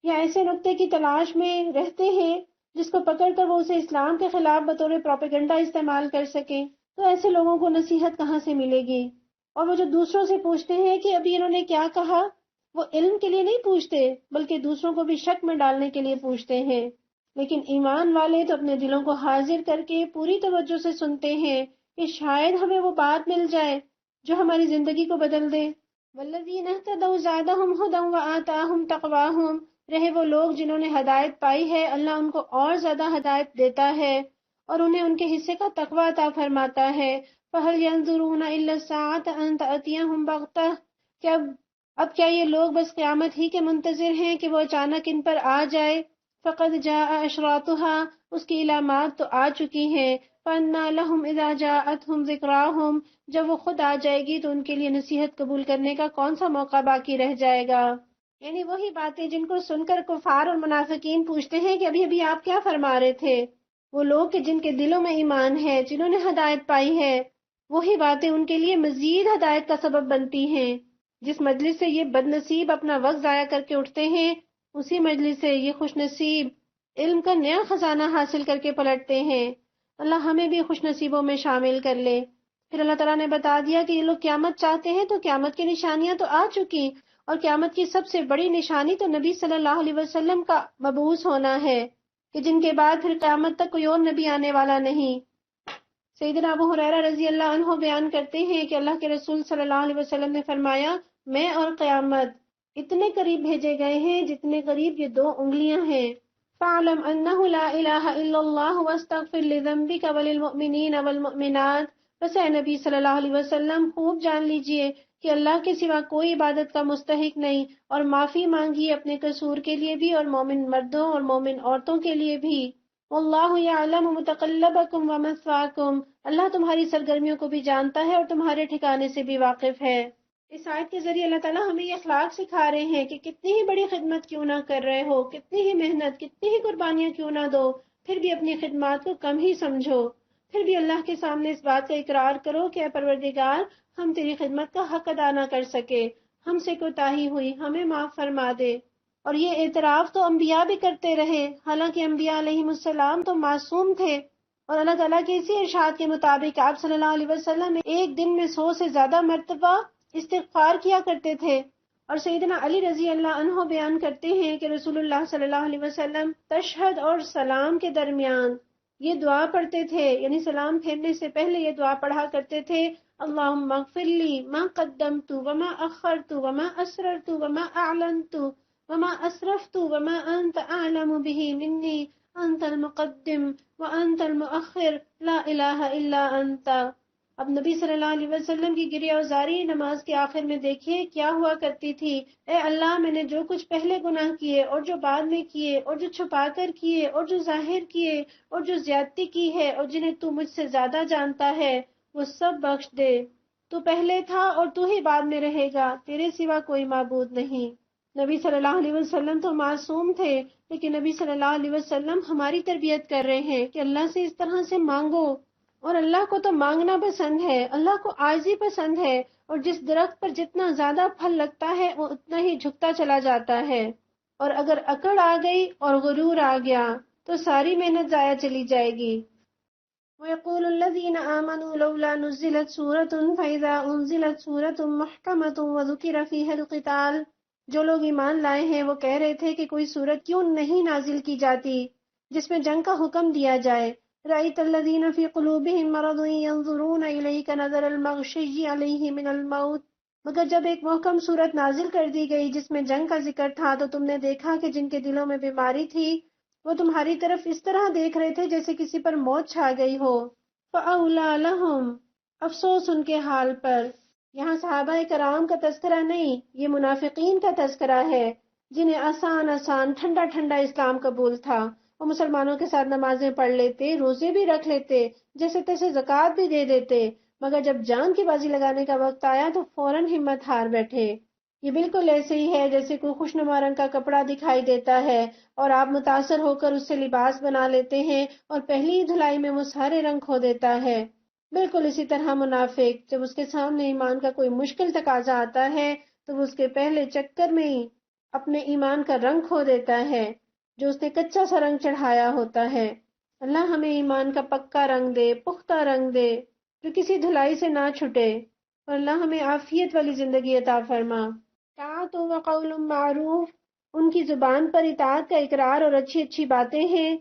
یا ایسے نقطے کی تلاش میں رہتے ہیں جس کو پکڑ کر وہ اسے اسلام کے خلاف بطور پروپیگنڈا استعمال کر سکیں، تو ایسے لوگوں کو نصیحت کہاں سے ملے گی؟ اور وہ جو دوسروں سے پوچھتے ہیں کہ ابھی انہوں نے کیا کہا، وہ علم کے لیے نہیں پوچھتے بلکہ دوسروں کو بھی شک میں ڈالنے کے لیے پوچھتے ہیں۔ لیکن ایمان والے تو اپنے دلوں کو حاضر کر کے پوری توجہ سے سنتے ہیں کہ شاید ہمیں وہ بات مل جائے جو ہماری زندگی کو بدل دے۔ والذین اہتدوا زادہم ھدی وآتاہم تقواہم، رہے وہ لوگ جنہوں نے ہدایت پائی ہے، اللہ ان کو اور زیادہ ہدایت دیتا ہے اور انہیں ان کے حصے کا تقوی عطا فرماتا ہے۔ فَهَلْ يَنظُرُونَ إِلَّا السَّاعَةَ أَن تَأْتِيَهُم بَغْتَةً، اب کیا یہ لوگ بس قیامت ہی کے منتظر ہیں کہ وہ اچانک ان پر آ جائے؟ فَقَدْ جَاءَ أَشْرَاطُهَا، اس کی علامات تو آ چکی ہیں۔ فَأَنَّىٰ لَهُمْ إِذَا جَاءَتْهُمْ ذِكْرَاهُمْ، جب وہ خود آ جائے گی تو ان کے لیے نصیحت قبول کرنے کا کون سا موقع باقی رہ جائے گا؟ یعنی وہی باتیں جن کو سن کر کفار اور منافقین پوچھتے ہیں کہ ابھی ابھی آپ کیا فرما رہے تھے، وہ لوگ کہ جن کے دلوں میں ایمان ہے، جنہوں نے ہدایت پائی ہے، وہی باتیں ان کے لیے مزید ہدایت کا سبب بنتی ہیں۔ جس مجلس سے یہ بد نصیب اپنا وقت ضائع کر کے اٹھتے ہیں، اسی مجلس سے یہ خوش نصیب علم کا نیا خزانہ حاصل کر کے پلٹتے ہیں۔ اللہ ہمیں بھی خوش نصیبوں میں شامل کر لے۔ پھر اللہ تعالیٰ نے بتا دیا کہ یہ لوگ قیامت چاہتے ہیں تو قیامت کی نشانیاں تو آ چکی، اور قیامت کی سب سے بڑی نشانی تو نبی صلی اللہ علیہ وسلم کا مبعوث ہونا ہے، کہ جن کے بعد پھر قیامت تک کوئی اور نبی آنے والا نہیں۔ سیدنا ابو ہریرہ رضی اللہ عنہ بیان کرتے ہیں کہ اللہ کے رسول صلی اللہ علیہ وسلم نے فرمایا، میں اور قیامت اتنے قریب بھیجے گئے ہیں جتنے قریب یہ دو انگلیاں ہیں۔ فَاعْلَمْ أَنَّهُ لَا إِلَٰهَ إِلَّا اللَّهُ وَاسْتَغْفِرْ لِذَنبِكَ وَلِلْمُؤْمِنِينَ وَالْمُؤْمِنَاتِ، بس اے نبی صلی اللہ علیہ وسلم خوب جان لیجئے کہ اللہ کے سوا کوئی عبادت کا مستحق نہیں، اور معافی مانگیے اپنے قصور کے لیے بھی اور مومن مردوں اور مومن عورتوں کے لیے بھی۔ واللہ یعلم متقلبکم ومثواکم، اللہ تمہاری سرگرمیوں کو بھی جانتا ہے اور تمہارے ٹھکانے سے بھی واقف ہے۔ اس آیت کے ذریعے اللہ تعالیٰ ہمیں یہ اخلاق سکھا رہے ہیں کہ کتنی ہی بڑی خدمت کیوں نہ کر رہے ہو، کتنی ہی محنت، کتنی ہی قربانیاں کیوں نہ دو، پھر بھی اپنی خدمات کو کم ہی سمجھو، پھر بھی اللہ کے سامنے اس بات کا اقرار کرو کہ اے پروردگار، ہم تیری خدمت کا حق ادا نہ کر سکے، ہم سے کوتاہی ہوئی، ہمیں معاف فرما دے۔ اور یہ اعتراف تو انبیاء بھی کرتے رہے، حالانکہ انبیاء علیہم السلام تو معصوم تھے، اور اللہ تعالیٰ کے اسی ارشاد کے مطابق آپ صلی اللہ علیہ وسلم ایک دن میں 100 سے زیادہ مرتبہ استغفار کیا کرتے تھے۔ اور سیدنا علی رضی اللہ عنہ بیان کرتے ہیں کہ رسول اللہ صلی اللہ علیہ وسلم تشہد اور سلام کے درمیان یہ دعا پڑھتے تھے، یعنی سلام پھیرنے سے پہلے یہ دعا پڑھا کرتے تھے، اللہم اغفر لی ما قدمت وما اخرت وما اسررت وما اعلنت وما اسرفت وما انت اعلم به منی انت المقدم وانت المؤخر لا الہ الا انت۔ اب نبی صلی اللہ علیہ وسلم کی گریہ وزاری نماز کے آخر میں دیکھیے کیا ہوا کرتی تھی، اے اللہ، میں نے جو کچھ پہلے گناہ کیے اور جو بعد میں کیے اور جو چھپا کر کیے اور جو ظاہر کیے اور جو زیادتی کی ہے اور جنہیں تو مجھ سے زیادہ جانتا ہے، وہ سب بخش دے۔ تو پہلے تھا اور تو ہی بعد میں رہے گا، تیرے سوا کوئی معبود نہیں۔ نبی صلی اللہ علیہ وسلم تو معصوم تھے، لیکن نبی صلی اللہ علیہ وسلم ہماری تربیت کر رہے ہیں کہ اللہ سے اس طرح سے مانگو، اور اللہ کو تو مانگنا پسند ہے، اللہ کو عاجزی پسند ہے، اور جس درخت پر جتنا زیادہ پھل لگتا ہے وہ اتنا ہی جھکتا چلا جاتا ہے، اور اگر اکڑ آ گئی اور غرور آ گیا تو ساری محنت ضائع چلی جائے گی۔ وَيَقُولُ الَّذِينَ آمَنُوا لَوْلَا نُزِّلَتْ سُورَةٌ فَإِذَا أُنزِلَتْ سُورَةٌ مُحْكَمَةٌ وَذُكِرَ فِيهَا الْقِتَالُ، جو لوگ ایمان لائے ہیں وہ کہہ رہے تھے کہ کوئی سورت کیوں نہیں نازل کی جاتی جس میں جنگ کا حکم دیا جائے۔ رَأَيْتَ الَّذِينَ فِي قُلُوبِهِم مَّرَضٌ يَنظُرُونَ إِلَيْكَ نَظَرَ الْمَغْشِيِّ عَلَيْهِ مِنَ الْمَوْتِ، مگر جب ایک محکم صورت نازل کر دی گئی جس میں جنگ کا ذکر تھا تو تم نے دیکھا کہ جن کے دلوں میں بیماری تھی وہ تمہاری طرف اس طرح دیکھ رہے تھے جیسے کسی پر موت چھا گئی ہو۔ فَأَوْلَىٰ لَهُمْ، افسوس ان کے حال پر۔ یہاں صحابہ کرام کا تذکرہ نہیں، یہ منافقین کا تذکرہ ہے جنہیں آسان آسان ٹھنڈا ٹھنڈا اسلام قبول تھا، وہ مسلمانوں کے ساتھ نمازیں پڑھ لیتے، روزے بھی رکھ لیتے، جیسے تیسے زکوٰۃ بھی دے دیتے، مگر جب جان کی بازی لگانے کا وقت آیا تو فوراً ہمت ہار بیٹھے۔ یہ بالکل ایسے ہی ہے جیسے کوئی خوشنما رنگ کا کپڑا دکھائی دیتا ہے اور آپ متاثر ہو کر اس سے لباس بنا لیتے ہیں اور پہلی ہی دھلائی میں وہ سارے رنگ کھو دیتا ہے۔ بالکل اسی طرح منافق جب اس کے سامنے ایمان کا کوئی مشکل تقاضا آتا ہے تو وہ اس کے پہلے چکر میں ہی اپنے ایمان کا رنگ کھو دیتا ہے جو اس نے کچا سا رنگ چڑھایا ہوتا ہے۔ اللہ ہمیں ایمان کا پکا رنگ دے، پختہ رنگ دے جو کسی دھلائی سے نہ چھٹے، اور اللہ ہمیں عافیت والی زندگی عطا فرما۔ طاعت و قول معروف، ان کی زبان پر اطاعت کا اقرار اور اچھی اچھی باتیں ہیں۔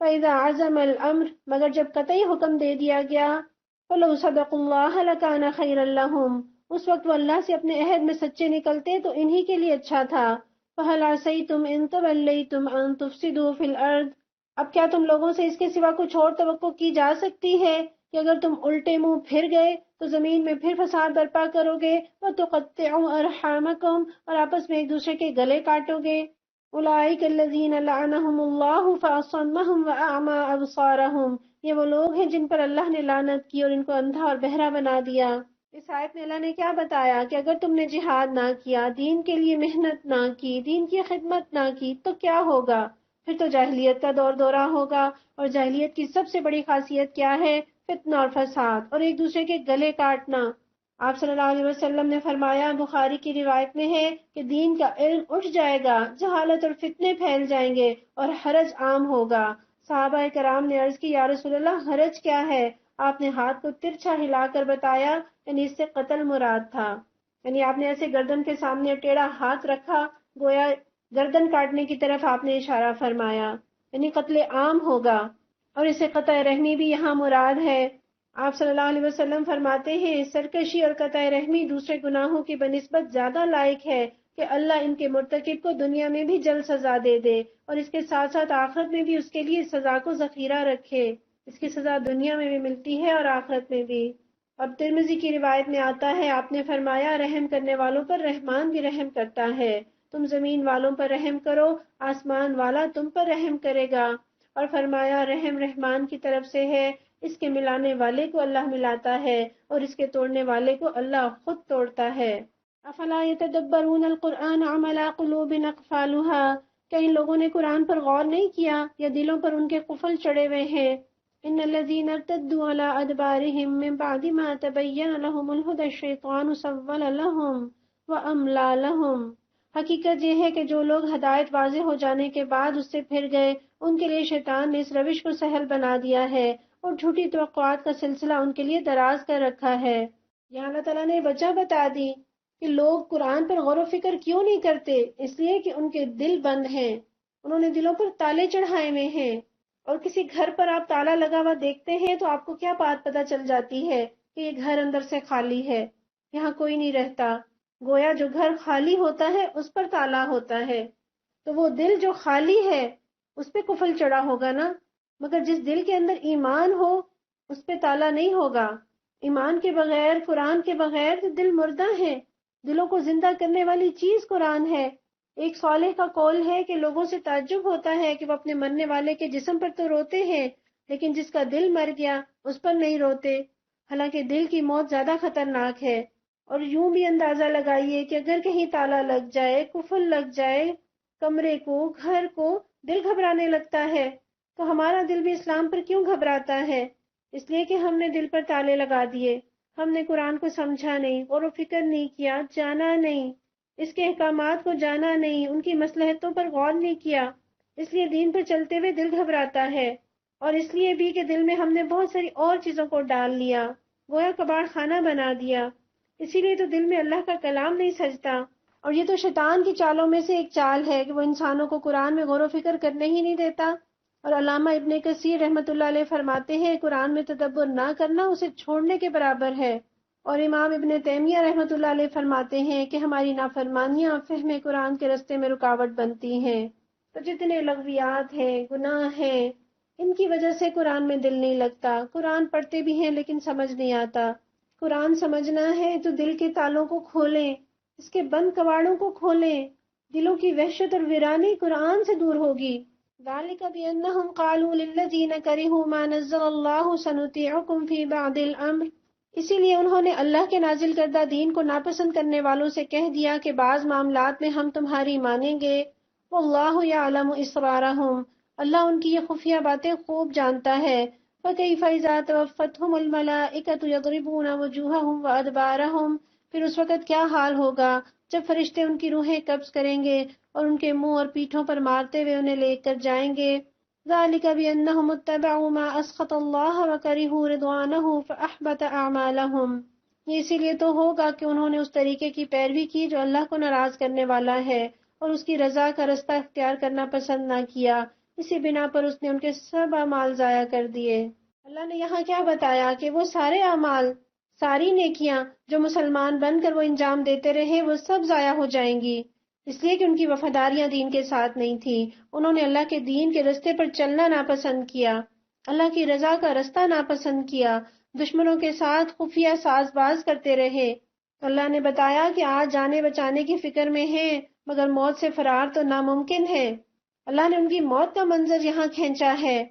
فَإِذَا عَزَمَ الْأَمْرُ، مگر جب قطعی حکم دے دیا گیا، فَلَوْ صَدَقُوا اللَّهَ لَكَانَ خَيْرًا لَهُمْ، اس وقت وہ اللہ سے اپنے عہد میں سچے نکلتے تو انہی کے لیے اچھا تھا۔ فَهَلْ عَسَيْتُمْ إِن تَوَلَّيْتُمْ أَن تُفْسِدُوا فِي الْأَرْضِ، اب کیا تم لوگوں سے اس کے سوا کچھ اور توقع کی جا سکتی ہے کہ اگر تم الٹے منہ پھر گئے تو زمین میں پھر فساد برپا کرو گے، وَتُقَطِّعُوا أَرْحَامَكُمْ، اور آپس میں ایک دوسرے کے گلے کاٹو گے۔ أُولَٰئِكَ الَّذِينَ لَعَنَهُمُ اللَّهُ فَأَصَمَّهُمْ وَأَعْمَىٰ أَبْصَارَهُمْ، یہ وہ لوگ ہیں جن پر اللہ نے لعنت کی اور ان کو اندھا اور بہرا بنا دیا۔ اس آیت میں اللہ نے کیا بتایا کہ اگر تم نے جہاد نہ کیا، دین کے لیے محنت نہ کی، دین کی خدمت نہ کی تو کیا ہوگا؟ پھر تو جاہلیت کا دور دورہ ہوگا، اور جاہلیت کی سب سے بڑی خاصیت کیا ہے؟ فتنہ اور فساد اور ایک دوسرے کے گلے کاٹنا۔ آپ صلی اللہ علیہ وسلم نے فرمایا، بخاری کی روایت میں ہے کہ دین کا علم اٹھ جائے گا، جہالت اور فتنے پھیل جائیں گے اور حرج عام ہوگا۔ صحابہ کرام نے عرض کی، یا رسول اللہ، حرج کیا ہے؟ آپ نے ہاتھ کو ترچھا ہلا کر بتایا، یعنی اس سے قتل مراد تھا، یعنی آپ نے ایسے گردن کے سامنے ٹیڑھا ہاتھ رکھا، گویا گردن کاٹنے کی طرف آپ نے اشارہ فرمایا، یعنی قتل عام ہوگا، اور اسے قطع رحمی بھی یہاں مراد ہے۔ آپ صلی اللہ علیہ وسلم فرماتے ہیں، سرکشی اور قطع رحمی دوسرے گناہوں کی بنسبت زیادہ لائق ہے کہ اللہ ان کے مرتکب کو دنیا میں بھی جلد سزا دے دے اور اس کے ساتھ ساتھ آخرت میں بھی اس کے لیے سزا کو ذخیرہ رکھے۔ اس کی سزا دنیا میں بھی ملتی ہے اور آخرت میں بھی۔ اور ترمذی کی روایت میں آتا ہے، آپ نے فرمایا، رحم کرنے والوں پر رحمان بھی رحم کرتا ہے، تم زمین والوں پر رحم کرو، آسمان والا تم پر رحم کرے گا۔ اور فرمایا رحم رحمان کی طرف سے ہے، اس کے ملانے والے کو اللہ ملاتا ہے اور اس کے توڑنے والے کو اللہ خود توڑتا ہے۔ افلا يتدبرون القرآن ام علی قلوب اقفالها، کیا ان لوگوں نے قرآن پر غور نہیں کیا یا دلوں پر ان کے قفل چڑھے ہوئے ہیں؟ ان الذين ارتدوا على ادبارهم من بعد ما تبين لهم الهدى الشيطان سول لهم واملا لهم، حقیقت یہ ہے کہ جو لوگ ہدایت واضح ہو جانے کے بعد اس سے پھر گئے، ان کے لیے شیطان نے اس روش کو سہل بنا دیا ہے اور جھوٹی توقعات کا سلسلہ ان کے لیے دراز کر رکھا ہے۔ یہاں اللہ تعالیٰ نے وجہ بتا دی کہ لوگ قرآن پر غور و فکر کیوں نہیں کرتے، اس لیے کہ ان کے دل بند ہیں، انہوں نے دلوں پر تالے چڑھائے ہوئے ہیں۔ اور کسی گھر پر آپ تالا لگا ہوا دیکھتے ہیں تو آپ کو کیا بات پتہ چل جاتی ہے کہ یہ گھر اندر سے خالی ہے، یہاں کوئی نہیں رہتا۔ گویا جو گھر خالی ہوتا ہے اس پر تالا ہوتا ہے، تو وہ دل جو خالی ہے اس پہ قفل چڑھا ہوگا نا، مگر جس دل کے اندر ایمان ہو اس پہ تالا نہیں ہوگا۔ ایمان کے بغیر، قرآن کے بغیر تو دل مردہ ہے۔ دلوں کو زندہ کرنے والی چیز قرآن ہے۔ ایک صالح کا قول ہے کہ لوگوں سے تعجب ہوتا ہے کہ وہ اپنے مرنے والے کے جسم پر تو روتے ہیں لیکن جس کا دل مر گیا اس پر نہیں روتے، حالانکہ دل کی موت زیادہ خطرناک ہے۔ اور یوں بھی اندازہ لگائیے کہ اگر کہیں تالا لگ جائے، قفل لگ جائے کمرے کو، گھر کو، دل گھبرانے لگتا ہے۔ تو ہمارا دل بھی اسلام پر کیوں گھبراتا ہے؟ اس لیے کہ ہم نے دل پر تالے لگا دیے، ہم نے قرآن کو سمجھا نہیں، غور و فکر نہیں کیا، جانا نہیں، اس کے احکامات کو جانا نہیں، ان کی مصلحتوں پر غور نہیں کیا، اس لیے دین پر چلتے ہوئے دل گھبراتا ہے۔ اور اس لیے بھی کہ دل میں ہم نے بہت ساری اور چیزوں کو ڈال لیا، گویا کباڑ خانہ بنا دیا، اسی لیے تو دل میں اللہ کا کلام نہیں سجتا۔ اور یہ تو شیطان کی چالوں میں سے ایک چال ہے کہ وہ انسانوں کو قرآن میں غور و فکر کرنے ہی نہیں دیتا۔ اور علامہ ابن کثیر رحمۃ اللہ علیہ فرماتے ہیں قرآن میں تدبر نہ کرنا اسے چھوڑنے کے برابر ہے۔ اور امام ابن تیمیہ رحمۃ اللہ علیہ فرماتے ہیں کہ ہماری نافرمانیاں فہم قرآن کے رستے میں رکاوٹ بنتی ہیں۔ تو جتنے لغویات ہیں، گناہ ہیں، ان کی وجہ سے قرآن میں دل نہیں لگتا۔ قرآن پڑھتے بھی ہیں لیکن سمجھ نہیں آتا۔ قرآن سمجھنا ہے تو دل کے تالوں کو کھولیں، اس کے بند کواڑوں کو کھولیں، دلوں کی وحشت اور ویرانی قرآن سے دور ہوگی۔ ذَلِكَ بِأَنَّهُمْ قَالُوا لِلَّذِينَ كَرِهُوا مَا نَزَّلَ اللَّهُ سَنُطِيعُكُمْ فِي بَعْضِ الْأَمْرِ، اسی لیے انہوں نے اللہ کے نازل کردہ دین کو ناپسند کرنے والوں سے کہہ دیا کہ بعض معاملات میں ہم تمہاری مانیں گے۔ وَاللَّهُ يَعْلَمُ إِسْرَارَهُمْ، اللہ ان کی یہ خفیہ باتیں خوب جانتا ہے۔ فَكَيْفَ إِذَا تَوَفَّتْهُمُ الْمَلَائِكَةُ يَضْرِبُونَ وُجُوهَهُمْ وَأَدْبَارَهُمْ، پھر اس وقت کیا حال ہوگا جب فرشتے ان کی روحیں قبض کریں گے اور ان کے منہ اور پیٹھوں پر مارتے ہوئے انہیں لے کر جائیں گے۔ ذَلِكَ بِأَنَّهُمُ اتَّبَعُوا مَا أَسْخَطَ اللَّهَ وَكَرِهُوا رِضْوَانَهُ فَأَحْبَطَ أَعْمَالَهُمْ، یہ اسی لیے تو ہوگا کہ انہوں نے اس طریقے کی پیروی کی جو اللہ کو ناراض کرنے والا ہے اور اس کی رضا کا رستہ اختیار کرنا پسند نہ کیا، اسی بنا پر اس نے ان کے سب اعمال ضائع کر دیے۔ اللہ نے یہاں کیا بتایا کہ وہ سارے اعمال، ساری نیکیاں جو مسلمان بن کر وہ انجام دیتے رہے وہ سب ضائع ہو جائیں گی، اس لیے کہ ان کی وفاداریاں دین کے ساتھ نہیں تھیں، انہوں نے اللہ کے دین کے رستے پر چلنا ناپسند کیا، اللہ کی رضا کا رستہ ناپسند کیا، دشمنوں کے ساتھ خفیہ ساز باز کرتے رہے۔ اللہ نے بتایا کہ آج جانے بچانے کی فکر میں ہیں مگر موت سے فرار تو ناممکن ہے۔ اللہ نے ان کی موت کا منظر یہاں کھینچا ہے،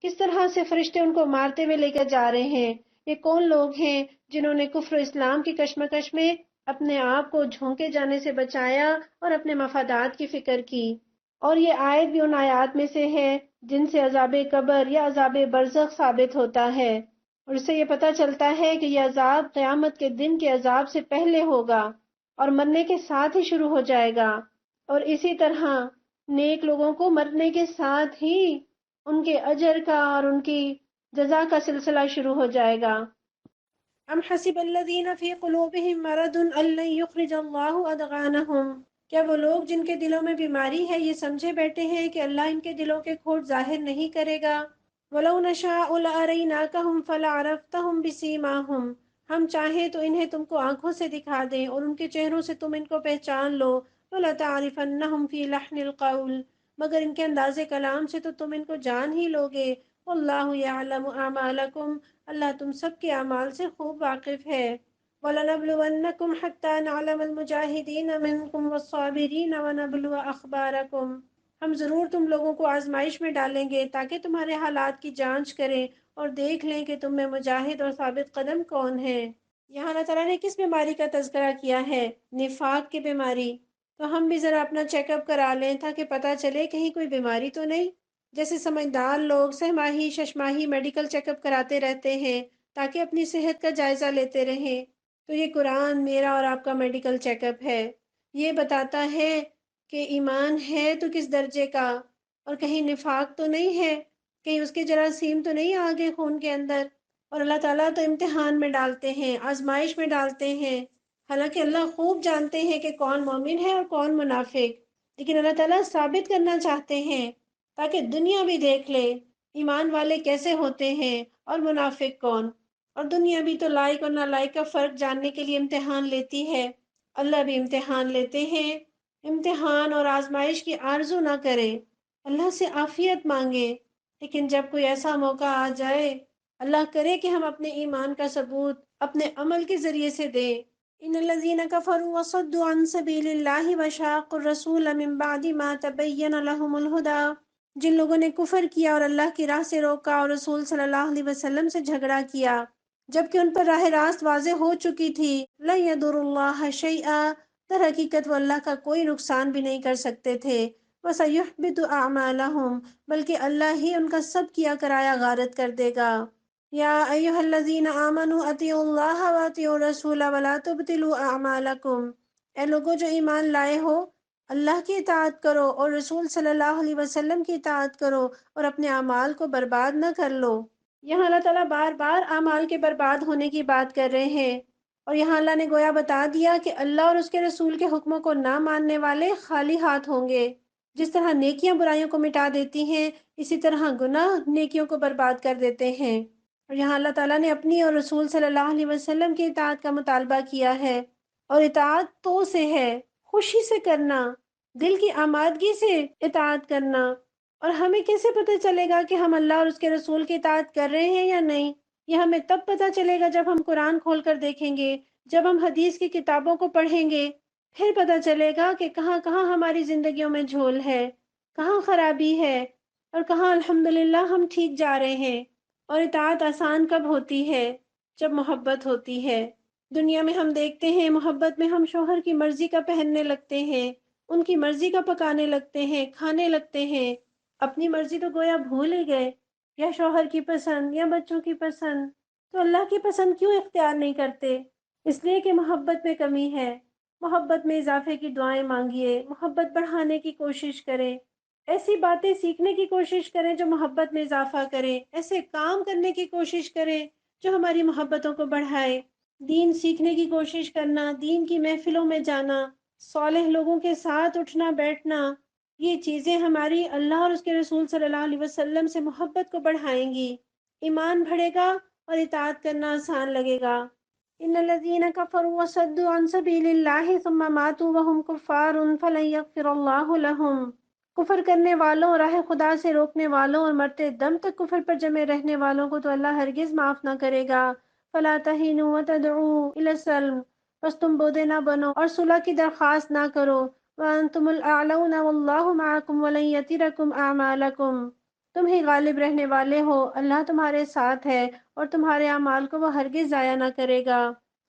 کس طرح سے فرشتے ان کو مارتے ہوئے لے کر جا رہے ہیں۔ یہ کون لوگ ہیں جنہوں نے کفر و اسلام کی کشمکش میں اپنے آپ کو جھونکے جانے سے بچایا اور اپنے مفادات کی فکر کی۔ اور یہ آیت بھی ان آیات میں سے ہے جن سے عذاب قبر یا عذاب برزخ ثابت ہوتا ہے، اور اس سے یہ پتہ چلتا ہے کہ یہ عذاب قیامت کے دن کے عذاب سے پہلے ہوگا اور مرنے کے ساتھ ہی شروع ہو جائے گا، اور اسی طرح نیک لوگوں کو مرنے کے ساتھ ہی ان کے اجر کا اور ان کی جزا کا سلسلہ شروع ہو جائے گا۔ ام حسب الذین فی قلوبہم مرض ان لن یخرج اللہ ادغانہم، کیا وہ لوگ جن کے دلوں میں بیماری ہے یہ سمجھے بیٹھے ہیں کہ اللہ ان کے دلوں کے کھوٹ ظاہر نہیں کرے گا؟ وَلَوْ نَشَاءُ لَأَرَيْنَاكَهُمْ فَلَعَرَفْتَهُمْ بِسِيمَاهُمْ، ہم چاہیں تو انہیں تم کو آنکھوں سے دکھا دیں اور ان کے چہروں سے تم ان کو پہچان لو۔ وَلَتَعْرِفَنَّهُمْ فِي لَحْنِ الْقَوْلِ، مگر ان کے انداز کلام سے تو تم ان کو جان ہی لوگے۔ وَاللَّهُ يَعْلَمُ أَعْمَالَكُمْ، اللہ تم سب کے اعمال سے خوب واقف ہے۔ وَلَنَبْلُوَنَّكُمْ حَتَّى نَعْلَمَ الْمُجَاهِدِينَ مِنْكُمْ وَالصَّابِرِينَ وَنَبْلُوَ أَخْبَارَكُمْ، ہم ضرور تم لوگوں کو آزمائش میں ڈالیں گے تاکہ تمہارے حالات کی جانچ کریں اور دیکھ لیں کہ تم میں مجاہد اور ثابت قدم کون ہے۔ یہاں اللہ تعالیٰ نے کس بیماری کا تذکرہ کیا ہے؟ نفاق کی بیماری۔ تو ہم بھی ذرا اپنا چیک اپ کرا لیں تاکہ پتہ چلے کہیں کوئی بیماری تو نہیں۔ جیسے سمجھدار لوگ سہ ماہی شش ماہی میڈیکل چیک اپ کراتے رہتے ہیں تاکہ اپنی صحت کا جائزہ لیتے رہیں، تو یہ قرآن میرا اور آپ کا میڈیکل چیک اپ ہے۔ یہ بتاتا ہے کہ ایمان ہے تو کس درجے کا، اور کہیں نفاق تو نہیں ہے، کہیں اس کے جراثیم تو نہیں آگے خون کے اندر۔ اور اللہ تعالیٰ تو امتحان میں ڈالتے ہیں، آزمائش میں ڈالتے ہیں، حالانکہ اللہ خوب جانتے ہیں کہ کون مومن ہے اور کون منافق، لیکن اللہ تعالیٰ ثابت کرنا چاہتے ہیں تاکہ دنیا بھی دیکھ لے ایمان والے کیسے ہوتے ہیں اور منافق کون۔ اور دنیا بھی تو لائق اور نالائق کا فرق جاننے کے لیے امتحان لیتی ہے، اللہ بھی امتحان لیتے ہیں۔ امتحان اور آزمائش کی آرزو نہ کریں، اللہ سے عافیت مانگیں، لیکن جب کوئی ایسا موقع آ جائے، اللہ کرے کہ ہم اپنے ایمان کا ثبوت اپنے عمل کے ذریعے سے دیں۔ ان الذین کفروا وصدوا عن سبیل اللہ وشاقوا الرسول من بعد ما تبین لهم الہدی، جن لوگوں نے کفر کیا اور اللہ کی راہ سے روکا اور رسول صلی اللہ علیہ وسلم سے جھگڑا کیا جبکہ ان پر راہ راست واضح ہو چکی تھی، لن یضر اللہ شیئا، در حقیقت وہ اللہ کا کوئی نقصان بھی نہیں کر سکتے تھے، وَسَيُحْبِطُ أَعْمَالَهُمْ، بلکہ اللہ ہی ان کا سب کیا کرایا غارت کر دے گا۔ یا ایھا الذین آمنوا اطیعوا اللہ واطیعوا الرسول ولا تبطلوا اعمالکم، اے لوگوں جو ایمان لائے ہو، اللہ کی اطاعت کرو اور رسول صلی اللہ علیہ وسلم کی اطاعت کرو اور اپنے اعمال کو برباد نہ کر لو۔ یہاں اللہ تعالیٰ بار بار اعمال کے برباد ہونے کی بات کر رہے ہیں، اور یہاں اللہ نے گویا بتا دیا کہ اللہ اور اس کے رسول کے حکموں کو نہ ماننے والے خالی ہاتھ ہوں گے۔ جس طرح نیکیاں برائیوں کو مٹا دیتی ہیں، اسی طرح گناہ نیکیوں کو برباد کر دیتے ہیں۔ اور یہاں اللہ تعالیٰ نے اپنی اور رسول صلی اللہ علیہ وسلم کی اطاعت کا مطالبہ کیا ہے، اور اطاعت تو سے ہے، خوشی سے کرنا، دل کی آمادگی سے اطاعت کرنا۔ اور ہمیں کیسے پتہ چلے گا کہ ہم اللہ اور اس کے رسول کی اطاعت کر رہے ہیں یا نہیں؟ یہ ہمیں تب پتہ چلے گا جب ہم قرآن کھول کر دیکھیں گے، جب ہم حدیث کی کتابوں کو پڑھیں گے، پھر پتہ چلے گا کہ کہاں کہاں ہماری زندگیوں میں جھول ہے، کہاں خرابی ہے، اور کہاں الحمدللہ ہم ٹھیک جا رہے ہیں۔ اور اطاعت آسان کب ہوتی ہے؟ جب محبت ہوتی ہے۔ دنیا میں ہم دیکھتے ہیں محبت میں ہم شوہر کی مرضی کا پہننے لگتے ہیں، ان کی مرضی کا پکانے لگتے ہیں، کھانے لگتے ہیں، اپنی مرضی تو گویا بھول ہی گئے، یا شوہر کی پسند یا بچوں کی پسند۔ تو اللہ کی پسند کیوں اختیار نہیں کرتے؟ اس لیے کہ محبت میں کمی ہے۔ محبت میں اضافے کی دعائیں مانگیے، محبت بڑھانے کی کوشش کریں، ایسی باتیں سیکھنے کی کوشش کریں جو محبت میں اضافہ کریں، ایسے کام کرنے کی کوشش کریں جو ہماری محبتوں کو بڑھائے۔ دین سیکھنے کی کوشش کرنا، دین کی محفلوں میں جانا، صالح لوگوں کے ساتھ اٹھنا بیٹھنا، یہ چیزیں ہماری اللہ اور اس کے رسول صلی اللہ علیہ وسلم سے محبت کو بڑھائیں گی، ایمان بڑھے گا اور اطاعت کرنا آسان لگے گا۔ ان الذين كفروا وصدوا عن سبيل الله ثم ماتوا وهم كفار فلن يغفر الله لهم، کفر کرنے والوں، راہ خدا سے روکنے والوں اور مرتے دم تک کفر پر جمے رہنے والوں کو تو اللہ ہرگز معاف نہ کرے گا۔ فلا تهنوا وتدعوا الى السلم، بس تم بودے نہ بنو اور صلح کی درخواست نہ کرو۔ وانتم الاعلون والله معكم ولن يتركم اعمالكم، تم ہی غالب رہنے والے ہو، اللہ تمہارے ساتھ ہے اور تمہارے اعمال کو وہ ہرگز ضائع نہ کرے گا۔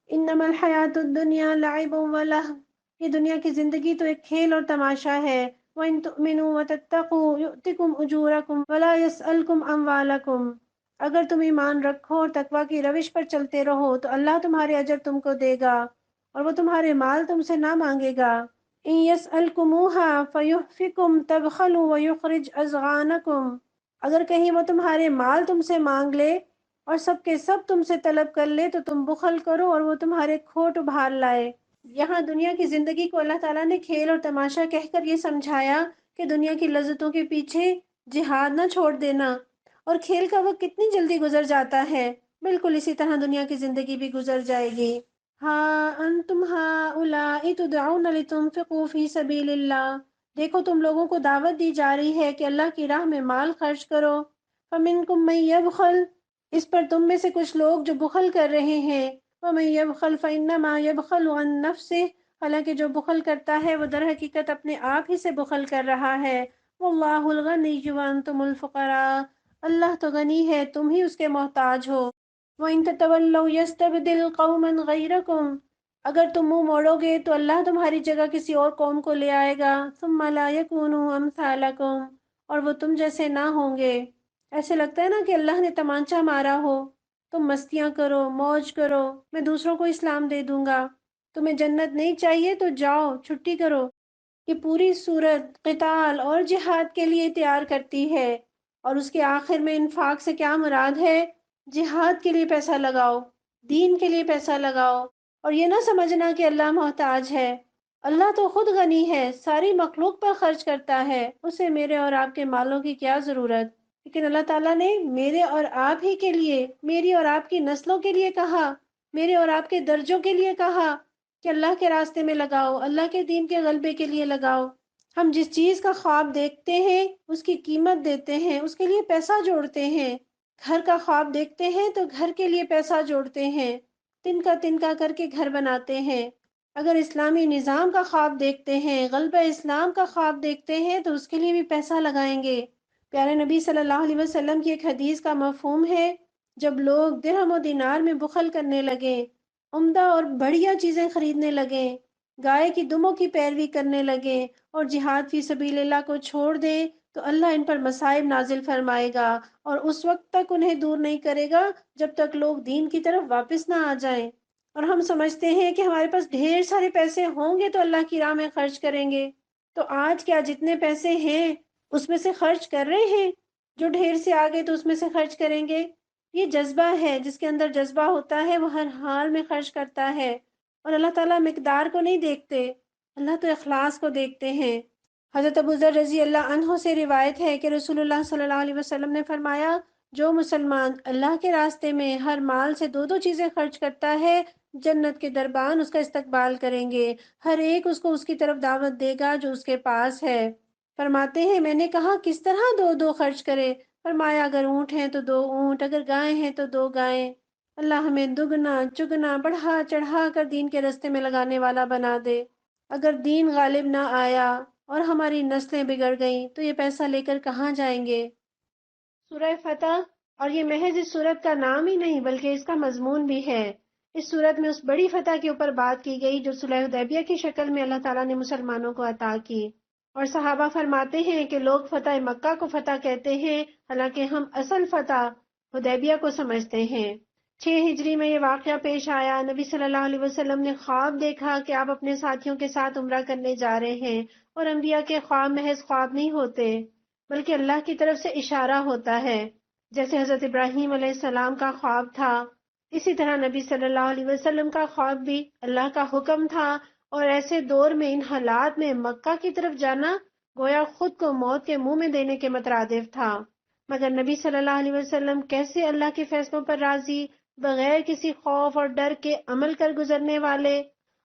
انما الحیات الدنیا لعب ولہو، یہ دنیا کی زندگی تو ایک کھیل اور تماشا ہے۔ وَإِن تُؤْمِنُوا وَتَتَّقُوا يُؤْتِكُمْ أُجُورَكُمْ وَلَا يَسْأَلْكُمْ أَمْوَالَكُمْ، اگر تم ایمان رکھو اور تقوی کی روش پر چلتے رہو تو اللہ تمہارے اجر تم کو دے گا، اور وہ تمہارے مال تم سے نہ مانگے گا۔ إِن يَسْأَلْكُمُوهَا فَيُحْفِكُمْ تَبْخَلُوا وَيُخْرِجْ أَضْغَانَكُمْ، اگر کہیں وہ تمہارے مال تم سے مانگ لے اور سب کے سب تم سے طلب کر لے تو تم بخل کرو اور وہ تمہارے کھوٹ ابھار لائے۔ یہاں دنیا کی زندگی کو اللہ تعالیٰ نے کھیل اور تماشا کہہ کر یہ سمجھایا کہ دنیا کی لذتوں کے پیچھے جہاد نہ چھوڑ دینا، اور کھیل کا وقت کتنی جلدی گزر جاتا ہے، بالکل اسی طرح دنیا کی زندگی بھی گزر جائے گی۔ ہاں انتم ہؤلاء تدعون لتنفقوا فی سبیل اللہ، دیکھو تم لوگوں کو دعوت دی جا رہی ہے کہ اللہ کی راہ میں مال خرچ کرو۔ فمنکم من یبخل، اس پر تم میں سے کچھ لوگ جو بخل کر رہے ہیں۔ ومن یبخل فانما یبخل عن نفسہ، حالانکہ جو بخل کرتا ہے وہ در حقیقت اپنے آپ ہی سے بخل کر رہا ہے۔ واللہ الغنی وانتم الفقراء، اللہ تو غنی ہے، تم ہی اس کے محتاج ہو۔ وَإِن تَتَوَلَّوْا يَسْتَبْدِلْ قَوْمًا غَيْرَكُمْ، اگر تم منہ موڑو گے تو اللہ تمہاری جگہ کسی اور قوم کو لے آئے گا۔ ثُمَّ لَا يَكُونُوا أَمْثَالَكُمْ، اور وہ تم جیسے نہ ہوں گے۔ ایسے لگتا ہے نا کہ اللہ نے تمانچہ مارا ہو، تم مستیاں کرو، موج کرو، میں دوسروں کو اسلام دے دوں گا، تمہیں جنت نہیں چاہیے تو جاؤ چھٹی کرو۔ یہ پوری صورت قتال اور جہاد کے لیے تیار کرتی ہے، اور اس کے آخر میں انفاق سے کیا مراد ہے؟ جہاد کے لیے پیسہ لگاؤ، دین کے لیے پیسہ لگاؤ، اور یہ نہ سمجھنا کہ اللہ محتاج ہے۔ اللہ تو خود غنی ہے، ساری مخلوق پر خرچ کرتا ہے، اسے میرے اور آپ کے مالوں کی کیا ضرورت؟ لیکن اللہ تعالیٰ نے میرے اور آپ ہی کے لیے، میری اور آپ کی نسلوں کے لیے کہا، میرے اور آپ کے درجوں کے لیے کہا کہ اللہ کے راستے میں لگاؤ، اللہ کے دین کے غلبے کے لیے لگاؤ۔ ہم جس چیز کا خواب دیکھتے ہیں اس کی قیمت دیتے ہیں، اس کے لیے پیسہ جوڑتے ہیں۔ گھر کا خواب دیکھتے ہیں تو گھر کے لیے پیسہ جوڑتے ہیں، تنکا تنکا کر کے گھر بناتے ہیں۔ اگر اسلامی نظام کا خواب دیکھتے ہیں، غلبہ اسلام کا خواب دیکھتے ہیں تو اس کے لیے بھی پیسہ لگائیں گے۔ پیارے نبی صلی اللہ علیہ وسلم کی ایک حدیث کا مفہوم ہے، جب لوگ درہم و دینار میں بخل کرنے لگے، عمدہ اور بڑھیا چیزیں خریدنے لگے، گائے کی دموں کی پیروی کرنے لگے اور جہاد فی سبیل اللہ کو چھوڑ دیں، تو اللہ ان پر مصائب نازل فرمائے گا، اور اس وقت تک انہیں دور نہیں کرے گا جب تک لوگ دین کی طرف واپس نہ آ جائیں۔ اور ہم سمجھتے ہیں کہ ہمارے پاس ڈھیر سارے پیسے ہوں گے تو اللہ کی راہ میں خرچ کریں گے۔ تو آج کیا جتنے پیسے ہیں اس میں سے خرچ کر رہے ہیں؟ جو ڈھیر سے آگے تو اس میں سے خرچ کریں گے۔ یہ جذبہ ہے، جس کے اندر جذبہ ہوتا ہے وہ ہر حال میں خرچ کرتا ہے، اور اللہ تعالیٰ مقدار کو نہیں دیکھتے، اللہ تو اخلاص کو دیکھتے ہیں۔ حضرت ابو ذر رضی اللہ عنہ سے روایت ہے کہ رسول اللہ صلی اللہ علیہ وسلم نے فرمایا، جو مسلمان اللہ کے راستے میں ہر مال سے دو دو چیزیں خرچ کرتا ہے، جنت کے دربان اس کا استقبال کریں گے، ہر ایک اس کو اس کی طرف دعوت دے گا جو اس کے پاس ہے۔ فرماتے ہیں میں نے کہا کس طرح دو دو خرچ کرے؟ فرمایا اگر اونٹ ہیں تو دو اونٹ، اگر گائیں ہیں تو دو گائیں۔ اللہ ہمیں دگنا چگنا بڑھا چڑھا کر دین کے راستے میں لگانے والا بنا دے۔ اگر دین غالب نہ آیا اور ہماری نسلیں بگڑ گئیں تو یہ پیسہ لے کر کہاں جائیں گے؟ سورہ فتح، اور یہ محض اس سورت کا نام ہی نہیں بلکہ اس کا مضمون بھی ہے۔ اس سورت میں اس بڑی فتح کے اوپر بات کی گئی جو صلح حدیبیہ کی شکل میں اللہ تعالیٰ نے مسلمانوں کو عطا کی، اور صحابہ فرماتے ہیں کہ لوگ فتح مکہ کو فتح کہتے ہیں، حالانکہ ہم اصل فتح حدیبیہ کو سمجھتے ہیں۔ 6 ہجری میں یہ واقعہ پیش آیا، نبی صلی اللہ علیہ وسلم نے خواب دیکھا کہ آپ اپنے ساتھیوں کے ساتھ عمرہ کرنے جا رہے ہیں، اور انبیاء کے خواب محض خواب نہیں ہوتے بلکہ اللہ کی طرف سے اشارہ ہوتا ہے۔ جیسے حضرت ابراہیم علیہ السلام کا خواب تھا، اسی طرح نبی صلی اللہ علیہ وسلم کا خواب بھی اللہ کا حکم تھا، اور ایسے دور میں ان حالات میں مکہ کی طرف جانا گویا خود کو موت کے منہ میں دینے کے مترادف تھا۔ مگر نبی صلی اللہ علیہ وسلم کیسے اللہ کے فیصلوں پر راضی، بغیر کسی خوف اور ڈر کے عمل کر گزرنے والے،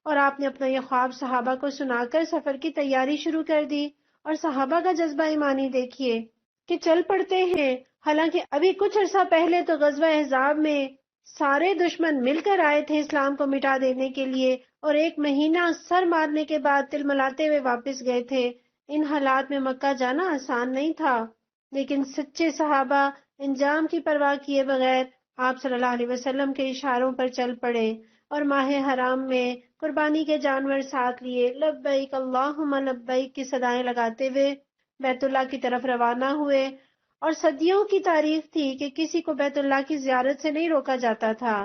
اور آپ نے اپنا یہ خواب صحابہ کو سنا کر سفر کی تیاری شروع کر دی، اور صحابہ کا جذبہ ایمانی دیکھیے کہ چل پڑتے ہیں، حالانکہ ابھی کچھ عرصہ پہلے تو غزوہ احزاب میں سارے دشمن مل کر آئے تھے اسلام کو مٹا دینے کے لیے، اور 1 مہینہ سر مارنے کے بعد تل ملاتے ہوئے واپس گئے تھے۔ ان حالات میں مکہ جانا آسان نہیں تھا، لیکن سچے صحابہ انجام کی پرواہ کیے بغیر آپ صلی اللہ علیہ وسلم کے اشاروں پر چل پڑے، اور ماہ حرام میں قربانی کے جانور ساتھ لیے لبیک اللہم لبیک کی صدائیں لگاتے ہوئے بیت اللہ کی طرف روانہ ہوئے۔ اور صدیوں کی تاریخ تھی کہ کسی کو بیت اللہ کی زیارت سے نہیں روکا جاتا تھا،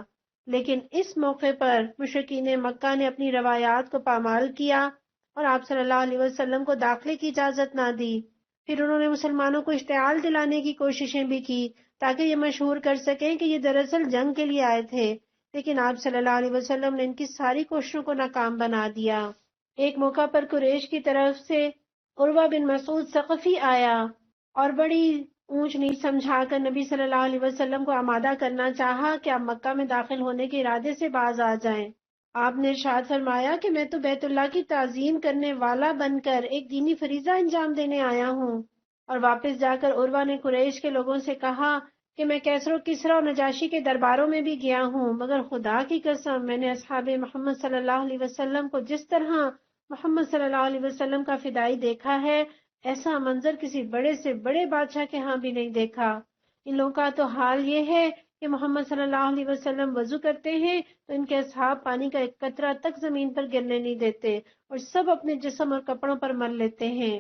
لیکن اس موقع پر مشرکین مکہ نے اپنی روایات کو پامال کیا اور آپ صلی اللہ علیہ وسلم کو داخلے کی اجازت نہ دی۔ پھر انہوں نے مسلمانوں کو اشتعال دلانے کی کوششیں بھی کی تاکہ یہ مشہور کر سکیں کہ یہ دراصل جنگ کے لیے آئے تھے، لیکن آپ صلی اللہ علیہ وسلم نے ان کی ساری کوششوں کو ناکام بنا دیا۔ ایک موقع پر قریش کی طرف سے عروہ بن مسعود ثقفی آیا اور بڑی اونچ نیچ سمجھا کر نبی صلی اللہ علیہ وسلم کو آمادہ کرنا چاہا کہ آپ مکہ میں داخل ہونے کے ارادے سے باز آ جائیں۔ آپ نے ارشاد فرمایا کہ میں تو بیت اللہ کی تعظیم کرنے والا بن کر ایک دینی فریضہ انجام دینے آیا ہوں۔ اور واپس جا کر عروہ نے قریش کے لوگوں سے کہا کہ میں کیسر و کسریٰ اور نجاشی کے درباروں میں بھی گیا ہوں، مگر خدا کی قسم میں نے اصحاب محمد صلی اللہ علیہ وسلم کو جس طرح محمد صلی اللہ علیہ وسلم کا فدائی دیکھا ہے، ایسا منظر کسی بڑے سے بڑے بادشاہ کے ہاں بھی نہیں دیکھا۔ ان لوگوں کا تو حال یہ ہے کہ محمد صلی اللہ علیہ وسلم وضو کرتے ہیں تو ان کے اصحاب پانی کا ایک قطرہ تک زمین پر گرنے نہیں دیتے اور سب اپنے جسم اور کپڑوں پر مل لیتے ہیں۔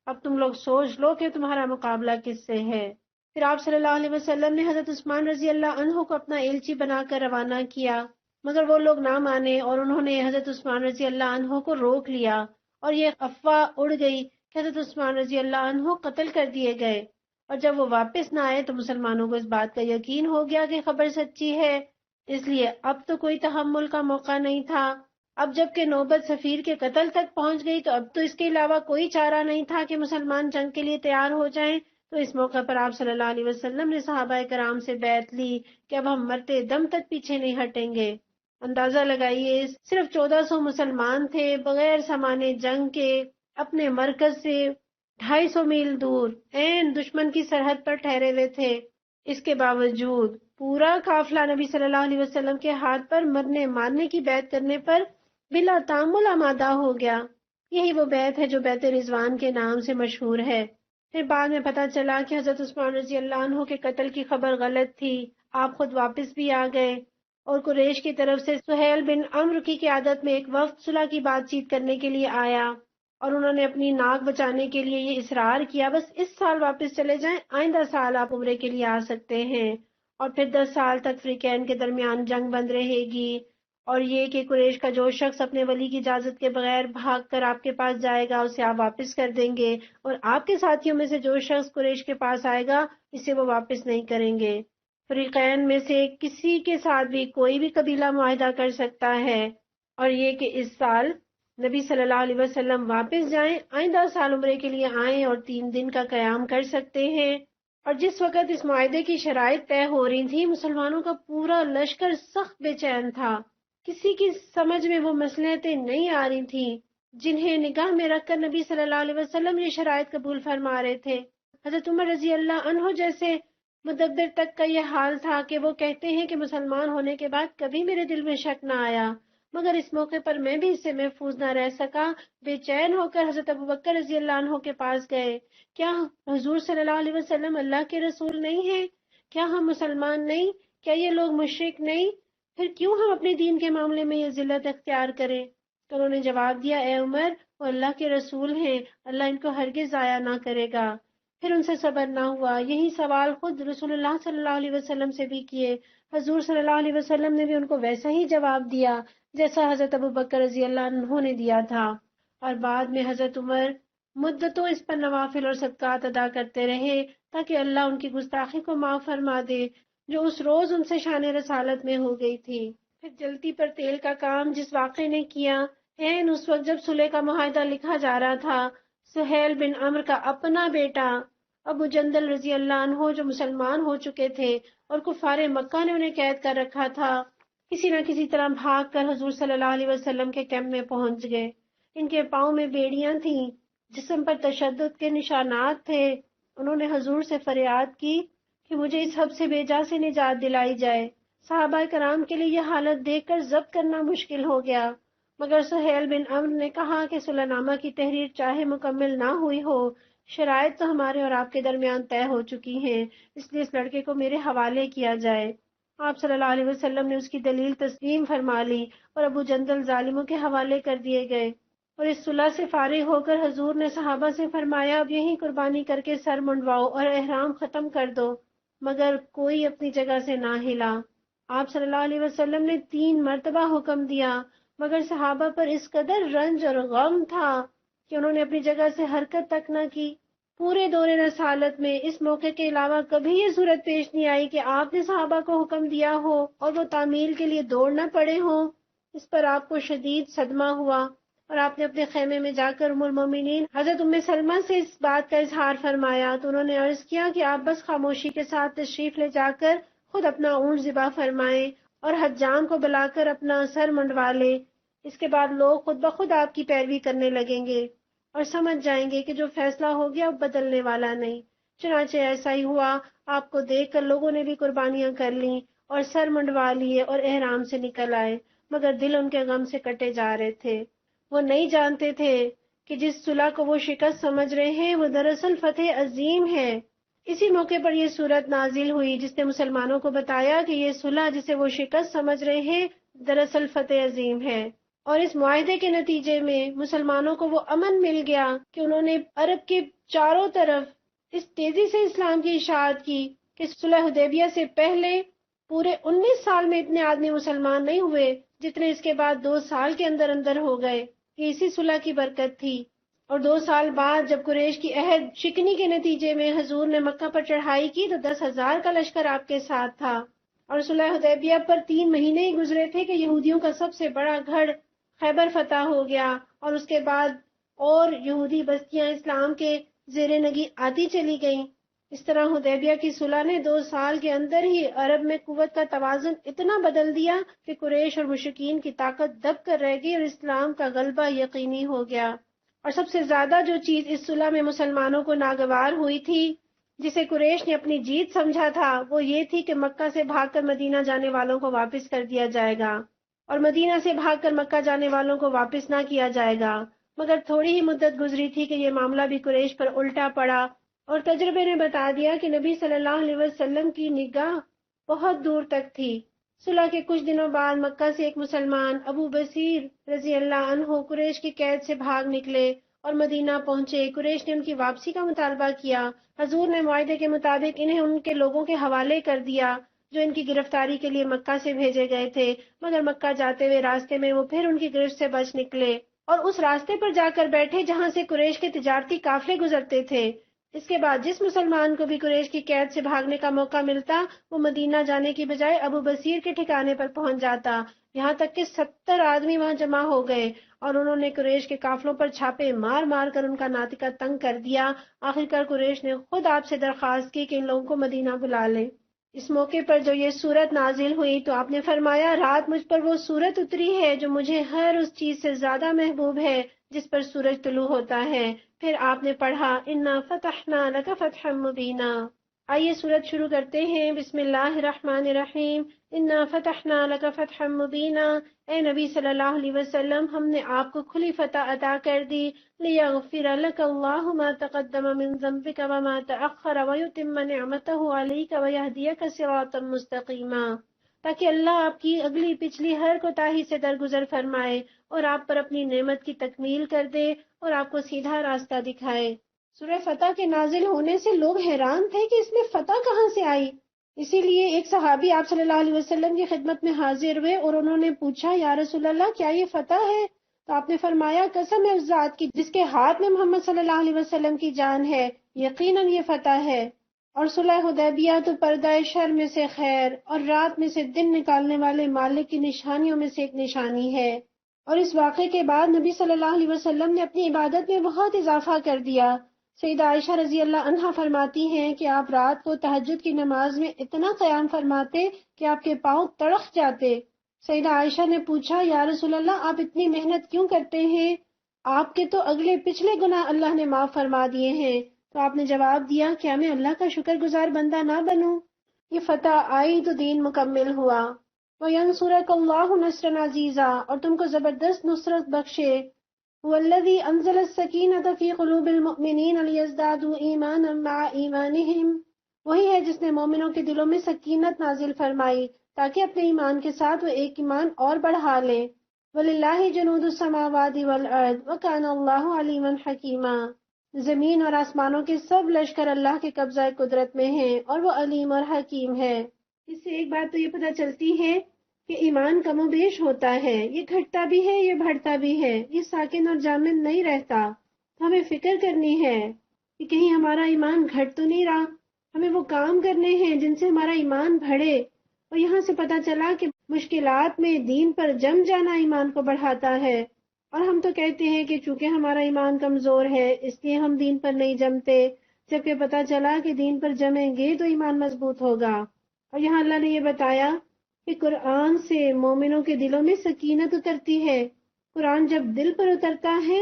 اب تم لوگ سوچ لو کہ تمہارا مقابلہ کس سے ہے۔ پھر آپ صلی اللہ علیہ وسلم نے حضرت عثمان رضی اللہ عنہ کو اپنا ایلچی بنا کر روانہ کیا، مگر وہ لوگ نہ مانے اور انہوں نے حضرت عثمان رضی اللہ عنہ کو روک لیا، اور یہ افواہ اڑ گئی کہ حضرت عثمان رضی اللہ عنہ قتل کر دیے گئے۔ اور جب وہ واپس نہ آئے تو مسلمانوں کو اس بات کا یقین ہو گیا کہ خبر سچی ہے، اس لیے اب تو کوئی تحمل کا موقع نہیں تھا۔ اب جب کہ نوبت سفیر کے قتل تک پہنچ گئی تو اب تو اس کے علاوہ کوئی چارہ نہیں تھا کہ مسلمان جنگ کے لیے تیار ہو جائیں۔ تو اس موقع پر آپ صلی اللہ علیہ وسلم نے صحابہ کرام سے بیعت لی کہ اب ہم مرتے دم تک پیچھے نہیں ہٹیں گے۔ اندازہ لگائیے، صرف 1400 مسلمان تھے، بغیر سامان جنگ کے، اپنے مرکز سے 250 میل دور، عین دشمن کی سرحد پر ٹھہرے ہوئے تھے۔ اس کے باوجود پورا قافلہ نبی صلی اللہ علیہ وسلم کے ہاتھ پر مرنے مارنے کی بیعت کرنے پر بلا تامل آمادہ ہو گیا۔ یہی وہ بیعت ہے جو بیعت رضوان کے نام سے مشہور ہے۔ پھر بعد میں پتہ چلا کہ حضرت عثمان رضی اللہ عنہ کے قتل کی خبر غلط تھی، آپ خود واپس بھی آ گئے، اور قریش کی طرف سے سہیل بن عمرو کی قیادت میں ایک وفد صلح کی بات چیت کرنے کے لیے آیا، اور انہوں نے اپنی ناک بچانے کے لیے یہ اصرار کیا بس اس سال واپس چلے جائیں، آئندہ سال آپ عمرے کے لیے آ سکتے ہیں، اور پھر 10 سال تک فریقین کے درمیان جنگ بند رہے گی، اور یہ کہ قریش کا جو شخص اپنے ولی کی اجازت کے بغیر بھاگ کر آپ کے پاس جائے گا اسے آپ واپس کر دیں گے، اور آپ کے ساتھیوں میں سے جو شخص قریش کے پاس آئے گا اسے وہ واپس نہیں کریں گے۔ فریقین میں سے کسی کے ساتھ بھی کوئی بھی قبیلہ معاہدہ کر سکتا ہے، اور یہ کہ اس سال نبی صلی اللہ علیہ وسلم واپس جائیں، آئندہ سال عمرے کے لیے آئیں اور 3 دن کا قیام کر سکتے ہیں۔ اور جس وقت اس معاہدے کی شرائط طے ہو رہی تھی، مسلمانوں کا پورا لشکر سخت بے چین تھا۔ کسی کی سمجھ میں وہ مصلحتیں نہیں آ رہی تھیں جنہیں نگاہ میں رکھ کر نبی صلی اللہ علیہ وسلم یہ شرائط قبول فرما رہے تھے۔ حضرت عمر رضی اللہ عنہ جیسے مدبر تک کا یہ حال تھا کہ وہ کہتے ہیں کہ مسلمان ہونے کے بعد کبھی میرے دل میں شک نہ آیا، مگر اس موقع پر میں بھی اس سے محفوظ نہ رہ سکا، بے چین ہو کر حضرت ابوبکر رضی اللہ عنہ کے پاس گئے۔ کیا حضور صلی اللہ علیہ وسلم اللہ کے رسول نہیں ہیں؟ کیا ہم مسلمان نہیں؟ کیا یہ لوگ مشرک نہیں؟ پھر کیوں ہم اپنے دین کے معاملے میں یہ ذلت اختیار کریں؟ تو انہوں نے جواب دیا، اے عمر، وہ اللہ کے رسول ہیں، اللہ ان کو ہرگز ضائع نہ کرے گا۔ پھر ان سے صبر نہ ہوا، یہی سوال خود رسول اللہ صلی اللہ علیہ وسلم سے بھی کیے، حضور صلی اللہ علیہ وسلم نے بھی ان کو ویسا ہی جواب دیا جیسا حضرت ابوبکر رضی اللہ عنہ نے دیا تھا، اور بعد میں حضرت عمر مدتوں اس پر نوافل اور صدقات ادا کرتے رہے تاکہ اللہ ان کی گستاخی کو معاف فرما دے جو اس روز ان سے شان رسالت میں ہو گئی تھی۔ پھر جلتی پر تیل کا کام جس واقعے نے کیا، اس وقت جب صلح کا معاہدہ لکھا جا رہا تھا، سہیل بن عمرو کا اپنا بیٹا ابو جندل رضی اللہ عنہ جو مسلمان ہو چکے تھے اور کفار مکہ نے انہیں قید کر رکھا تھا، کسی نہ کسی طرح بھاگ کر حضور صلی اللہ علیہ وسلم کے کیمپ میں پہنچ گئے۔ ان کے پاؤں میں بیڑیاں تھیں، جسم پر تشدد کے نشانات تھے۔ انہوں نے حضور سے فریاد کی کہ مجھے اس حب سے بیجا سے نجات دلائی جائے۔ صحابہ کرام کے لیے یہ حالت دیکھ کر ضبط کرنا مشکل ہو گیا، مگر سہیل بن عمرو نے کہا کہ صلح نامہ کی تحریر چاہے مکمل نہ ہوئی ہو، شرائط تو ہمارے اور آپ کے درمیان طے ہو چکی ہیں، اس لیے اس لڑکے کو میرے حوالے کیا جائے۔ آپ صلی اللہ علیہ وسلم نے اس کی دلیل تسلیم فرما لی اور ابو جندل ظالموں کے حوالے کر دیے گئے، اور اس صلح سے فارغ ہو کر حضور نے صحابہ سے فرمایا، اب یہی قربانی کر کے سر منڈواؤ اور احرام ختم کر دو، مگر کوئی اپنی جگہ سے نہ ہلا۔ آپ صلی اللہ علیہ وسلم نے 3 مرتبہ حکم دیا، مگر صحابہ پر اس قدر رنج اور غم تھا کہ انہوں نے اپنی جگہ سے حرکت تک نہ کی۔ پورے دور رسالت میں اس موقع کے علاوہ کبھی یہ صورت پیش نہیں آئی کہ آپ نے صحابہ کو حکم دیا ہو اور وہ تعمیل کے لیے دوڑ نہ پڑے ہوں۔ اس پر آپ کو شدید صدمہ ہوا اور آپ نے اپنے خیمے میں جا کر ام المومنین حضرت ام سلمہ سے اس بات کا اظہار فرمایا، تو انہوں نے عرض کیا کہ آپ بس خاموشی کے ساتھ تشریف لے جا کر خود اپنا اونٹ ذبح فرمائیں اور حجام کو بلا کر اپنا سر منڈوا لے، اس کے بعد لوگ خود بخود آپ کی پیروی کرنے لگیں گے اور سمجھ جائیں گے کہ جو فیصلہ ہو گیا اب بدلنے والا نہیں۔ چنانچہ ایسا ہی ہوا، آپ کو دیکھ کر لوگوں نے بھی قربانیاں کر لیں اور سر منڈوا لیے اور احرام سے نکل آئے، مگر دل ان کے غم سے کٹے جا رہے تھے۔ وہ نہیں جانتے تھے کہ جس صلح کو وہ شکست سمجھ رہے ہیں وہ دراصل فتح عظیم ہے۔ اسی موقع پر یہ صورت نازل ہوئی جس نے مسلمانوں کو بتایا کہ یہ صلح جسے وہ شکست سمجھ رہے ہیں دراصل فتح عظیم ہے، اور اس معاہدے کے نتیجے میں مسلمانوں کو وہ امن مل گیا کہ انہوں نے عرب کے چاروں طرف اس تیزی سے اسلام کی اشاعت کی کہ صلح حدیبیہ سے پہلے پورے 19 سال میں اتنے آدمی مسلمان نہیں ہوئے جتنے اس کے بعد 2 سال کے اندر اندر ہو گئے۔ یہ اسی صلح کی برکت تھی۔ اور 2 سال بعد جب قریش کی عہد شکنی کے نتیجے میں حضور نے مکہ پر چڑھائی کی تو 10,000 کا لشکر آپ کے ساتھ تھا، اور صلح حدیبیہ پر 3 مہینے ہی گزرے تھے کہ یہودیوں کا سب سے بڑا گڑھ خیبر فتح ہو گیا، اور اس کے بعد اور یہودی بستیاں اسلام کے زیر نگی آتی چلی گئیں۔ اس طرح حدیبیہ کی صلح نے 2 سال کے اندر ہی عرب میں قوت کا توازن اتنا بدل دیا کہ قریش اور مشرکین کی طاقت دب کر رہ گئی اور اسلام کا غلبہ یقینی ہو گیا۔ اور سب سے زیادہ جو چیز اس صلح میں مسلمانوں کو ناگوار ہوئی تھی، جسے قریش نے اپنی جیت سمجھا تھا، وہ یہ تھی کہ مکہ سے بھاگ کر مدینہ جانے والوں کو واپس کر دیا جائے گا، اور مدینہ سے بھاگ کر مکہ جانے والوں کو واپس نہ کیا جائے گا۔ مگر تھوڑی ہی مدت گزری تھی کہ یہ معاملہ بھی قریش پر الٹا پڑا، اور تجربے نے بتا دیا کہ نبی صلی اللہ علیہ وسلم کی نگاہ بہت دور تک تھی۔ صلح کے کچھ دنوں بعد مکہ سے ایک مسلمان ابو بصیر رضی اللہ عنہ قریش کی قید سے بھاگ نکلے اور مدینہ پہنچے۔ قریش نے ان کی واپسی کا مطالبہ کیا۔ حضور نے معاہدے کے مطابق انہیں ان کے لوگوں کے حوالے کر دیا جو ان کی گرفتاری کے لیے مکہ سے بھیجے گئے تھے، مگر مکہ جاتے ہوئے راستے میں وہ پھر ان کی گرفت سے بچ نکلے اور اس راستے پر جا کر بیٹھے جہاں سے قریش کے تجارتی قافلے گزرتے تھے۔ اس کے بعد جس مسلمان کو بھی قریش کی قید سے بھاگنے کا موقع ملتا، وہ مدینہ جانے کی بجائے ابو بصیر کے ٹھکانے پر پہنچ جاتا، یہاں تک کہ 70 آدمی وہاں جمع ہو گئے اور انہوں نے قریش کے قافلوں پر چھاپے مار مار کر ان کا ناطقہ تنگ کر دیا۔ آخرکار قریش نے خود آپ سے درخواست کی کہ ان لوگوں کو مدینہ بلا لیں۔ اس موقع پر جو یہ سورت نازل ہوئی تو آپ نے فرمایا، رات مجھ پر وہ سورت اتری ہے جو مجھے ہر اس چیز سے زیادہ محبوب ہے جس پر سورج طلوع ہوتا ہے۔ پھر آپ نے پڑھا، انا فتحنا لک فتحا مبینا۔ آئیے سورت شروع کرتے ہیں۔ بسم اللہ الرحمن الرحیم۔ انا فتحنا لک فتحا مبینا، اے نبی صلی اللہ علیہ وسلم، ہم نے آپ کو کھلی فتح عطا کر دی۔ لیغفر لک اللہ ما تقدم من ذنبک وما تأخر ویتم نعمته علیک ویہدیک صراطا مستقیما، تاکہ اللہ آپ کی اگلی پچھلی ہر کوتاہی سے درگزر فرمائے اور آپ پر اپنی نعمت کی تکمیل کر دے اور آپ کو سیدھا راستہ دکھائے۔ سورہ فتح کے نازل ہونے سے لوگ حیران تھے کہ اس میں فتح کہاں سے آئی۔ اسی لیے ایک صحابی آپ صلی اللہ علیہ وسلم کی خدمت میں حاضر ہوئے اور انہوں نے پوچھا، یا رسول اللہ، کیا یہ فتح ہے؟ تو آپ نے فرمایا، قسم ہے اس ذات کی جس کے ہاتھ میں محمد صلی اللہ علیہ وسلم کی جان ہے، یقیناً یہ فتح ہے۔ اور صلح حدیبیہ تو پردہ شر میں سے خیر اور رات میں سے دن نکالنے والے مالک کی نشانیوں میں سے ایک نشانی ہے۔ اور اس واقعے کے بعد نبی صلی اللہ علیہ وسلم نے اپنی عبادت میں بہت اضافہ کر دیا۔ سیدہ عائشہ رضی اللہ عنہا فرماتی ہیں کہ آپ رات کو تہجد کی نماز میں اتنا قیام فرماتے کہ آپ کے پاؤں تڑخ جاتے۔ سیدہ عائشہ نے پوچھا، یا رسول اللہ، آپ اتنی محنت کیوں کرتے ہیں؟ آپ کے تو اگلے پچھلے گناہ اللہ نے معاف فرما دیے ہیں۔ تو آپ نے جواب دیا، کیا میں اللہ کا شکر گزار بندہ نہ بنوں؟ یہ فتح آئی تو دین مکمل ہوا۔ وَيَنْصُرَكَ اللَّهُ نَصْرًا عَزِيزًا، اور تم کو زبردست نصرت بخشے۔ وَالَّذِي أَنزَلَ السَّكِينَةَ فِي قُلُوبِ الْمُؤْمِنِينَ لِيَزْدَادُوا إِيمَانًا مَعَ إِيمَانِهِمْ، وہی ہے جس نے مومنوں کے دلوں میں سکینت نازل فرمائی تاکہ اپنے ایمان کے ساتھ وہ ایک ایمان اور بڑھا لیں۔ وَلِلَّهِ جُنُودُ السَّمَاوَاتِ وَالْأَرْضِ وَكَانَ اللَّهُ عَلِيمًا حَكِيمًا، زمین اور آسمانوں کے سب لشکر اللہ کے قبضہ قدرت میں ہیں اور وہ علیم اور حکیم ہے۔ اس سے ایک بات تو یہ پتہ چلتی ہے کہ ایمان کم و بیش ہوتا ہے، یہ گھٹتا بھی ہے، یہ بڑھتا بھی ہے، یہ ساکن اور جامد نہیں رہتا۔ تو ہمیں فکر کرنی ہے کہ کہیں ہمارا ایمان گھٹ تو نہیں رہا۔ ہمیں وہ کام کرنے ہیں جن سے ہمارا ایمان بڑھے۔ اور یہاں سے پتہ چلا کہ مشکلات میں دین پر جم جانا ایمان کو بڑھاتا ہے، اور ہم تو کہتے ہیں کہ چونکہ ہمارا ایمان کمزور ہے اس لیے ہم دین پر نہیں جمتے، جبکہ پتہ چلا کہ دین پر جمیں گے تو ایمان مضبوط ہوگا۔ اور یہاں اللہ نے یہ بتایا کہ قرآن سے مومنوں کے دلوں میں سکینت اترتی ہے۔ قرآن جب دل پر اترتا ہے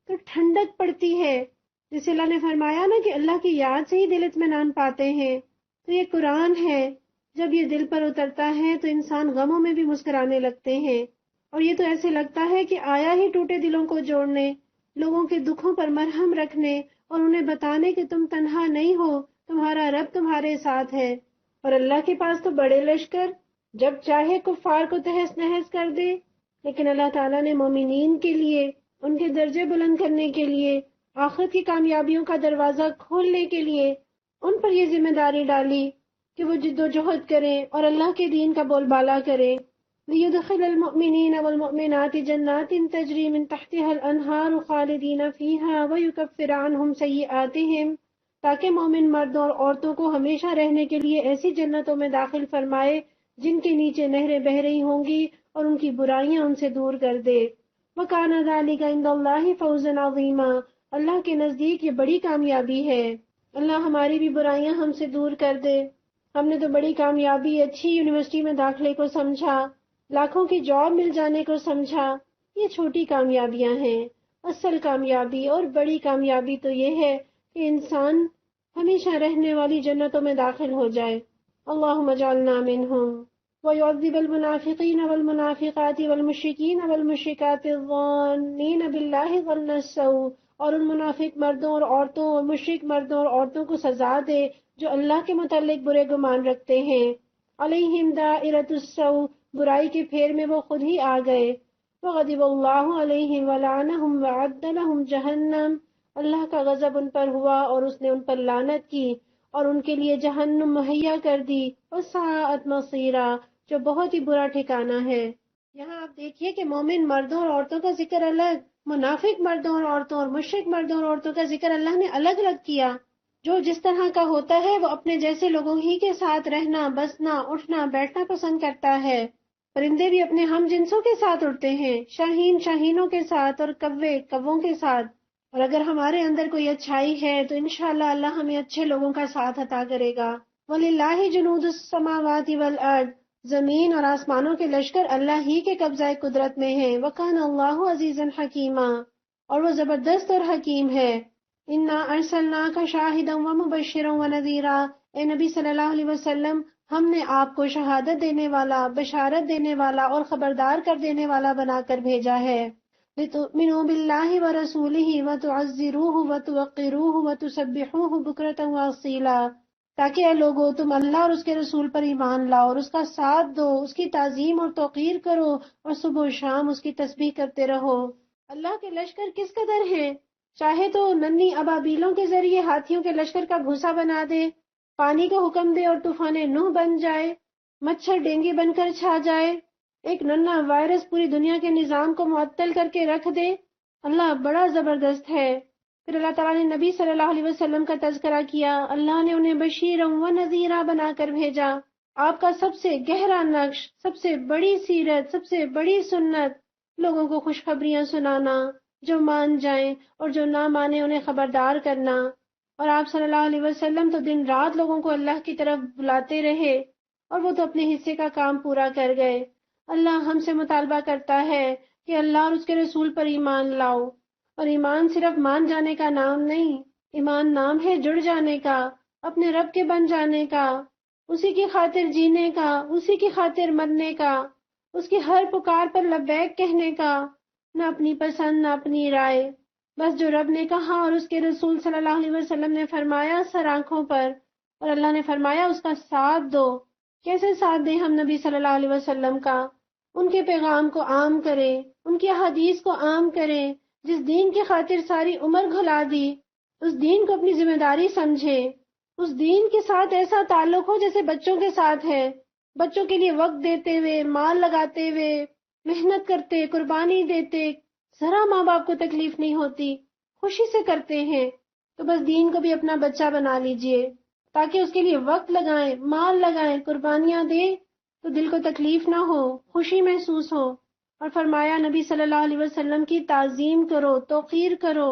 تو ٹھنڈک پڑتی ہے، جسے اللہ نے فرمایا نا کہ اللہ کی یاد سے ہی دل اطمینان پاتے ہیں۔ تو یہ قرآن ہے، جب یہ دل پر اترتا ہے تو انسان غموں میں بھی مسکرانے لگتے ہیں، اور یہ تو ایسے لگتا ہے کہ آیا ہی ٹوٹے دلوں کو جوڑنے۔ لوگوں کے دکھوں پر مرہم رکھنے اور انہیں بتانے کہ تم تنہا نہیں ہو، تمہارا رب تمہارے ساتھ ہے۔ اور اللہ کے پاس تو بڑے لشکر، جب چاہے کفار کو تہس نہس کر دے، لیکن اللہ تعالیٰ نے مومنین کے لیے، ان کے درجے بلند کرنے کے لیے، آخرت کی کامیابیوں کا دروازہ کھولنے کے لیے ان پر یہ ذمہ داری ڈالی کہ وہ جد و جہد کریں اور اللہ کے دین کا بول بالا کریں۔ لِيُدْخِلَ الْمُؤْمِنِينَ وَالْمُؤْمِنَاتِ جَنَّاتٍ تَجْرِي مِن تَحْتِهَا الْأَنْهَارُ خَالِدِينَ فِيهَا وَيُكَفِّرَ عَنْهُمْ سَيِّئَاتِهِمْ، تاکہ مومن مردوں اور عورتوں کو ہمیشہ رہنے کے لیے ایسی جنتوں میں داخل فرمائے جن کے نیچے نہریں بہہ رہی ہوں گی اور ان کی برائیاں ان سے دور کر دے۔ وَكَانَ ذَلِكَ عِندَ اللَّهِ فَوْزًا عَظِيمًا، اللہ کے نزدیک یہ بڑی کامیابی ہے۔ اللہ ہماری بھی برائیاں ہم سے دور کر دے۔ ہم نے تو بڑی کامیابی اچھی یونیورسٹی میں داخلے کو سمجھا، لاکھوں کی جاب مل جانے کو سمجھا، یہ چھوٹی کامیابیاں ہیں۔ اصل کامیابی اور بڑی کامیابی تو یہ ہے کہ انسان ہمیشہ رہنے والی جنتوں میں داخل ہو جائے۔ اللہم اجعلنا منہم۔ وَيُعَذِّبَ الْمُنَافِقِينَ وَالْمُنَافِقَاتِ وَالْمُشْرِكِينَ وَالْمُشْرِكَاتِ الظَّانِّينَ بِاللَّهِ ظَنَّ السَّوْءِ، اور ان منافق مردوں اور عورتوں اور مشرک مردوں اور عورتوں کو سزا دے جو اللہ کے متعلق برے گمان رکھتے ہیں۔ علیہم دائرۃ السوء، برائی کے پھیر میں وہ خود ہی آ گئے۔ وغضب اللہ علیہم ولعنہم وعد لہم جہنم، اللہ کا غضب ان پر ہوا اور اس نے ان پر لعنت کی اور ان کے لیے جہنم مہیا کر دی، وساءت مصیرا، جو بہت ہی برا ٹھکانہ ہے۔ یہاں آپ دیکھیے کہ مومن مردوں اور عورتوں کا ذکر الگ، منافق مردوں اور عورتوں اور مشرک مردوں اور عورتوں کا ذکر اللہ نے الگ الگ کیا۔ جو جس طرح کا ہوتا ہے وہ اپنے جیسے لوگوں ہی کے ساتھ رہنا، بسنا، اٹھنا، بیٹھنا پسند کرتا ہے۔ پرندے بھی اپنے ہم جنسوں کے ساتھ اڑتے ہیں، شاہین شاہینوں کے ساتھ اور کوے کووں کے ساتھ۔ اور اگر ہمارے اندر کوئی اچھائی ہے تو انشاءاللہ اللہ ہمیں اچھے لوگوں کا ساتھ عطا کرے گا۔ وَلِلَّهِ جُنُودُ السَّمَاوَاتِ وَالْأَرْضِ، زمین اور آسمانوں کے لشکر اللہ ہی کے قبضہ قدرت میں ہیں۔ وَكَانَ اللَّهُ عَزِيزًا حَكِيمًا، اور وہ زبردست اور حکیم ہے۔ اِنَّا أَرْسَلْنَاكَ شَاهِدًا وَمُبَشِّرًا وَنَذِيرًا، اے نبی صلی اللہ علیہ وسلم، ہم نے آپ کو شہادت دینے والا، بشارت دینے والا اور خبردار کر دینے والا بنا کر بھیجا ہے۔ لِتُؤْمِنُوا بِاللَّهِ وَرَسُولِهِ وَتُعَزِّرُوهُ وَتُوَقِّرُوهُ وَتُسَبِّحُوهُ بُكْرَةً وَأَصِيلًا، تاکہ اے لوگو تم اللہ اور اس کے رسول پر ایمان لاؤ اور اس کا ساتھ دو، اس کی تعظیم اور توقیر کرو اور صبح و شام اس کی تسبیح کرتے رہو۔ اللہ کے لشکر کس قدر ہیں، چاہے تو ننھی ابابیلوں کے ذریعے ہاتھیوں کے لشکر کا بھوسا بنا دے، پانی کو حکم دے اور طوفان نوح بن جائے، مچھر ڈینگی بن کر چھا جائے، ایک ننھا وائرس پوری دنیا کے نظام کو معطل کر کے رکھ دے۔ اللہ بڑا زبردست ہے۔ پھر اللہ تعالیٰ نے نبی صلی اللہ علیہ وسلم کا تذکرہ کیا، اللہ نے انہیں بشیرا و نذیرا بنا کر بھیجا۔ آپ کا سب سے گہرا نقش، سب سے بڑی سیرت، سب سے بڑی سنت، لوگوں کو خوشخبریاں سنانا، جو مان جائیں اور جو نہ مانے انہیں خبردار کرنا۔ اور آپ صلی اللہ علیہ وسلم تو دن رات لوگوں کو اللہ کی طرف بلاتے رہے اور وہ تو اپنے حصے کا کام پورا کر گئے۔ اللہ ہم سے مطالبہ کرتا ہے کہ اللہ اور اس کے رسول پر ایمان لاؤ، اور ایمان صرف مان جانے کا نام نہیں، ایمان نام ہے جڑ جانے کا، اپنے رب کے بن جانے کا، اسی کی خاطر جینے کا، اسی کی خاطر مرنے کا، اس کی ہر پکار پر لبیک کہنے کا، نہ اپنی پسند نہ اپنی رائے، بس جو رب نے کہا اور اس کے رسول صلی اللہ علیہ وسلم نے فرمایا سر آنکھوں پر، اور اللہ نے فرمایا اس کا ساتھ دو۔ کیسے ساتھ دیں ہم نبی صلی اللہ علیہ وسلم کا؟ ان کے پیغام کو عام کریں، ان کی احادیث کو عام کریں، جس دین کی خاطر ساری عمر گھلا دی، اس دین کو اپنی ذمہ داری سمجھے، اس دین کے ساتھ ایسا تعلق ہو جیسے بچوں کے ساتھ ہے، بچوں کے لیے وقت دیتے ہوئے، مال لگاتے ہوئے، محنت کرتے، قربانی دیتے، ذرا ماں باپ کو تکلیف نہیں ہوتی، خوشی سے کرتے ہیں۔ تو بس دین کو بھی اپنا بچہ بنا لیجئے، تاکہ اس کے لیے وقت لگائیں، مال لگائیں، قربانیاں دیں، تو دل کو تکلیف نہ ہو، خوشی محسوس ہو۔ اور فرمایا نبی صلی اللہ علیہ وسلم کی تعظیم کرو، توقیر کرو،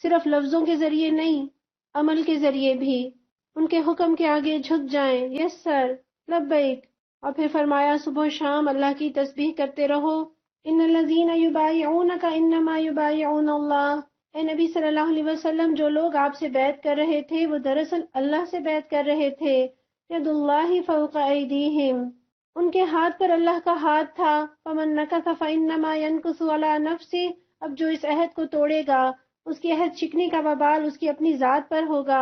صرف لفظوں کے ذریعے نہیں، عمل کے ذریعے بھی، ان کے حکم کے آگے جھک جائیں، یس سر، لبیک۔ اور پھر فرمایا صبح و شام اللہ کی تسبیح کرتے رہو۔ ان الذین یبایعونک انما یبایعون اللہ، اے نبی صلی اللہ علیہ وسلم، جو لوگ آپ سے بیعت کر رہے تھے وہ دراصل اللہ سے بیعت کر رہے تھے۔ ید اللہ فوق ایدیہم، ان کے ہاتھ پر اللہ کا ہاتھ تھا۔ فمن نکث فانما ینکث علی نفسہ، اب جو اس عہد کو توڑے گا اس کی عہد شکنی کا وبال اس کی اپنی ذات پر ہوگا۔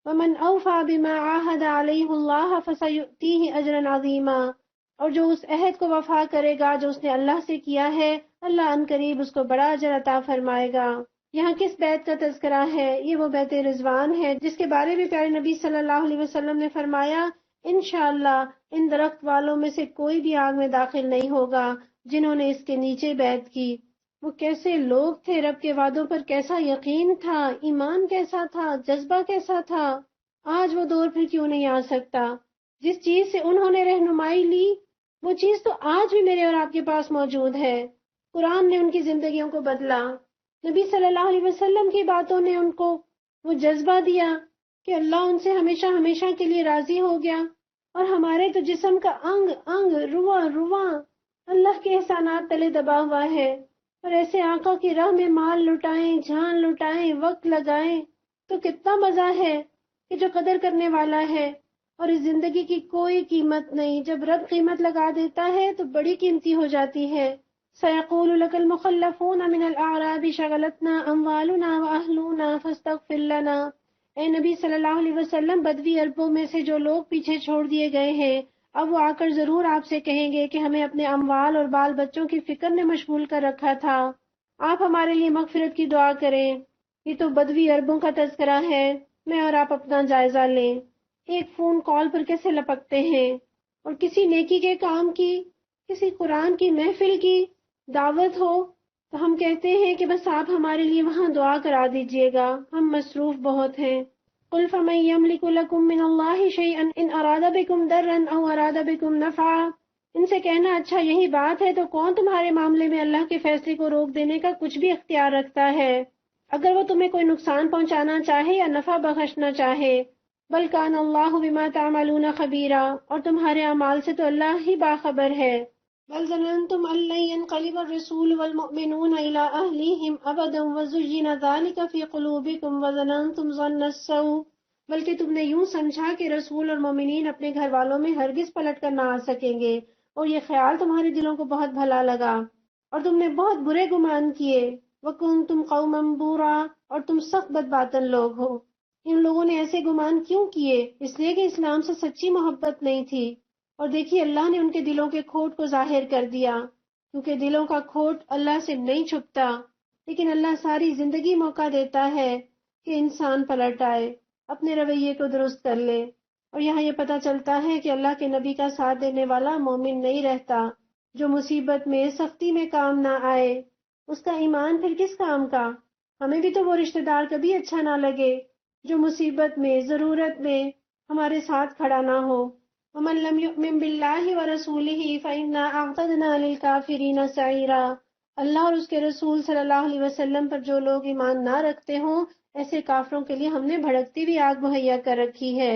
وَمَنْ أَوْفَى بِمَا عَاهَدَ عَلَيْهُ اللَّهُ فَسَيُؤْتِيهِ أَجْرًا عَظِيمًا، اور جو اس عہد کو وفا کرے گا جو اس نے اللہ سے کیا ہے، اللہ ان قریب اس کو بڑا اجر عطا فرمائے گا۔ یہاں کس بیت کا تذکرہ ہے؟ یہ وہ بیت رضوان ہے جس کے بارے میں پیارے نبی صلی اللہ علیہ وسلم نے فرمایا، انشاءاللہ ان درخت والوں میں سے کوئی بھی آگ میں داخل نہیں ہوگا جنہوں نے اس کے نیچے بیعت کی۔ وہ کیسے لوگ تھے، رب کے وعدوں پر کیسا یقین تھا، ایمان کیسا تھا، جذبہ کیسا تھا۔ آج وہ دور پھر کیوں نہیں آ سکتا؟ جس چیز سے انہوں نے رہنمائی لی وہ چیز تو آج بھی میرے اور آپ کے پاس موجود ہے۔ قرآن نے ان کی زندگیوں کو بدلا، نبی صلی اللہ علیہ وسلم کی باتوں نے ان کو وہ جذبہ دیا کہ اللہ ان سے ہمیشہ ہمیشہ کے لیے راضی ہو گیا، اور ہمارے تو جسم کا انگ انگ رواں رواں اللہ کے احسانات تلے دبا ہوا ہے، اور ایسے آقا کی راہ میں مال لٹائیں، جان لٹائیں، وقت لگائیں تو کتنا مزہ ہے کہ جو قدر کرنے والا ہے۔ اور اس زندگی کی کوئی قیمت نہیں، جب رب قیمت لگا دیتا ہے تو بڑی قیمتی ہو جاتی ہے۔ سَيَقُولُ لَكَ الْمُخَلَّفُونَ مِنَ الْأَعْرَابِ شَغَلَتْنَا أَمْوَالُنَا وَأَهْلُونَا فَاسْتَغْفِرْ لَنَا۔ اے نبی صلی اللہ علیہ وسلم، بدوی عربوں میں سے جو لوگ پیچھے چھوڑ دیے گئے ہیں، اب وہ آ کر ضرور آپ سے کہیں گے کہ ہمیں اپنے اموال اور بال بچوں کی فکر نے مشغول کر رکھا تھا، آپ ہمارے لیے مغفرت کی دعا کریں۔ یہ تو بدوی عربوں کا تذکرہ ہے، میں اور آپ اپنا جائزہ لیں۔ ایک فون کال پر کیسے لپکتے ہیں، اور کسی نیکی کے کام کی، کسی قرآن کی محفل کی دعوت ہو تو ہم کہتے ہیں کہ بس آپ ہمارے لیے وہاں دعا کرا دیجئے گا، ہم مصروف بہت ہیں۔ قُلْ فَمَن يَمْلِكُ لَكُم مِّنَ اللَّهِ شَيْئًا إِنْ أَرَادَ بِكُمْ ضَرًّا أَوْ أَرَادَ بِكُمْ نَفْعًا۔ ان سے کہنا، اچھا یہی بات ہے تو کون تمہارے معاملے میں اللہ کے فیصلے کو روک دینے کا کچھ بھی اختیار رکھتا ہے، اگر وہ تمہیں کوئی نقصان پہنچانا چاہے یا نفع بخشنا چاہے۔ بل کان اللہ بما تعملون خبیرا، اور تمہارے اعمال سے تو اللہ ہی باخبر ہے۔ بل ظننتم ان لن ينقلب الرسول والمؤمنون الى اهلهم ابدا وزين ذلك في قلوبكم وظننتم ظن السوء، بلکہ تم نے یوں سمجھا کہ رسول اور مومنین اپنے گھر والوں میں ہرگز پلٹ کر نہ آ سکیں گے، اور یہ خیال تمہارے دلوں کو بہت بھلا لگا، اور تم نے بہت برے گمان کیے۔ وَكُنْتُمْ قَوْمًا بُورًا، اور تم سخت بدباطن لوگ ہو۔ ان لوگوں نے ایسے گمان کیوں کیے؟ اس لیے کہ اسلام سے سچی محبت نہیں تھی، اور دیکھیے اللہ نے ان کے دلوں کے کھوٹ کو ظاہر کر دیا، کیونکہ دلوں کا کھوٹ اللہ سے نہیں چھپتا، لیکن اللہ ساری زندگی موقع دیتا ہے کہ انسان پلٹ آئے، اپنے رویے کو درست کر لے۔ اور یہاں یہ پتہ چلتا ہے کہ اللہ کے نبی کا ساتھ دینے والا مومن نہیں رہتا، جو مصیبت میں سختی میں کام نہ آئے، اس کا ایمان پھر کس کام کا؟ ہمیں بھی تو وہ رشتہ دار کبھی اچھا نہ لگے جو مصیبت میں، ضرورت میں ہمارے ساتھ کھڑا نہ ہو۔ وَمَن لَّمْ يُؤْمِن بِاللَّهِ وَرَسُولِهِ فَإِنَّا أَعْتَدْنَا لِلْكَافِرِينَ سَعِيرًا۔ اللہ اور اس کے رسول صلی اللہ علیہ وسلم پر جو لوگ ایمان نہ رکھتے ہوں، ایسے کافروں کے لیے ہم نے بھڑکتی ہوئی آگ مہیا کر رکھی ہے۔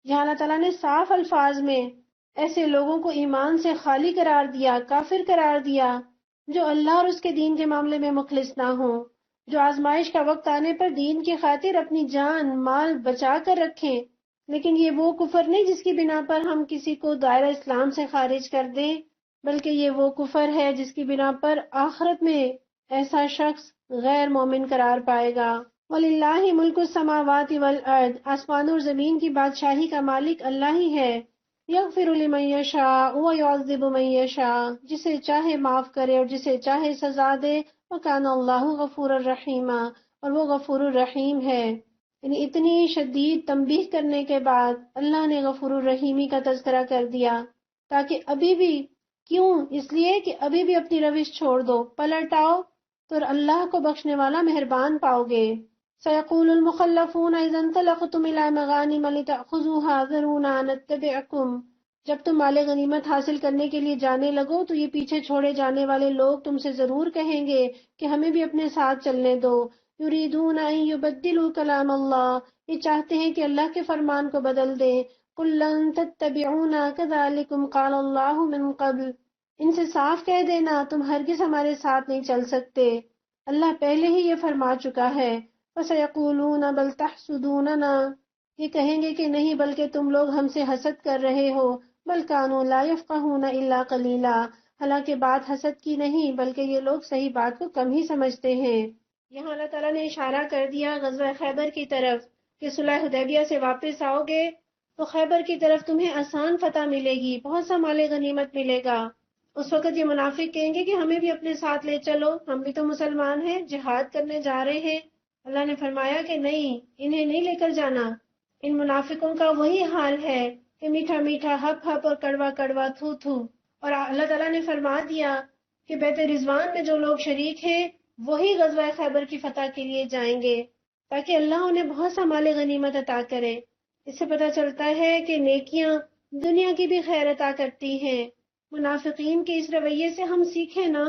جہاں اللہ تعالیٰ نے صاف الفاظ میں ایسے لوگوں کو ایمان سے خالی قرار دیا، کافر قرار دیا، جو اللہ اور اس کے دین کے معاملے میں مخلص نہ ہوں، جو آزمائش کا وقت آنے پر دین کی خاطر اپنی جان مال بچا کر رکھیں۔ لیکن یہ وہ کفر نہیں جس کی بنا پر ہم کسی کو دائرہ اسلام سے خارج کر دیں، بلکہ یہ وہ کفر ہے جس کی بنا پر آخرت میں ایسا شخص غیر مومن قرار پائے گا۔ وَلِلَّهِ مُلْكُ السَّمَاوَاتِ وَالْأَرْضِ، آسمان اور زمین کی بادشاہی کا مالک اللہ ہی ہے۔ يَغْفِرُ لِمَن يَشَاءُ وَيُعَذِّبُ مَن يَشَاءُ، جسے چاہے معاف کرے اور جسے چاہے سزا دے۔ وَكَانَ اللَّهُ غَفُورًا رَحِيمًا، اور وہ غفور الرحیم ہے۔ یعنی اتنی شدید تنبیہ کرنے کے بعد اللہ نے غفور الرحیمی کا تذکرہ کر دیا، تاکہ ابھی بھی، کیوں؟ اس لیے کہ ابھی بھی اپنی روش چھوڑ دو، پلٹ آؤ تو اللہ کو بخشنے والا مہربان پاؤ گے۔ سَيَقُولُ الْمُخَلَّفُونَ إِذَا انطَلَقْتُمْ إِلَىٰ مَغَانِمَ لِتَأْخُذُوهَا ذَرُونَا نَتَّبِعْكُمْ، جب تم مال غنیمت حاصل کرنے کے لیے جانے لگو تو یہ پیچھے چھوڑے جانے والے لوگ تم سے ضرور کہیں گے کہ ہمیں بھی اپنے ساتھ چلنے دو۔ یریدون ان یبدلوا کلام اللہ، یہ چاہتے ہیں کہ اللہ کے فرمان کو بدل دیں۔ قل لن تتبعونا کذالکم قال اللہ من قبل، ان سے صاف کہہ دینا تم ہرگز ہمارے ساتھ نہیں چل سکتے، اللہ پہلے ہی یہ فرما چکا ہے۔ فسیقولون بل تحسدوننا، یہ کہیں گے کہ نہیں بلکہ تم لوگ ہم سے حسد کر رہے ہو۔ بل کانوا لا یفقہون الا قلیلا، حالانکہ بات حسد کی نہیں بلکہ یہ لوگ صحیح بات کو کم ہی سمجھتے ہیں۔ یہاں اللہ تعالیٰ نے اشارہ کر دیا غزوہ خیبر کی طرف کہ صلح حدیبیہ سے واپس آؤ گے تو خیبر کی طرف تمہیں آسان فتح ملے گی، بہت سا مال غنیمت ملے گا۔ اس وقت یہ منافق کہیں گے کہ ہمیں بھی اپنے ساتھ لے چلو، ہم بھی تو مسلمان ہیں، جہاد کرنے جا رہے ہیں۔ اللہ نے فرمایا کہ نہیں، انہیں نہیں لے کر جانا۔ ان منافقوں کا وہی حال ہے کہ میٹھا میٹھا ہپ ہپ اور کڑوا کڑوا تھو تھو۔ اور اللہ تعالیٰ نے فرما دیا کہ بیت رضوان میں جو لوگ شریک ہیں وہی غزوہ خیبر کی فتح کے لیے جائیں گے تاکہ اللہ انہیں بہت سا مال غنیمت عطا کرے۔ اس سے پتہ چلتا ہے کہ نیکیاں دنیا کی بھی خیر عطا کرتی ہیں۔ منافقین کے اس رویے سے ہم سیکھیں نا،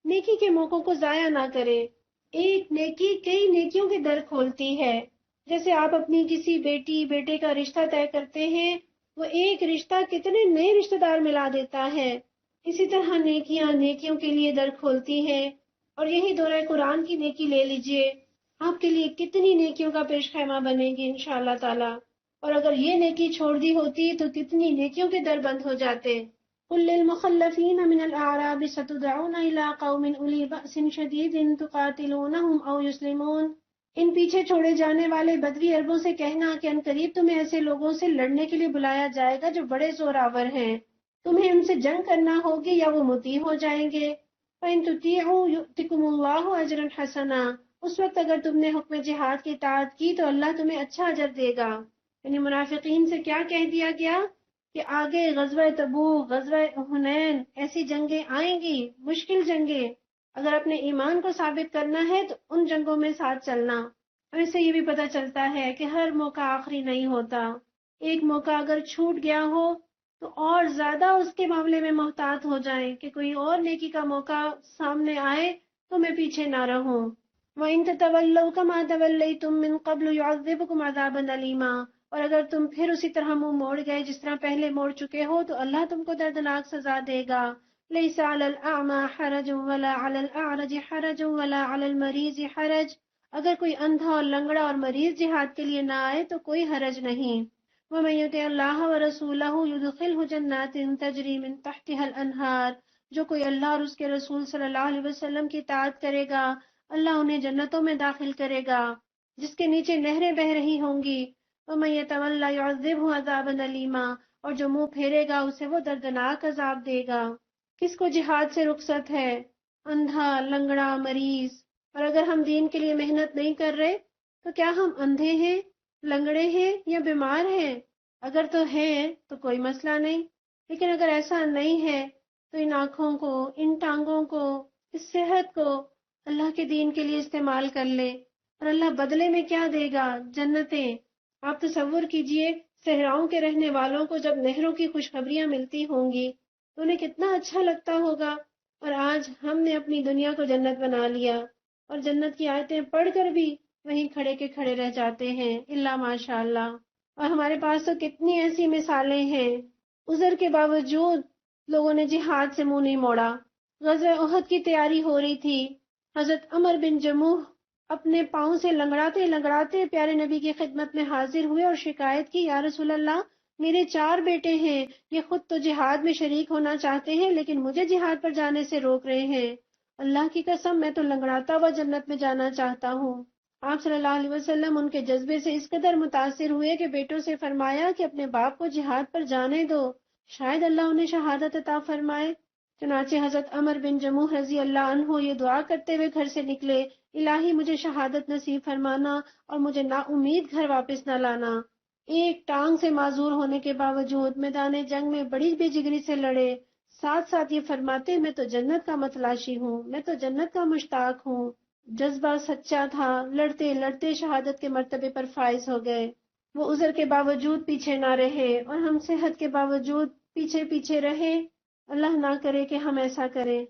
نیکی کے موقعوں کو ضائع نہ کریں۔ ایک نیکی کئی نیکیوں کے در کھولتی ہے۔ جیسے آپ اپنی کسی بیٹی بیٹے کا رشتہ طے کرتے ہیں، وہ ایک رشتہ کتنے نئے رشتہ دار ملا دیتا ہے۔ اسی طرح نیکیاں نیکیوں کے لیے در کھولتی ہیں۔ اور یہی دورہ قرآن کی نیکی لے لیجئے، آپ کے لیے کتنی نیکیوں کا پیش خیمہ بنے گی انشاءاللہ تعالی۔ اور اگر یہ نیکی چھوڑ دی ہوتی تو کتنی نیکیوں کے در بند ہو جاتے۔ قل للمخلفین من الاعراب ستدعون الى قوم اولی بأس شدید تقاتلونہم او یسلمون۔ ان پیچھے چھوڑے جانے والے بدوی عربوں سے کہنا کہ عنقریب تمہیں ایسے لوگوں سے لڑنے کے لیے بلایا جائے گا جو بڑے زوراور ہیں، تمہیں ان سے جنگ کرنا ہوگی یا وہ مطیع ہو جائیں گے۔ فَإِن تُطِيعُوا يُؤْتِكُمُ اللَّهُ أَجْرًا حَسَنًا۔ اس وقت اگر تم نے حکم جہاد کی اطاعت کی تو اللہ تمہیں اچھا اجر دے گا۔ یعنی منافقین سے کیا کہہ دیا گیا کہ آگے غزوہ تبوک، غزوہ حنین ایسی جنگیں آئیں گی، مشکل جنگیں۔ اگر اپنے ایمان کو ثابت کرنا ہے تو ان جنگوں میں ساتھ چلنا۔ اور اس سے یہ بھی پتہ چلتا ہے کہ ہر موقع آخری نہیں ہوتا۔ ایک موقع اگر چھوٹ گیا ہو تو اور زیادہ اس کے معاملے میں محتاط ہو جائیں کہ کوئی اور نیکی کا موقع سامنے آئے تو میں پیچھے نہ رہوں۔ وَإِن تَتَوَلَّوْا كَمَا تَوَلَّيْتُم مِّن قَبْلُ يُعَذِّبْكُمْ عَذَابًا أَلِيمًا۔ اور اگر تم پھر اسی طرح منہ موڑ گئے جس طرح پہلے موڑ چکے ہو تو اللہ تم کو دردناک سزا دے گا۔ لَيْسَ عَلَى الْأَعْمَى حَرَجٌ وَلَا عَلَى الْأَعْرَجِ حَرَجٌ وَلَا عَلَى الْمَرِيضِ حَرَجٌ۔ اگر کوئی اندھا اور لنگڑا اور مریض جہاد کے لیے نہ آئے تو کوئی حرج نہیں۔ وَمَن يُطِعِ اللَّهَ وَرَسُولَهُ يُدْخِلْهُ جَنَّاتٍ تَجْرِي مِن تَحْتِهَا الْأَنْهَارُ۔ جو کوئی اللہ اور اس کے رسول صلی اللہ علیہ وسلم کی اطاعت کرے گا اللہ انہیں جنتوں میں داخل کرے گا جس کے نیچے نہریں بہہ رہی ہوں گی۔ وَمَن يَتَوَلَّ يُعَذِّبْهُ عَذَابًا أَلِيمًا۔ اور جو منہ پھیرے گا اسے وہ دردناک عذاب دے گا۔ کس کو جہاد سے رخصت ہے؟ اندھا، لنگڑا، مریض۔ اور اگر ہم دین کے لیے محنت نہیں کر رہے تو کیا ہم اندھے ہیں، لنگڑے ہیں یا بیمار ہیں؟ اگر تو ہیں تو کوئی مسئلہ نہیں، لیکن اگر ایسا نہیں ہے تو ان آنکھوں کو، ان ٹانگوں کو، اس صحت کو اللہ کے دین کے لیے استعمال کر لیں، اور اللہ بدلے میں کیا دے گا؟ جنتیں۔ آپ تصور کیجئے صحراؤں کے رہنے والوں کو جب نہروں کی خوشخبریاں ملتی ہوں گی تو انہیں کتنا اچھا لگتا ہوگا۔ اور آج ہم نے اپنی دنیا کو جنت بنا لیا اور جنت کی آیتیں پڑھ کر بھی وہیں کھڑے کے کھڑے رہ جاتے ہیں، الا ماشاء اللہ۔ اور ہمارے پاس تو کتنی ایسی مثالیں ہیں، عذر کے باوجود لوگوں نے جہاد سے منہ نہیں موڑا۔ غزوہ احد کی تیاری ہو رہی تھی، حضرت عمر بن جموح اپنے پاؤں سے لنگڑاتے لنگڑاتے پیارے نبی کی خدمت میں حاضر ہوئے اور شکایت کی، یا رسول اللہ میرے 4 بیٹے ہیں، یہ خود تو جہاد میں شریک ہونا چاہتے ہیں لیکن مجھے جہاد پر جانے سے روک رہے ہیں۔ اللہ کی قسم میں تو لنگڑاتا ہوا جنت میں جانا چاہتا ہوں۔ آپ صلی اللہ علیہ وسلم ان کے جذبے سے اس قدر متاثر ہوئے کہ بیٹوں سے فرمایا کہ اپنے باپ کو جہاد پر جانے دو، شاید اللہ انہیں شہادت عطا فرمائے۔ چنانچہ حضرت عمر بن جموح رضی اللہ عنہ یہ دعا کرتے ہوئے گھر سے نکلے، الہی مجھے شہادت نصیب فرمانا اور مجھے نا امید گھر واپس نہ لانا۔ ایک ٹانگ سے معذور ہونے کے باوجود میدان جنگ میں بڑی بے جگری سے لڑے، ساتھ ساتھ یہ فرماتے میں تو جنت کا متلاشی ہوں، میں تو جنت کا مشتاق ہوں۔ جذبہ سچا تھا، لڑتے لڑتے شہادت کے مرتبے پر فائز ہو گئے۔ وہ عذر کے باوجود پیچھے نہ رہے اور ہم صحت کے باوجود پیچھے پیچھے رہے۔ اللہ نہ کرے کہ ہم ایسا کریں۔